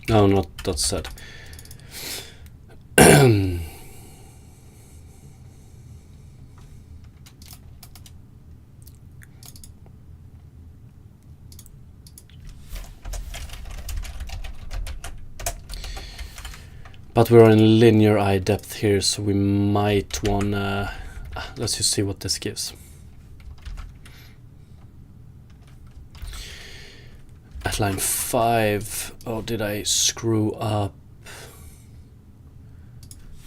No, not dot z. But we're in linear eye depth here, so we might wanna... let's just see what this gives. At line 5, oh, did I screw up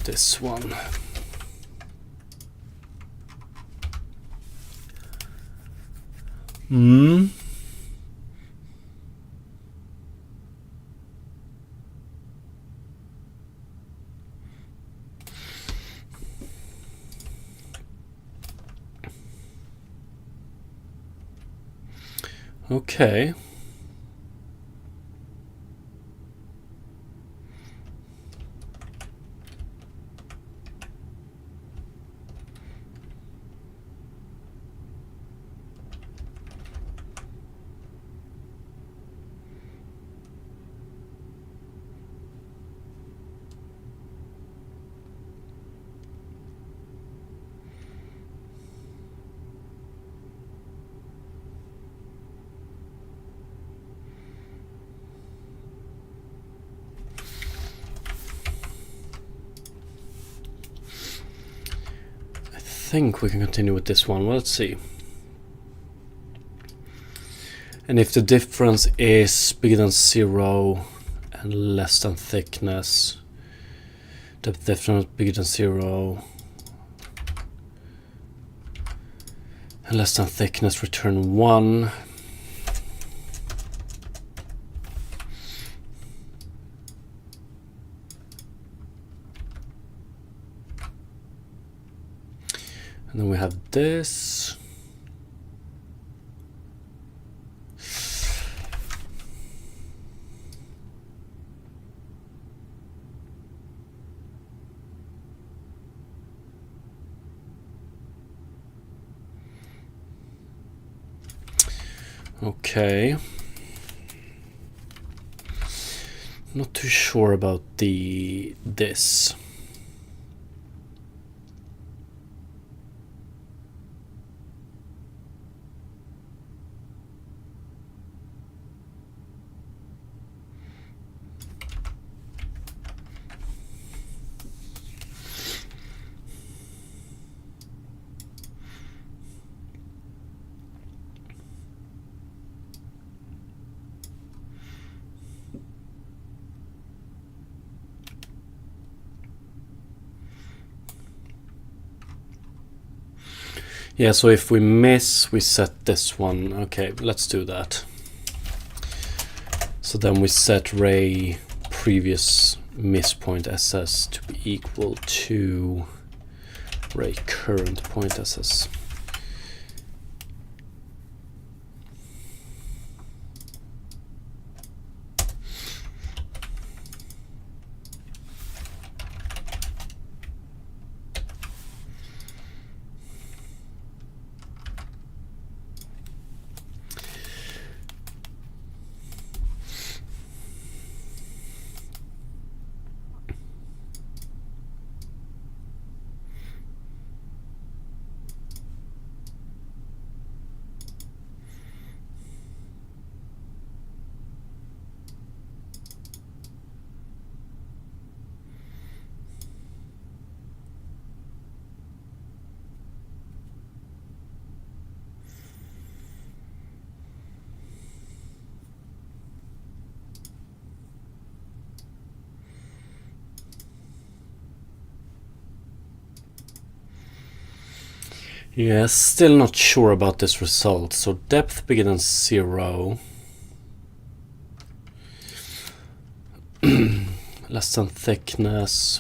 this one? Okay. I think we can continue with this one. Well, let's see. And if the difference is bigger than 0 and less than thickness, depth difference bigger than 0 and less than thickness, return 1. And then we have this. Okay. Not too sure about this. Yeah, so if we miss, we set this one. Okay, let's do that. So then we set ray previous miss point SS to be equal to ray current point SS. Yeah, still not sure about this result. So depth bigger than 0. Less than thickness.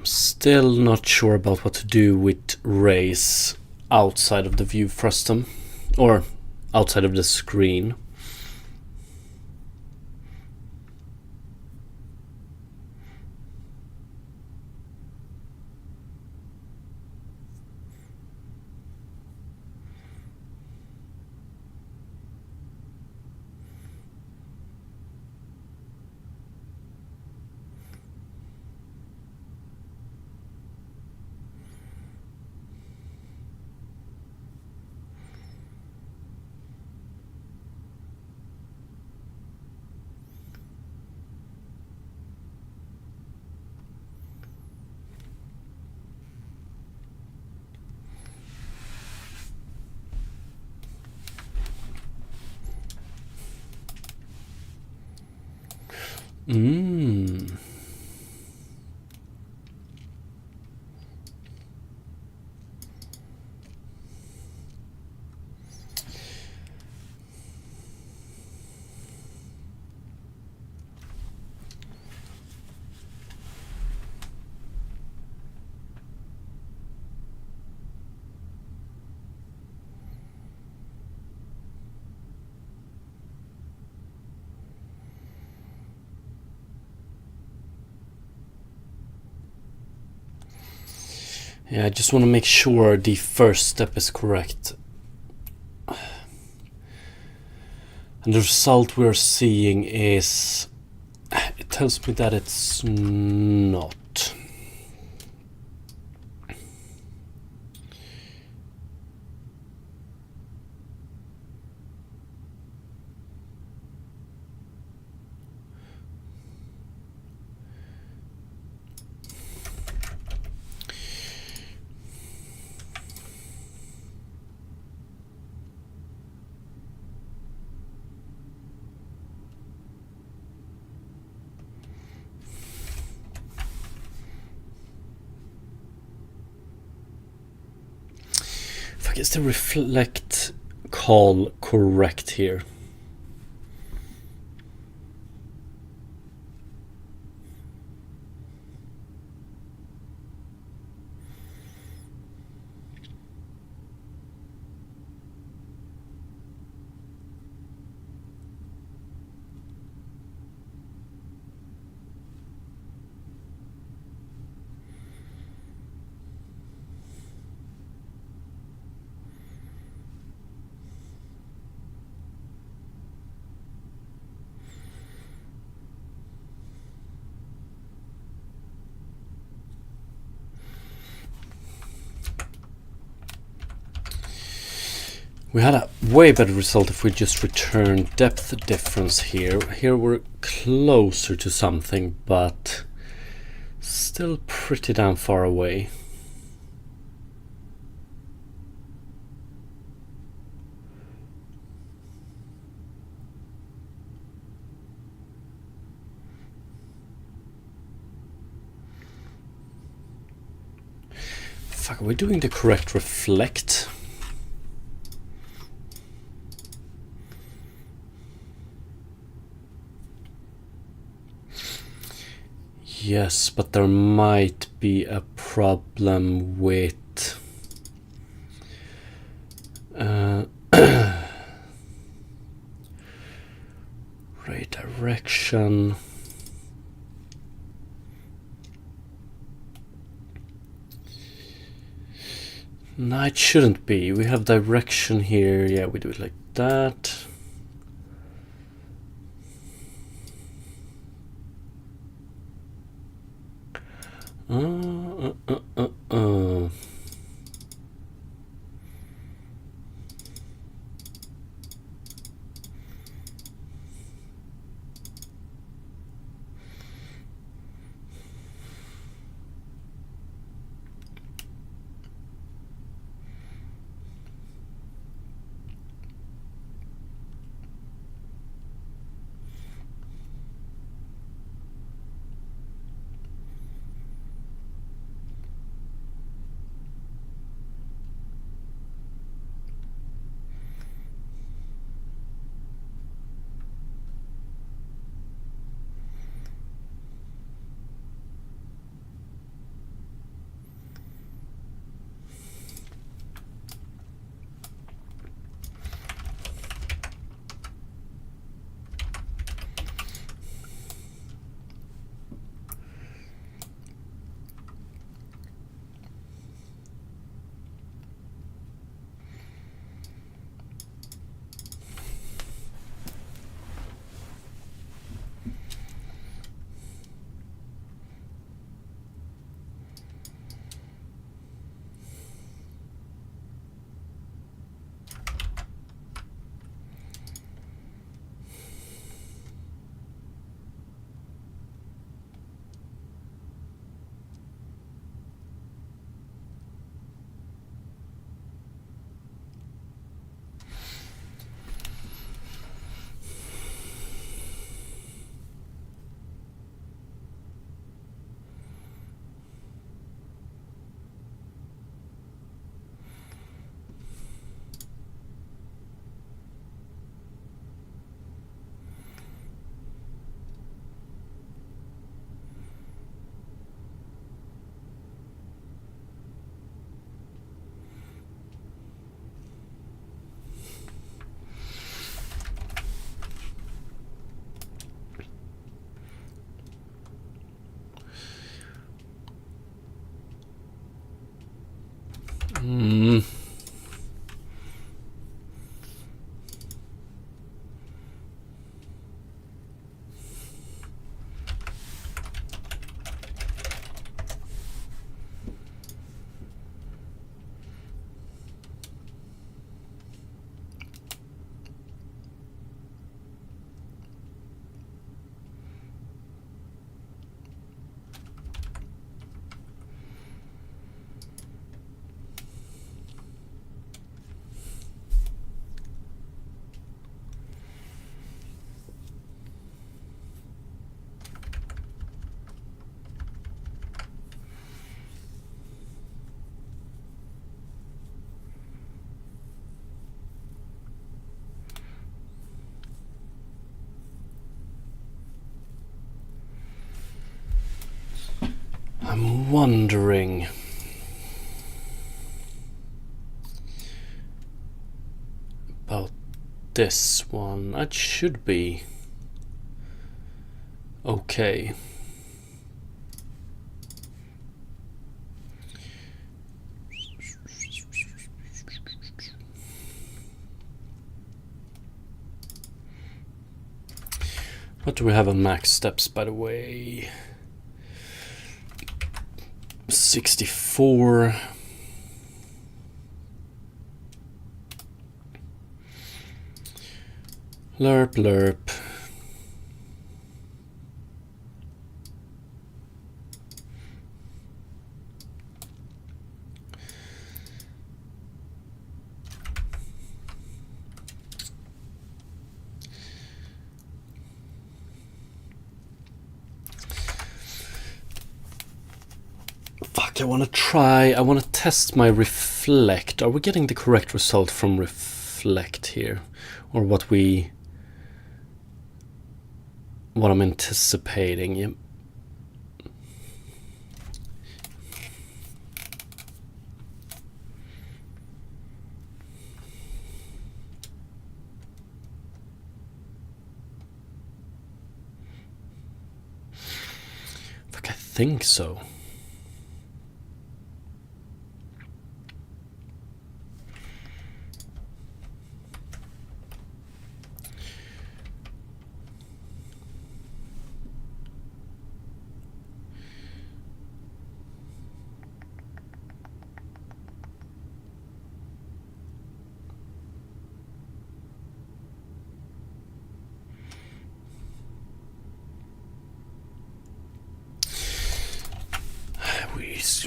Still not sure about what to do with rays outside of the view frustum, or outside of the screen. Mm. Yeah, I just want to make sure the first step is correct. And the result we're seeing is... It tells me that it's not. If I guess the reflect call correct here. We had a way better result if we just return depth difference here. Here we're closer to something, but still pretty damn far away. Fuck, are we doing the correct reflect? Yes, but there might be a problem with redirection. No, it shouldn't be. We have direction here. Yeah, we do it like that. I'm wondering about this one. That should be okay. What do we have on max steps, by the way? 64. Lerp, lerp. Fuck, I want to test my reflect. Are we getting the correct result from reflect here? Or what I'm anticipating? Yeah. Fuck, I think so.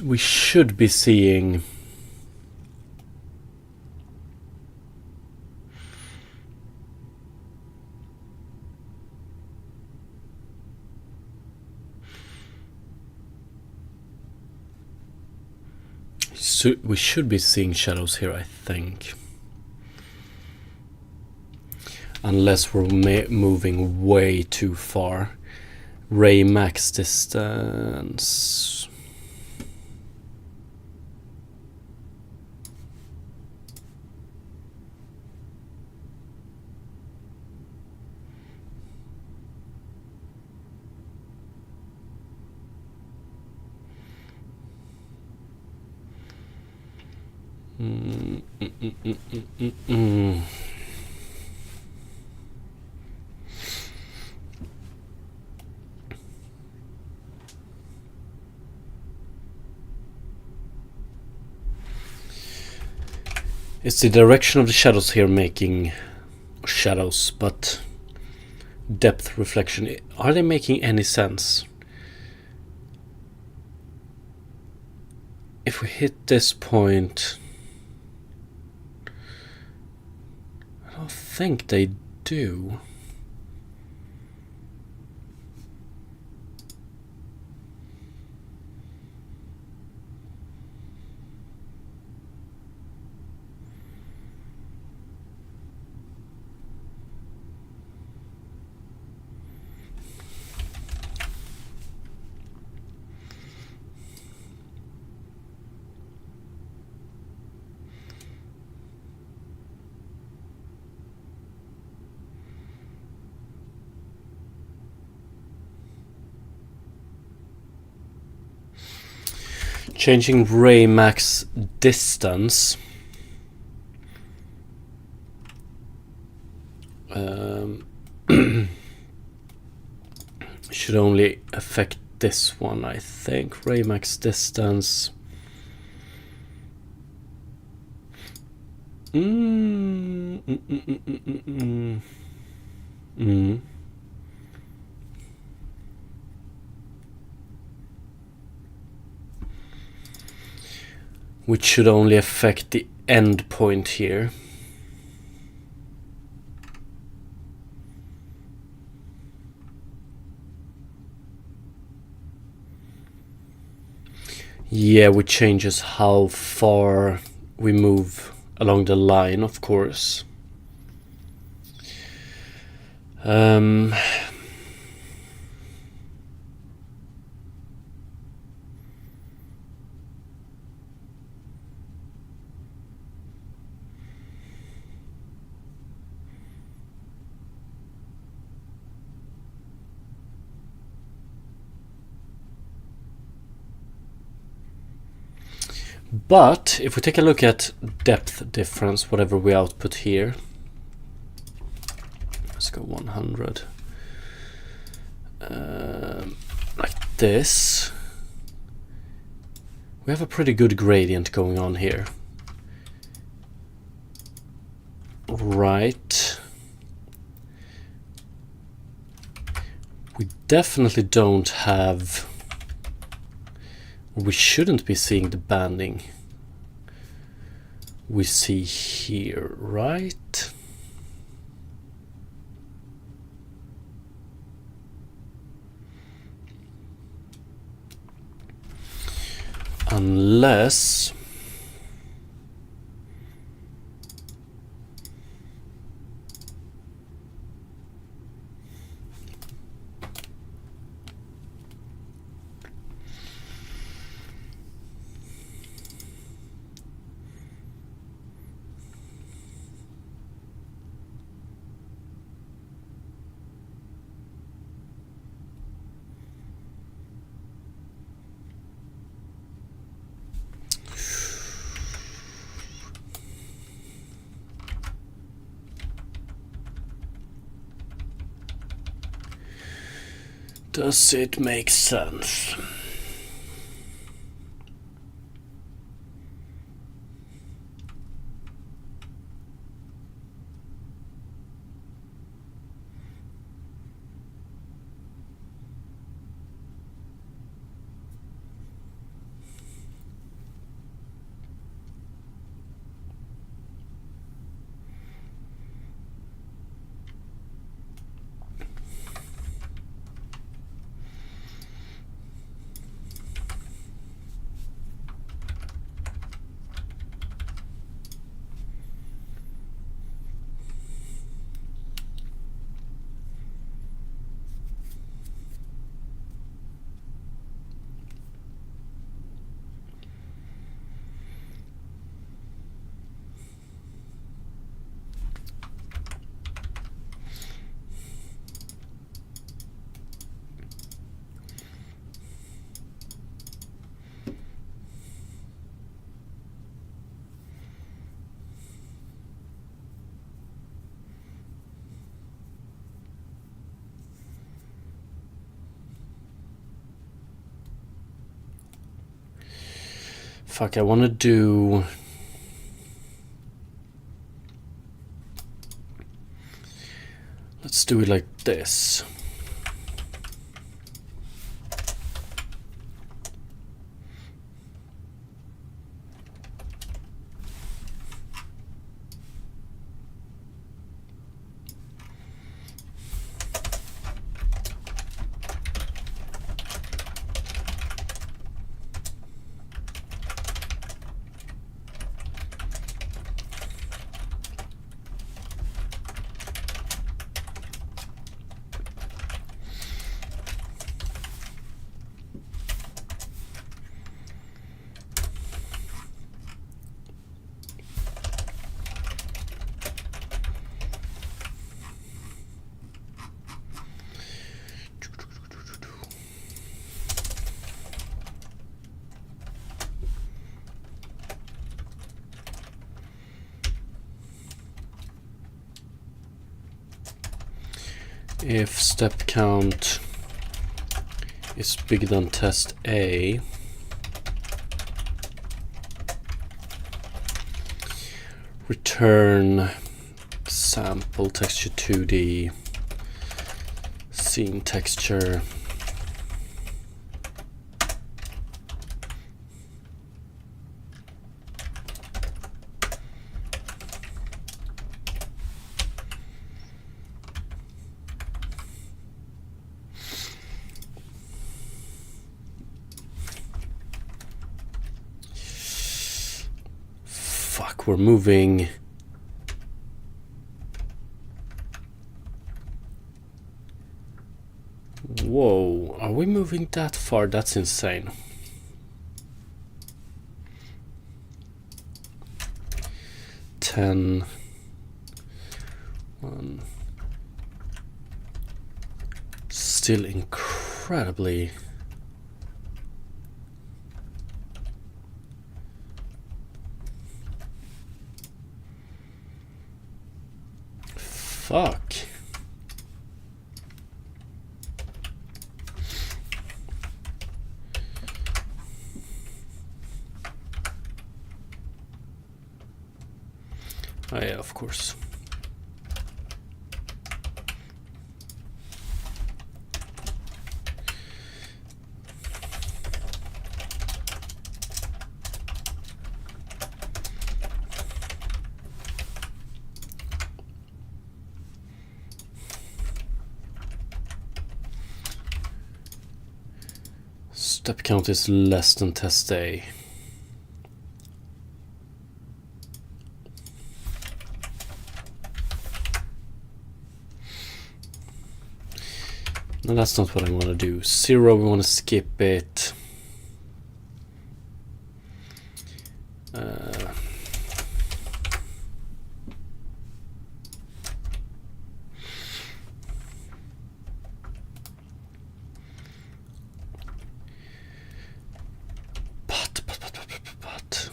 We should be seeing shadows here, I think. Unless we're moving way too far. Ray max distance. It's the direction of the shadows here making shadows, but depth reflection, are they making any sense? If we hit this point, I don't think they do. Changing ray max distance. Should only affect this one, I think. Ray max distance. Which should only affect the end point here. Yeah, which changes how far we move along the line, of course. But if we take a look at depth difference, whatever we output here, let's go 100, like this, we have a pretty good gradient going on here. Right. We definitely don't have, we shouldn't be seeing the banding we see here, right? Unless does it make sense? Fuck, I want to do... Let's do it like this. If step count is bigger than test A, return sample texture 2D scene texture. We're moving. Whoa, are we moving that far? That's insane. One. Still incredibly fuck? Oh yeah, of course. Step count is less than test A. No, that's not what I want to do. 0, we want to skip it. But.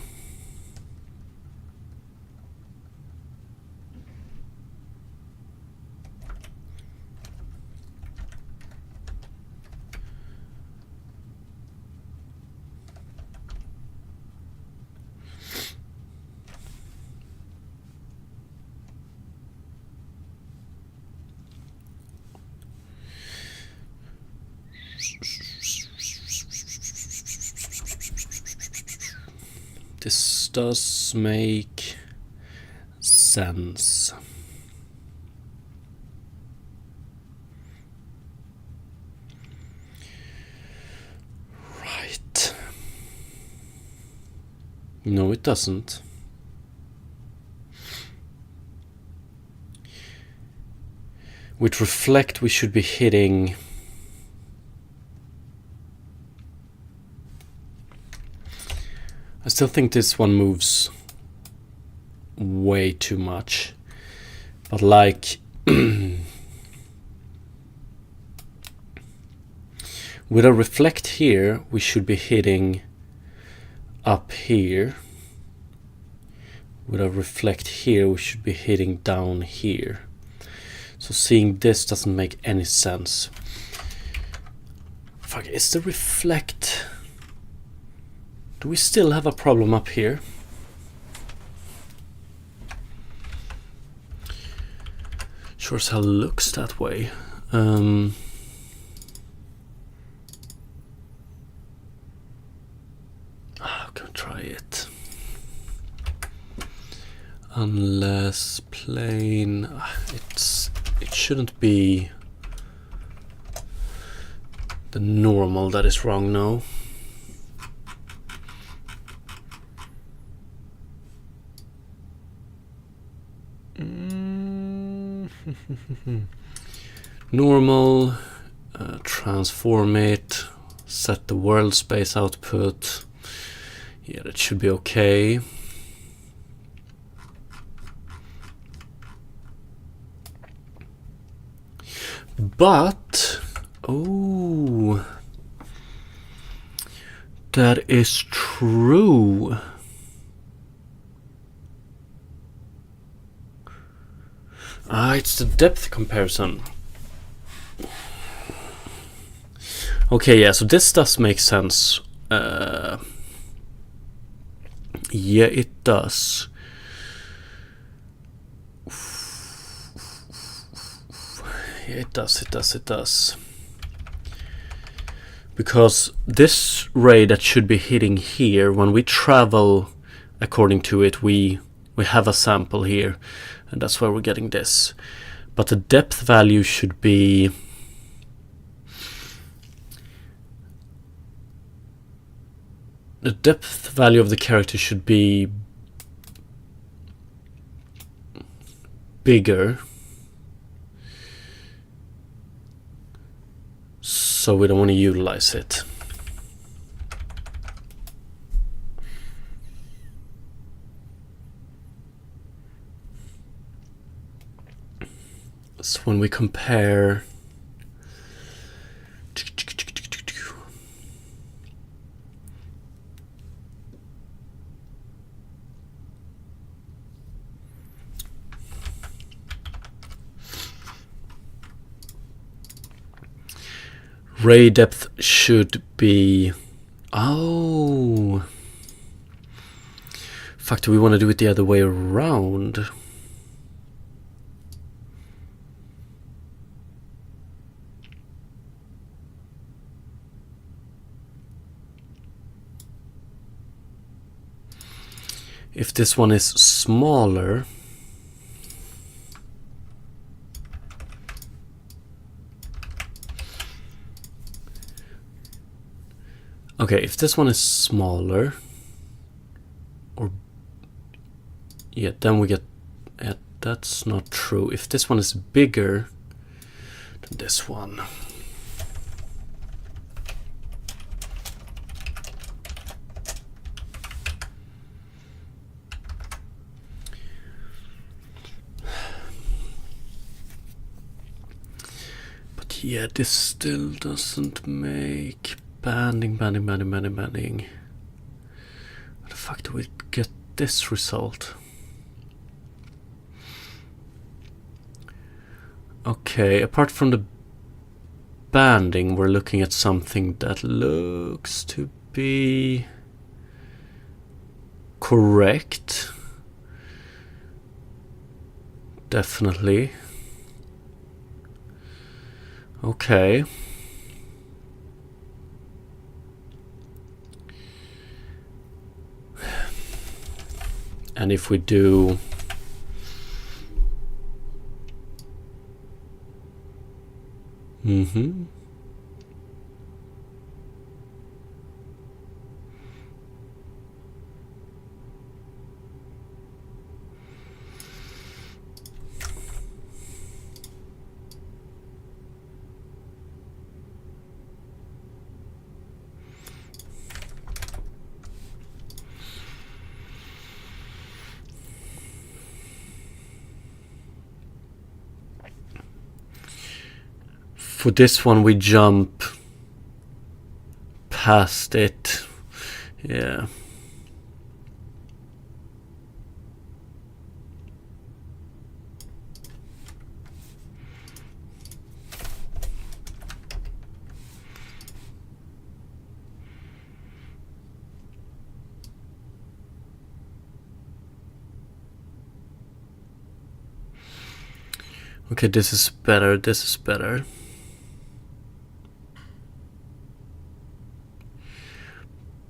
This does make sense. Right. No, it doesn't. With reflect, we should be hitting... I still think this one moves way too much. But like... with a reflect here, we should be hitting up here. With a reflect here, we should be hitting down here. So seeing this doesn't make any sense. Fuck, is the reflect... Do we still have a problem up here? Sure as hell looks that way. I'm gonna try it. Unless plane... It shouldn't be the normal that is wrong now. Normal, transform it, set the world space output. Yeah, that should be okay. But, oh, that is true. It's the depth comparison. Okay, yeah, so this does make sense. Yeah, it does. Yeah, it does. Because this ray that should be hitting here, when we travel according to it, we have a sample here, and that's where we're getting this. But the depth value should be... The depth value of the character should be bigger. So we don't want to utilize it. So when we compare... ray depth should be... Oh, fuck, do we want to do it the other way around? If this one is smaller, okay, if this one is smaller, or yeah, then we get, that's not true. If this one is bigger than this one, but yeah, this still doesn't make banding. How the fuck do we get this result? Okay, apart from the banding, we're looking at something that looks to be correct. Definitely. Okay. And if we do for this one we jump past it. Yeah. Okay, this is better, this is better.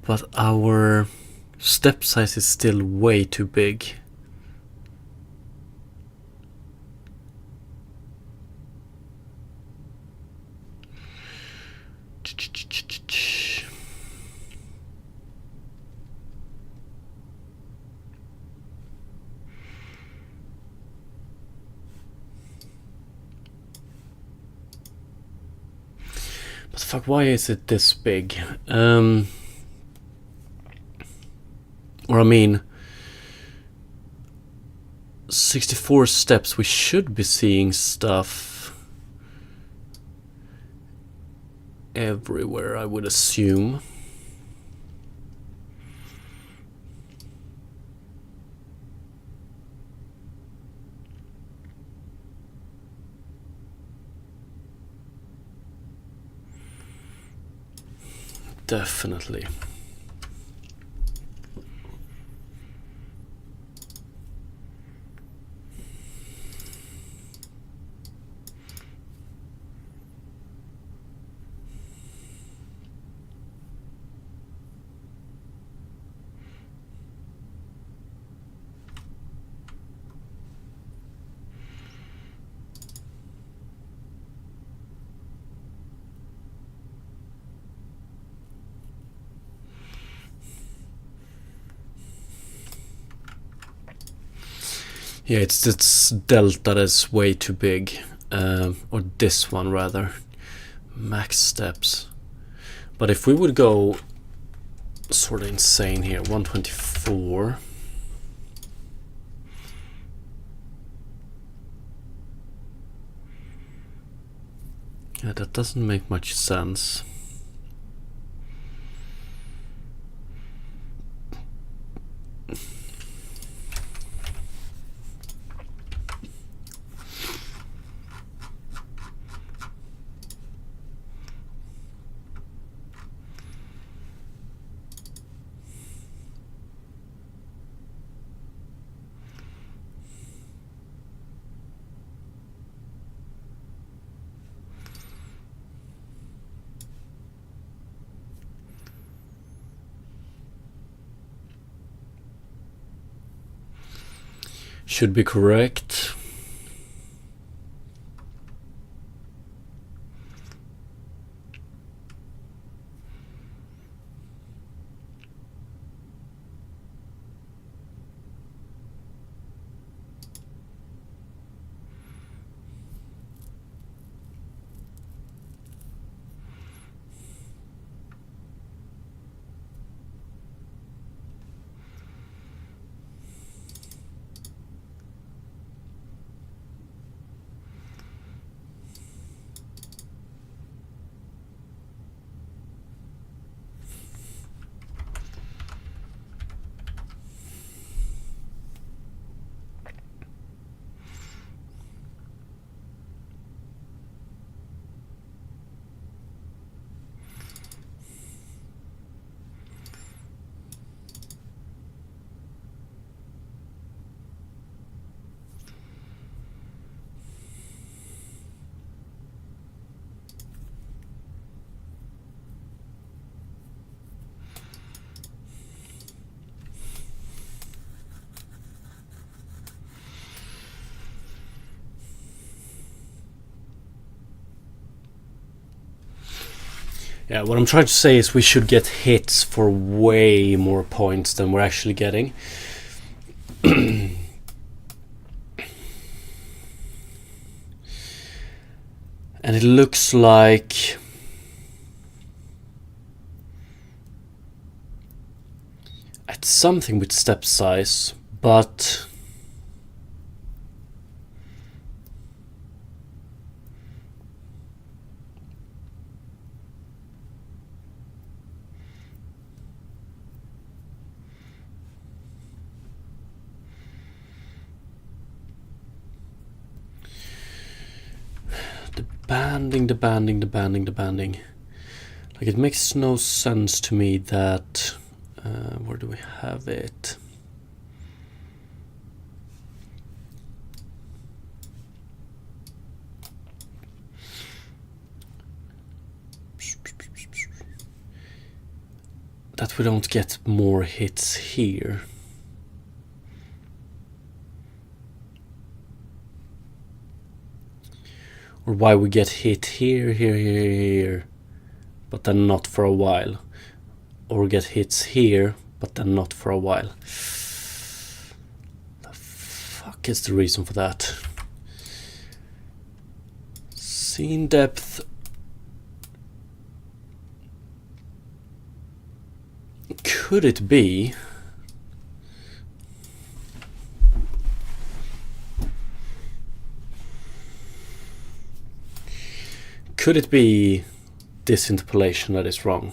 But our step size is still way too big. But fuck, why is it this big? Or I mean, 64 steps, we should be seeing stuff everywhere, I would assume. Definitely. Yeah, it's this delta that's way too big. Or this one rather. Max steps. But if we would go sort of insane here, 124. Yeah, that doesn't make much sense. should be correct. Yeah, what I'm trying to say is we should get hits for way more points than we're actually getting. And it looks like it's something with step size, but the banding. Like, it makes no sense to me that... where do we have it? That we don't get more hits here. Or why we get hit here, but then not for a while. Or get hits here, but then not for a while. The fuck is the reason for that? Scene depth. Could it be... Could it be this interpolation that is wrong?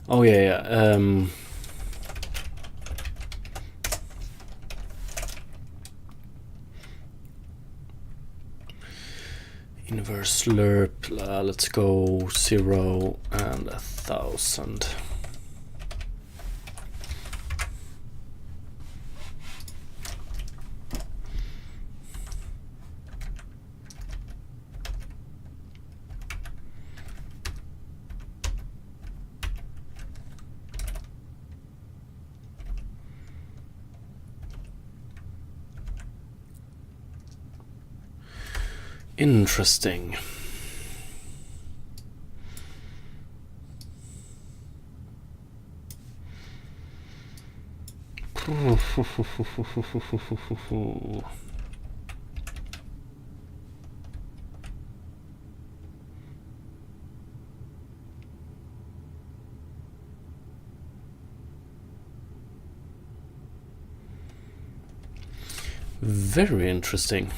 Oh yeah. Inverse lerp. Let's go 0 and 1,000. Interesting. Very interesting.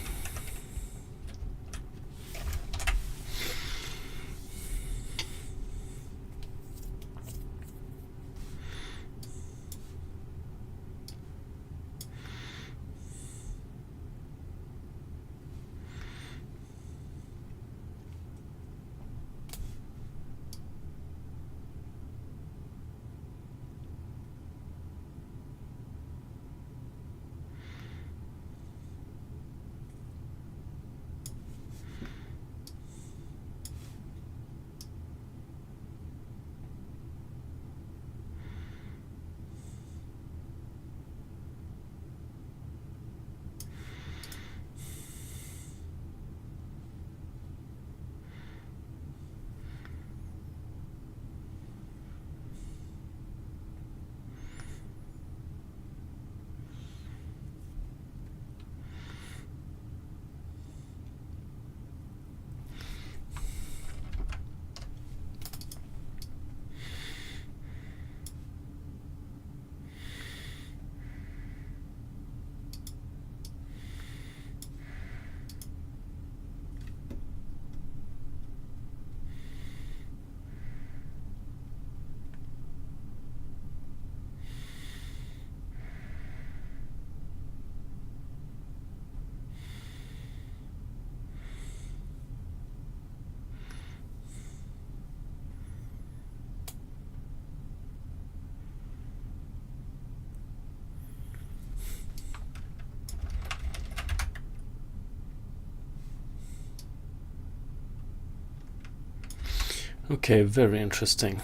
Okay, very interesting.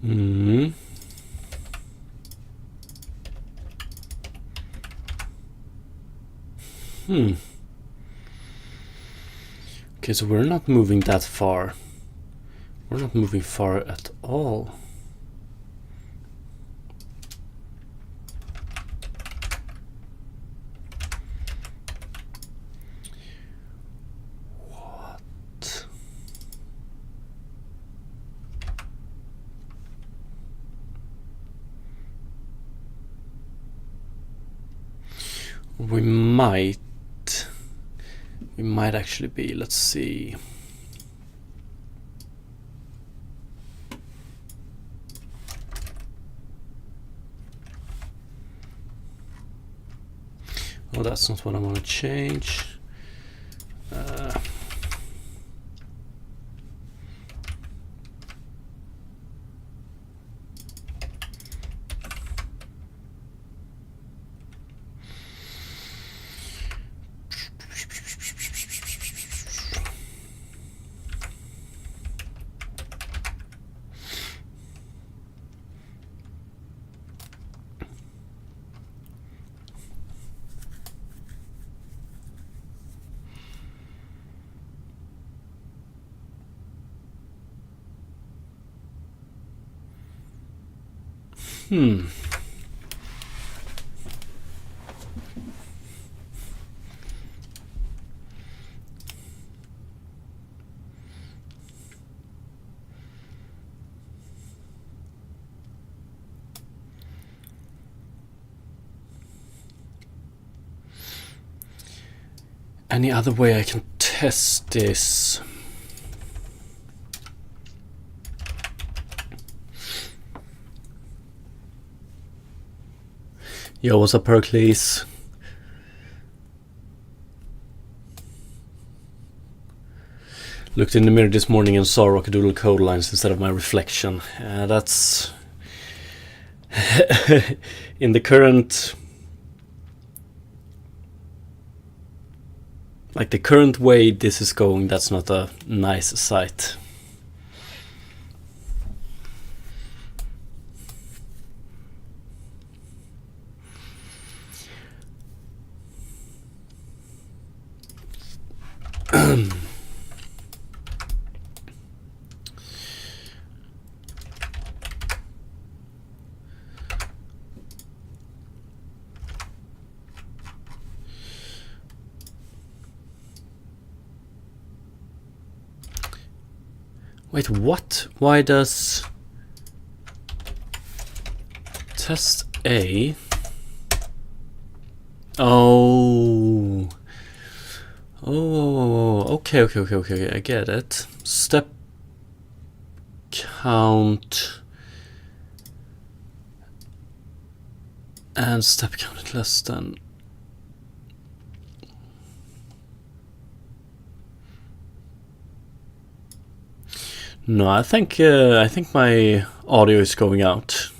Mm. Okay, so we're not moving that far. We're not moving far at all. What? We might actually be, let's see. Oh, that's not what I want to change. any other way I can test this? Yo, what's up, Pericles? Looked in the mirror this morning and saw Rockadoodle code lines instead of my reflection. That's... in the current... like the current way this is going, that's not a nice sight. Wait, what? Why does test A? Oh. Okay, I get it. Step count and step count at less than. No, I think my audio is going out.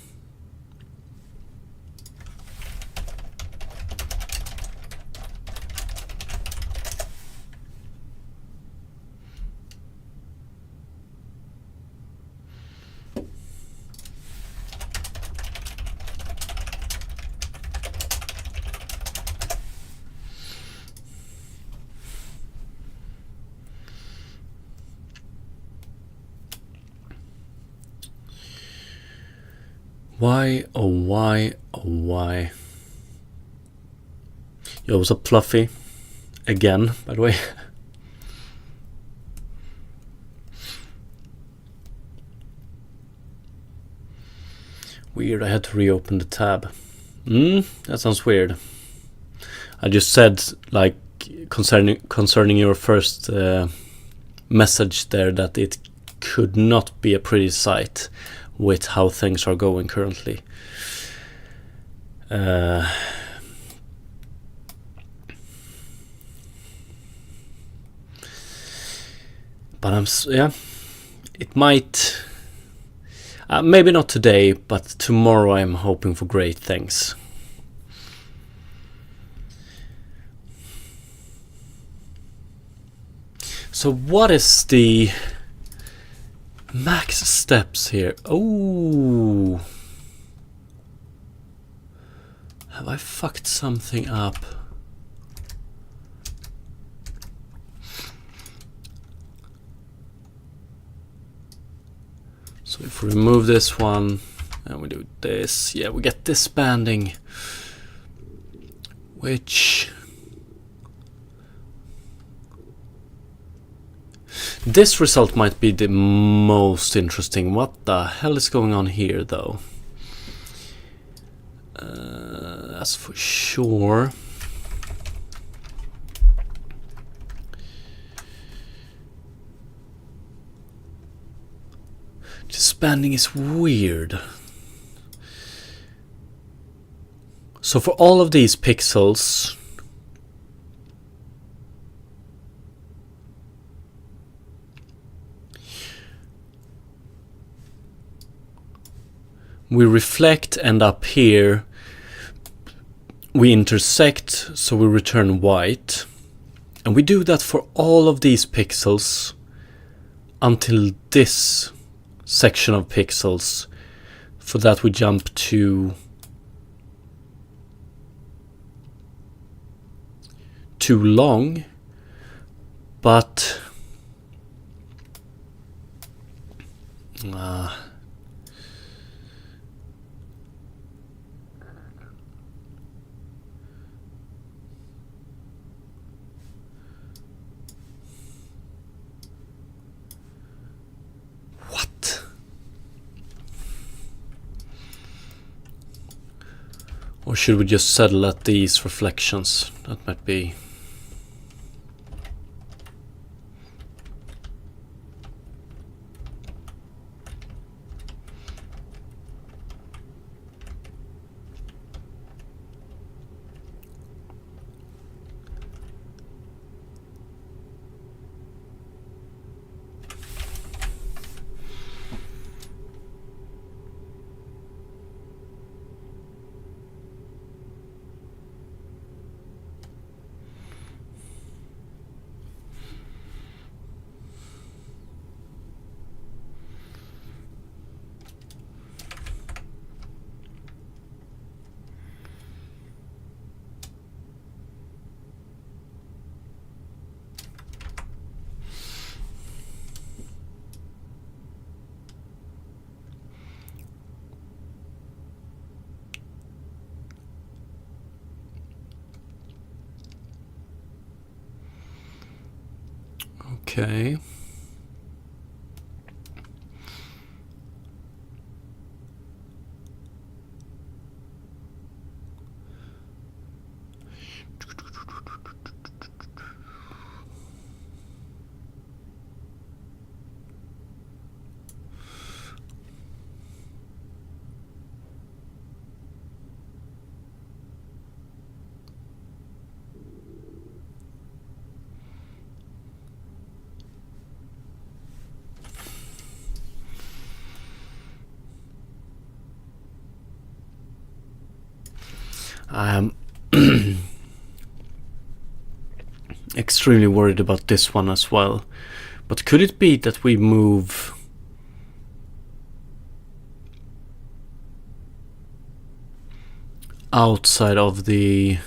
Why, oh why, oh why. Yo, what's up, Fluffy? Again, by the way. Weird, I had to reopen the tab. That sounds weird. I just said, like, concerning your first message there, that it could not be a pretty sight with how things are going currently. But yeah, it might, maybe not today, but tomorrow I'm hoping for great things. So what is the max steps here? Oh, have I fucked something up? So if we remove this one and we do this, yeah, we get this banding, which this result might be the most interesting. What the hell is going on here, though? That's for sure. This banding is weird. So for all of these pixels, we reflect, and up here we intersect, so we return white. And we do that for all of these pixels until this section of pixels. For that we jump to too long, but what? Or should we just settle at these reflections? That might be. Okay. I'm extremely worried about this one as well. But could it be that we move outside of the...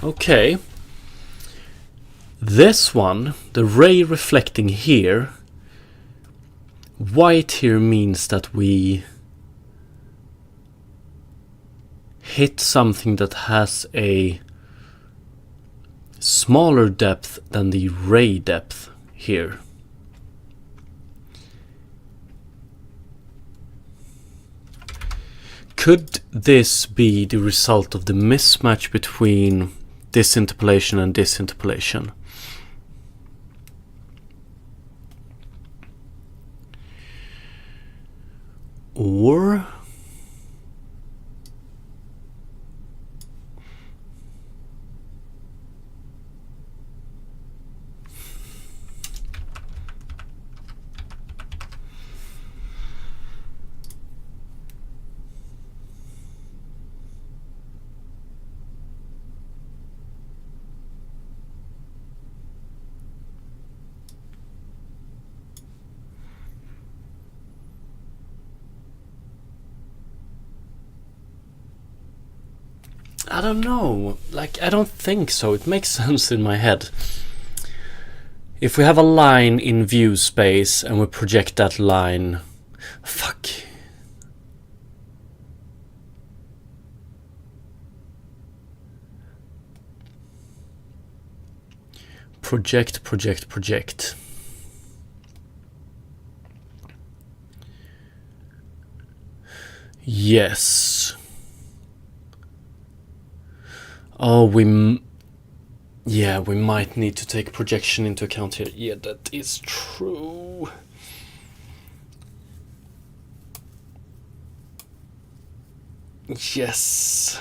Okay. This one, the ray reflecting here, white here means that we hit something that has a smaller depth than the ray depth here. Could this be the result of the mismatch between this interpolation and this interpolation? Or I don't know, like I don't think so. It makes sense in my head. If we have a line in view space and we project that line, fuck. Project, project, project. Yes. Oh, we might need to take projection into account here. Yeah, that is true. Yes.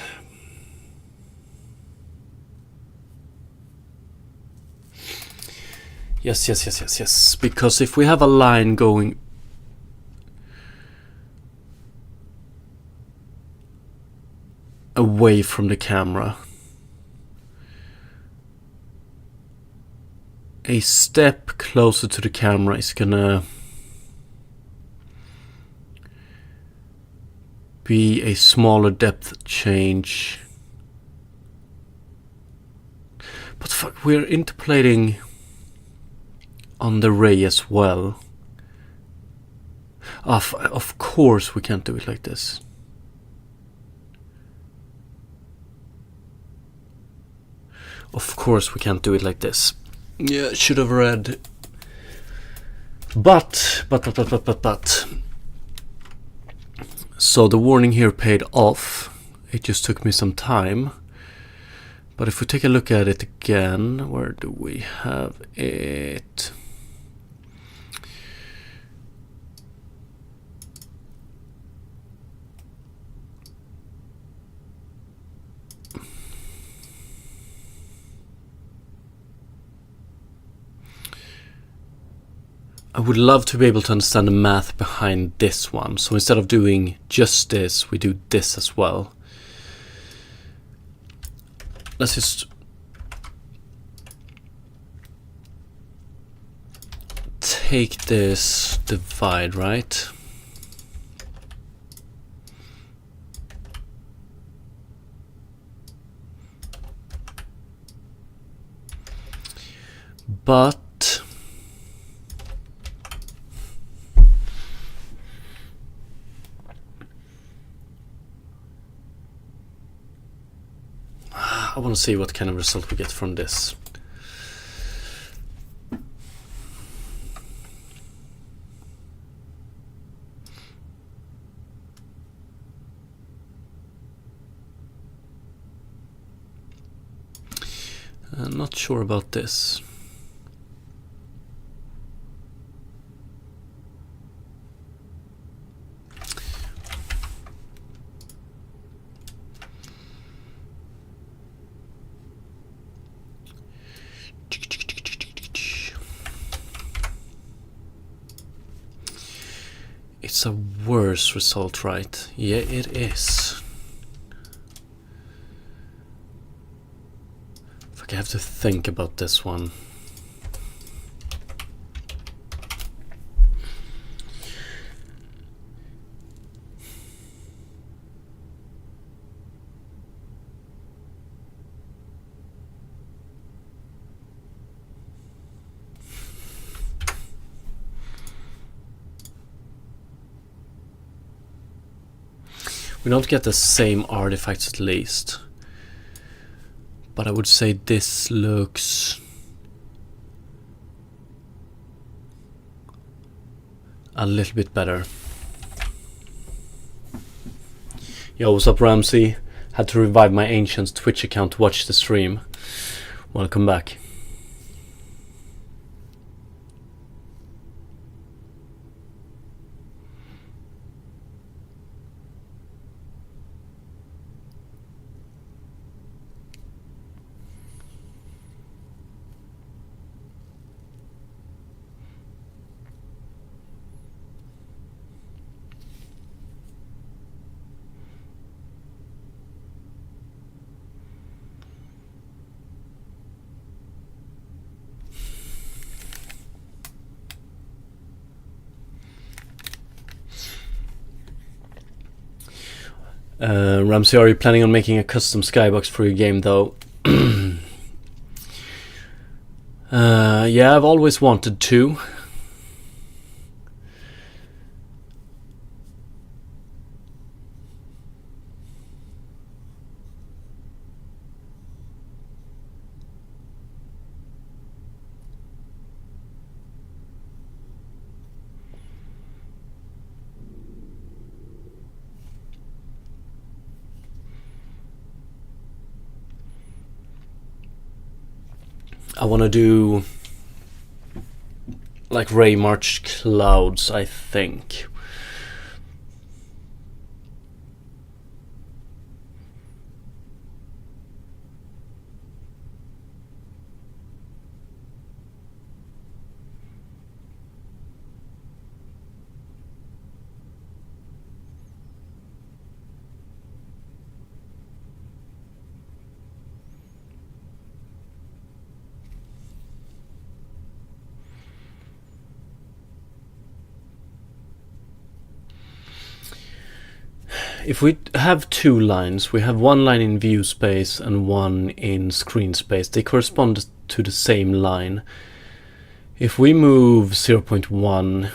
Yes. Because if we have a line going away from the camera, a step closer to the camera is gonna be a smaller depth change. But fuck, we're interpolating on the ray as well. Of course we can't do it like this. Of course we can't do it like this. Yeah, should have read. But. So the warning here paid off. It just took me some time. But if we take a look at it again, where do we have it? I would love to be able to understand the math behind this one. So instead of doing just this, we do this as well. Let's just take this divide, right? But I want to see what kind of result we get from this. I'm not sure about this. It's a worse result, right? Yeah, it is. Fuck, I have to think about this one. We don't get the same artifacts at least. But I would say this looks a little bit better. Yo, what's up, Ramsey? Had to revive my Ancient's Twitch account to watch the stream. Welcome back. Ramsey, are you planning on making a custom skybox for your game though? Yeah, I've always wanted to. I want to do like Ray March Clouds, I think. If we have two lines, we have one line in view space and one in screen space. They correspond to the same line. If we move 0.1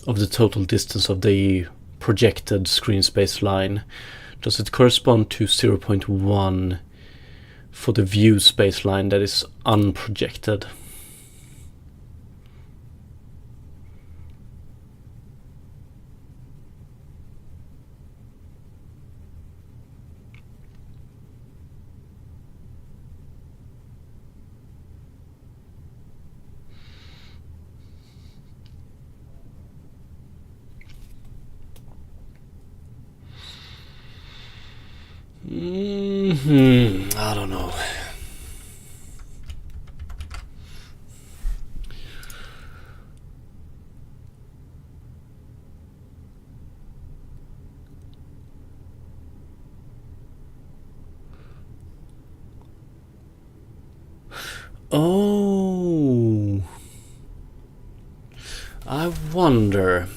of the total distance of the projected screen space line, does it correspond to 0.1 for the view spaceline that is unprojected. I don't know. Oh, I wonder.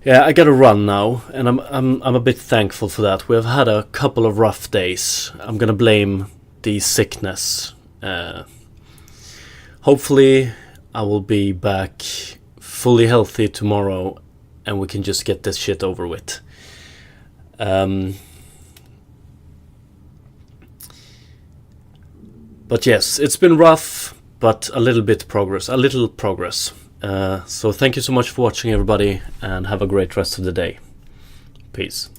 Yeah, I gotta run now, and I'm a bit thankful for that. We have had a couple of rough days. I'm gonna blame the sickness. Hopefully, I will be back fully healthy tomorrow, and we can just get this shit over with. But yes, it's been rough, but a little progress. So thank you so much for watching, everybody, and have a great rest of the day. Peace.